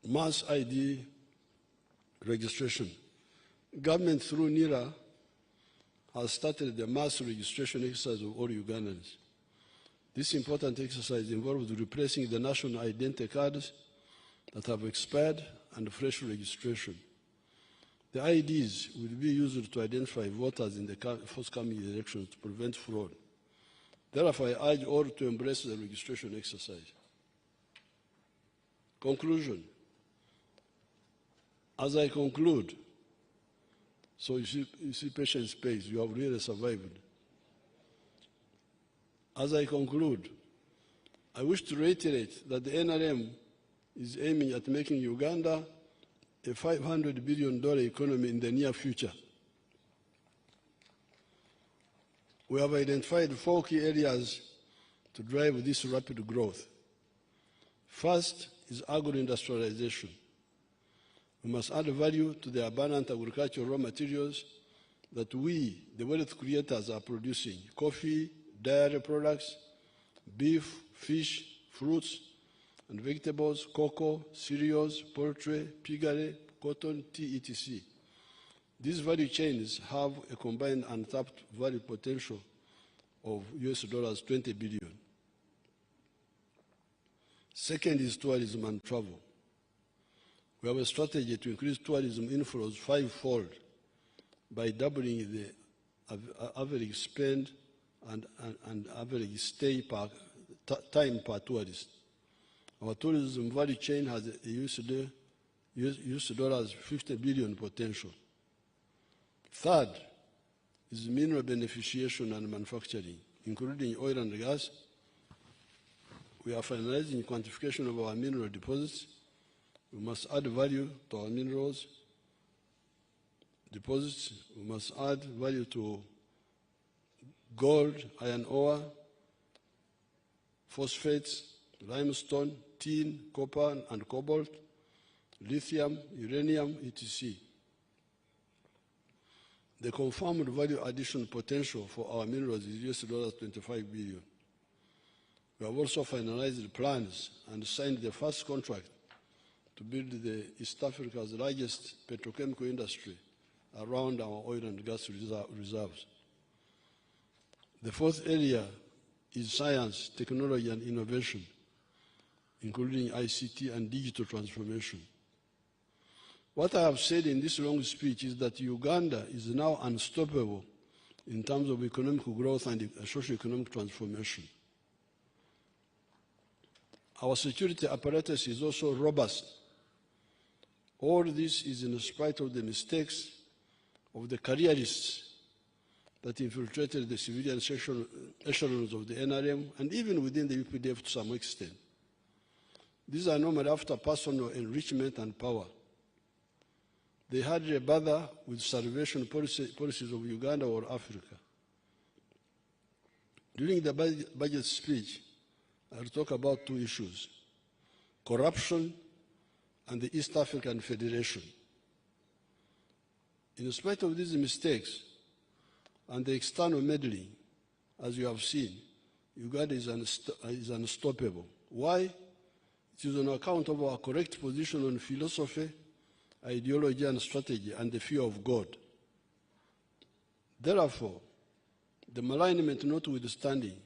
Mass ID registration. Government through NIRA has started the mass registration exercise of all Ugandans. This important exercise involves replacing the national identity cards that have expired and fresh registration. The IDs will be used to identify voters in the forthcoming elections to prevent fraud. Therefore, I urge all to embrace the registration exercise. Conclusion. As I conclude, so you see patience pays, you have really survived. As I conclude, I wish to reiterate that the NRM is aiming at making Uganda a $500 billion economy in the near future. We have identified 4 key areas to drive this rapid growth. First is agro-industrialization. We must add value to the abundant agricultural raw materials that we, the wealth creators, are producing: coffee, dairy products, beef, fish, fruits and vegetables, cocoa, cereals, poultry, piggery, cotton, tea, etc. These value chains have a combined untapped value potential of $20 billion. Second is tourism and travel. We have a strategy to increase tourism inflows 5-fold by doubling the average spend and average stay time per tourist. Our tourism value chain has a $50 billion potential. Third is mineral beneficiation and manufacturing, including oil and gas. We are finalizing quantification of our mineral deposits. We must add value to our minerals deposits. We must add value to gold, iron ore, phosphates, limestone, tin, copper and cobalt, lithium, uranium, etc. The confirmed value addition potential for our minerals is $25 billion. We have also finalized the plans and signed the first contract to build the East Africa's largest petrochemical industry around our oil and gas reserves. The fourth area is science, technology and innovation, including ICT and digital transformation. What I have said in this long speech is that Uganda is now unstoppable in terms of economic growth and socio-economic transformation. Our security apparatus is also robust. All this is in spite of the mistakes of the careerists that infiltrated the civilian echelons of the NRM and even within the UPDF to some extent. These are normal after personal enrichment and power. They hardly bother with salvation policies of Uganda or Africa. During the budget speech, I will talk about 2 issues: corruption and the East African Federation. In spite of these mistakes and the external meddling, as you have seen, Uganda is unstoppable. Why? It is on account of our correct position on philosophy, ideology and strategy, and the fear of God. Therefore, the malignment notwithstanding,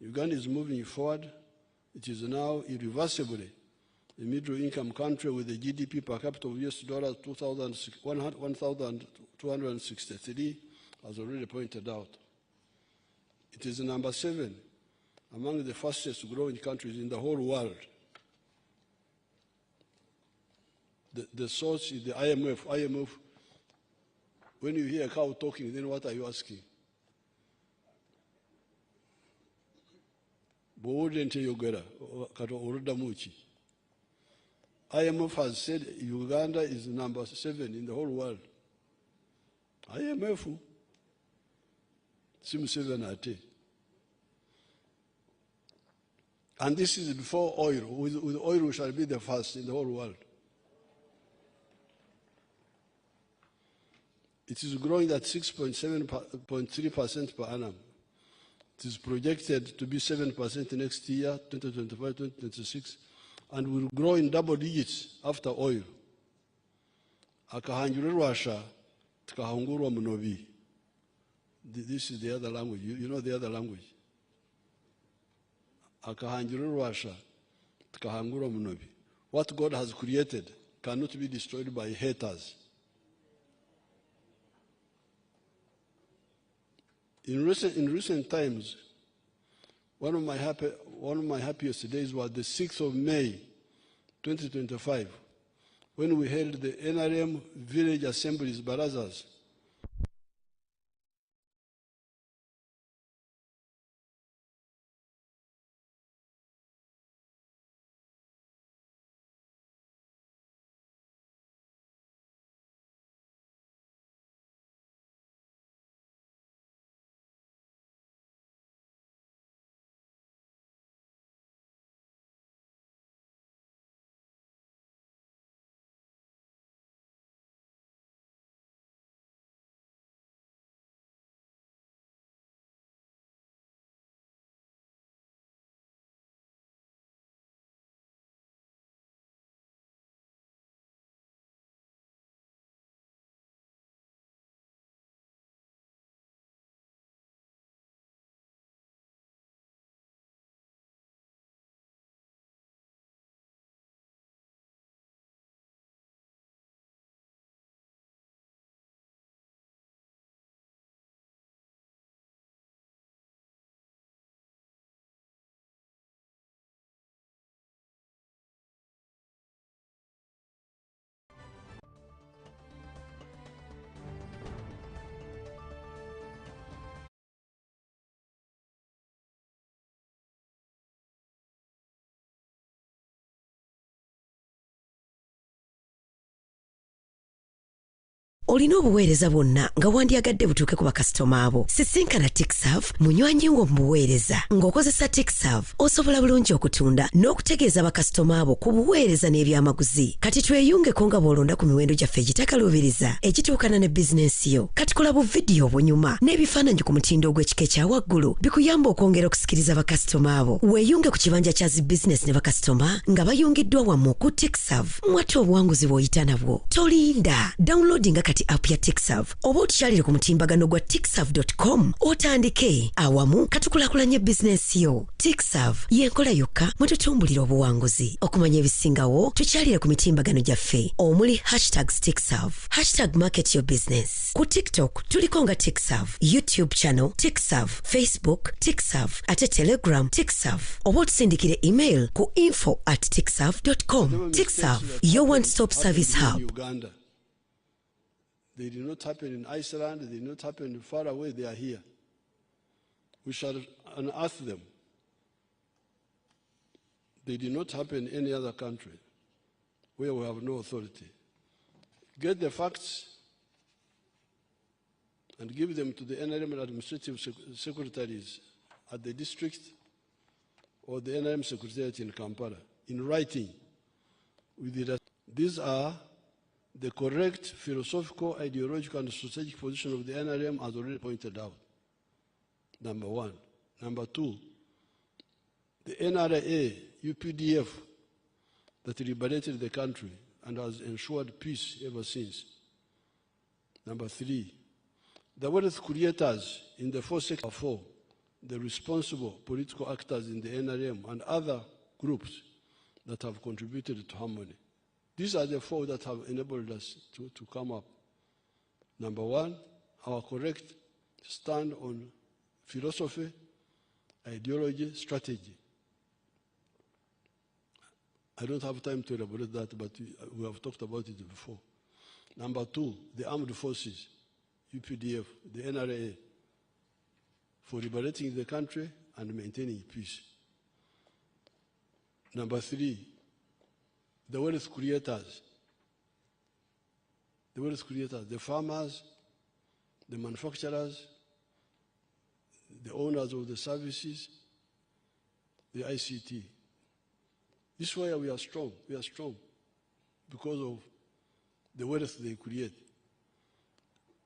Uganda is moving forward. It is now irreversibly a middle-income country with a GDP per capita of $1,263, as already pointed out. It is number 7 among the fastest growing countries in the whole world. The source is the IMF. IMF, when you hear a cow talking, then what are you asking? IMF has said Uganda is number 7 in the whole world. IMF seems 7 at 10. And this is before oil. With oil, we shall be the first in the whole world. It is growing at 6.3% per annum. It is projected to be 7% next year, 2025, 2026, and will grow in double digits after oil. Akahanjurerwasha tukahungurwa munobi. This is the other language. You know the other language. Akahanjurerwasha tukahungurwa munobi. What God has created cannot be destroyed by haters. In recent times, one of my happiest days was the 6th of May, 2025, when we held the NRM Village Assemblies Barazas. Olina obuweereza bwonna nga wandyagadde butuuke ku bakasitoma abo. Sisinkana TikServe munywanyi wo mu buweereza. Ng'okozesa TikServe osobola bulungi okutunda n'okutegeeza bakasitoma abo ku buweereza n'ebyamaguzi. Kati tweyungeko nga bw'olonda ku miwendo gyaffe egitakaluubiriza egituukana ne bizinensi yo. Kati kola bu vidiyo obunyuma n'ebifaananyi ku mutindo ogw'ekika ekya waggulu bikuyamba okwongera okusikiriza bakasitoma abo. Weeyunge ku kibanja kya zi bizinensi ne bakasitoma nga bayungiddwa wamu ku TikServe. Mwate obuwanguzi bw'oyita nabwo. Tolinda. Downloadinga kati app ya TikServe oba otukyalire ku mutimbagano gwa tikserve.com otandike awamu katukulaakulanya bizinensi yo. TikServe y'enkola yokka mwe tutumbulira obuwanguzi. Okumanya ebisingawo tukyalire ku mitimbagano gyaffe omuli #TikServe, #marketyourbusiness. Ku TikTok tuliko nga TikServe, YouTube channel TikServe, Facebook TikServe, ate Telegram TikServe, oba otusindikire email ku info@tikserve.com. TikServe, your one-stop service hub. Uganda. They did not happen in Iceland, they did not happen far away, they are here. We shall unearth them. They did not happen in any other country where we have no authority. Get the facts and give them to the NRM administrative secretaries at the district or the NRM secretariat in Kampala in writing. These are the correct philosophical, ideological, and strategic position of the NRM as already pointed out. Number one. Number two, the NRA, UPDF, that liberated the country and has ensured peace ever since. Number three, the wealth creators in the four sectors. Four, the responsible political actors in the NRM and other groups that have contributed to harmony. These are the four that have enabled us to come up. Number one, our correct stand on philosophy, ideology, strategy. I don't have time to elaborate that, but we have talked about it before. Number two, the armed forces, UPDF, the NRA, for liberating the country and maintaining peace. Number three, the wealth creators, the farmers, the manufacturers, the owners of the services, the ICT. This is why we are strong. We are strong because of the wealth they create.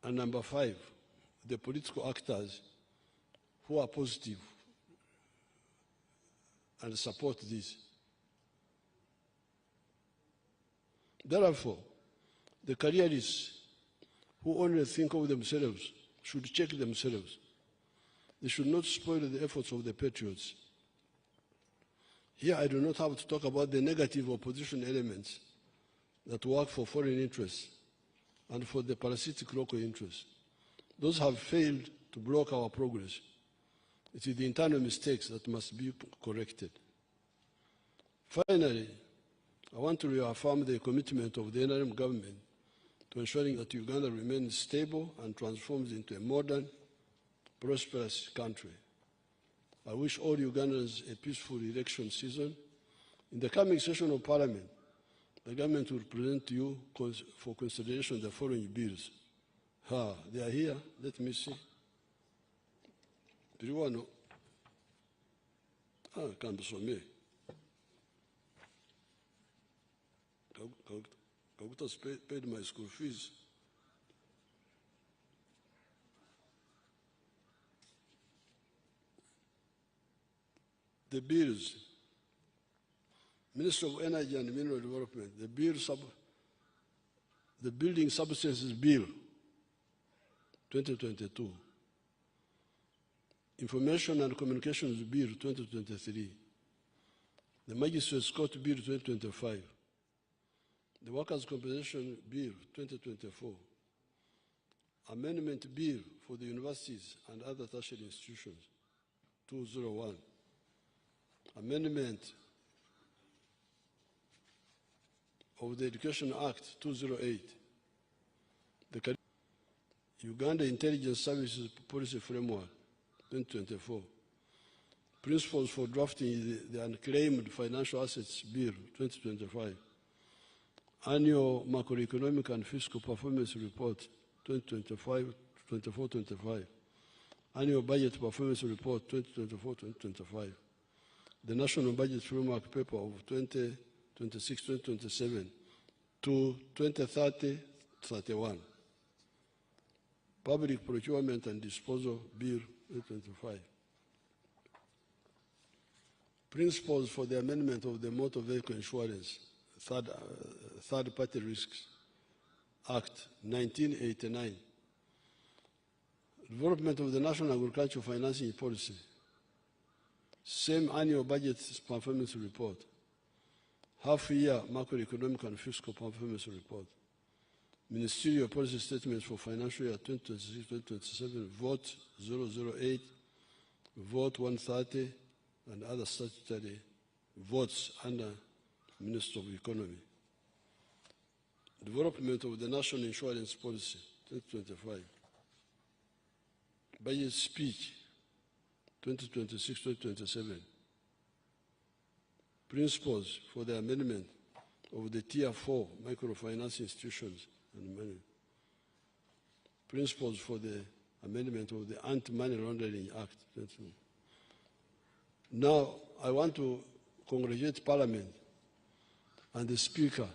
And number 5, the political actors who are positive and support this. Therefore, the careerists who only think of themselves should check themselves. They should not spoil the efforts of the patriots. Here I do not have to talk about the negative opposition elements that work for foreign interests and for the parasitic local interests. Those have failed to block our progress. It is the internal mistakes that must be corrected. Finally, I want to reaffirm the commitment of the NRM government to ensuring that Uganda remains stable and transforms into a modern, prosperous country. I wish all Ugandans a peaceful election season. In the coming session of Parliament, the government will present to you for consideration the following bills. They are here. Let me see. Piriwano. Can't be Kaguta paid my school fees. The bills. Minister of Energy and Mineral Development, the Building Substances Bill, 2022. Information and Communications Bill, 2023. The Magistrates Court Bill, 2025. The Workers' Compensation Bill, 2024. Amendment Bill for the Universities and Other Tertiary Institutions, 201. Amendment of the Education Act, 208. The Uganda Intelligence Services Policy Framework, 2024. Principles for drafting the Unclaimed Financial Assets Bill, 2025. Annual Macroeconomic and Fiscal Performance Report, 2024-25. Annual Budget Performance Report, 2024-2025. The National Budget Framework Paper of 2026-2027 to 2030-31. Public Procurement and Disposal Bill 2025. Principles for the amendment of the Motor Vehicle Insurance, Third-Party Risks Act 1989. Development of the National Agricultural Financing Policy. Same annual budget performance report. Half-year macroeconomic and fiscal performance report. Ministerial policy statements for financial year 2026-2027, Vote 008, Vote 130, and other statutory votes under Minister of Economy. Development of the National Insurance Policy, 2025. Budget Speech, 2026-2027. Principles for the amendment of the Tier 4 microfinance institutions and money. Principles for the amendment of the Anti-Money Laundering Act. Now, I want to congratulate Parliament and the Speaker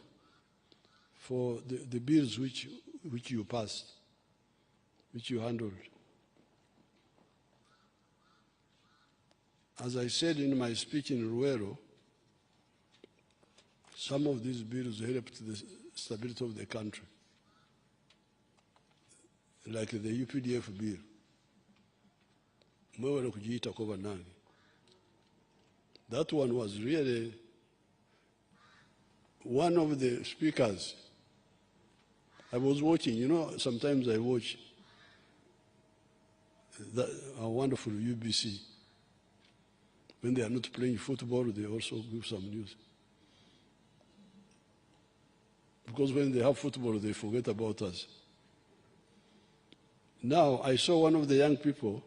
for the bills which you passed, which you handled. As I said in my speech in Ruero, some of these bills helped the stability of the country, like the UPDF bill. That one was really one of the speakers. I was watching, you know, sometimes I watch a wonderful UBC. When they are not playing football, they also give some news. Because when they have football, they forget about us. Now, I saw one of the young people,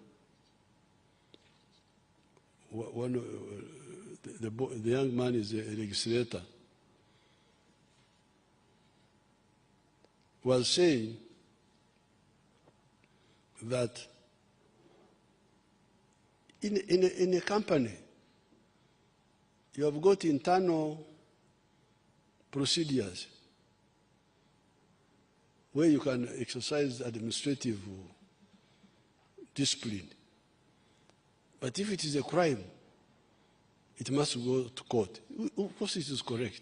the young man is a legislator. was saying that in a company, you have got internal procedures where you can exercise administrative discipline. But if it is a crime, it must go to court. Of course, it is correct.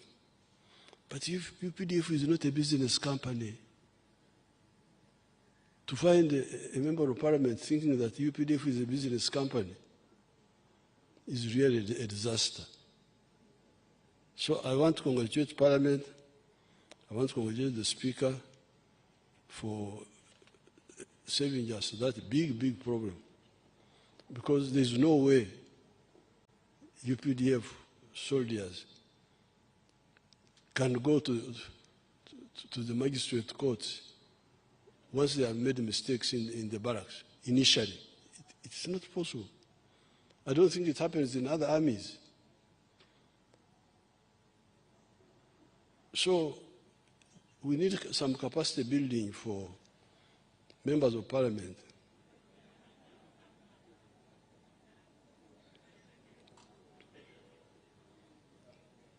But if UPDF is not a business company, to find a member of parliament thinking that UPDF is a business company is really a disaster. So I want to congratulate Parliament. I want to congratulate the Speaker for saving us that big problem. Because there's no way UPDF soldiers can go to the magistrate courts once they have made mistakes in the barracks initially. It's not possible. I don't think it happens in other armies. So we need some capacity building for members of parliament.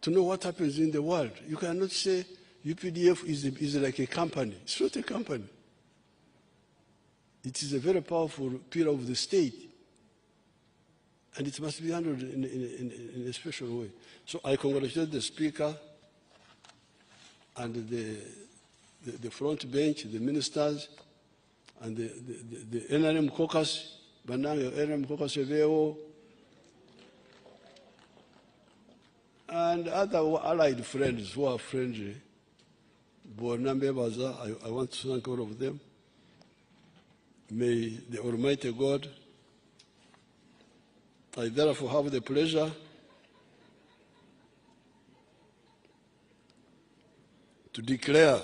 To know what happens in the world. You cannot say UPDF is like a company. It's not a company. It is a very powerful pillar of the state. And it must be handled in a special way. So I congratulate the Speaker and the front bench, the ministers, and the NRM caucus, Bananga NRM caucus, and other allied friends who are friendly. I want to thank all of them. May the Almighty God, I therefore have the pleasure to declare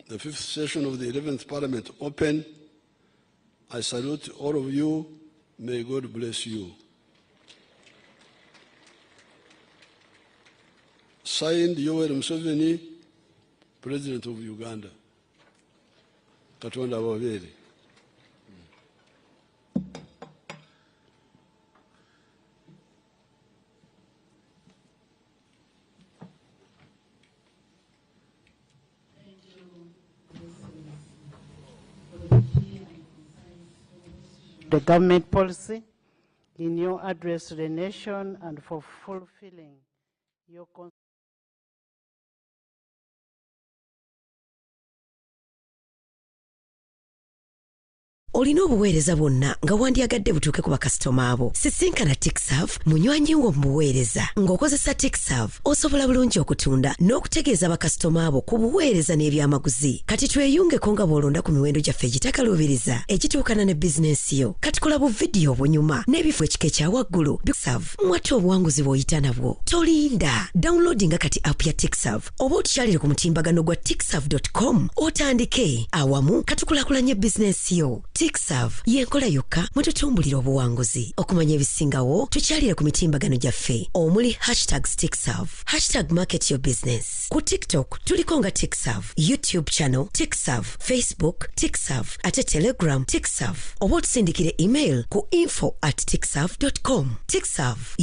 the 5th session of the 11th Parliament open. I salute all of you. May God bless you. Signed, Yoweri Museveni, President of Uganda. Katonda Wabere. The government policy in your address to the nation and for fulfilling your olina obuweereza bwonna nga wandyagadde butuuke ku bakasitoma abo. Sisinkana TechServe munywanyi wo mu buweereza. Ng'okozesa TechServe osobola bulungi okutunda n'okutegeeza bakasitoma abo ku buweereza n'ebyamaguzi. Kati tweyungeko nga bw'olonda ku miwendo gyaffe egitakaluubiriza egituukana ne bizinensi yo. Kati kola bu vidiyo obunyuma n'ebifo ekika ekya waggulu. TechServe mwate obuwanguzi bw'oyita nabwo. Tolinda. Downloadinga kati app ya TechServe oba otukyalire ku mutimbagano gwa techserve.com otandike awamu katukulaakulanye bizinensi yo. TechServe yenkola yokka mwe tutumbulira obuwanguzi. Okumanya ebisingawo tukyalire ku mitimbagano gyaffe omuli #TechServe, #MarketYourBusiness. Ku TikTok tuliko nga TechServe, YouTube channel TechServe, Facebook TechServe, ate Telegram TechServe, oba otusindikire email ku info@techserve.com. TechServe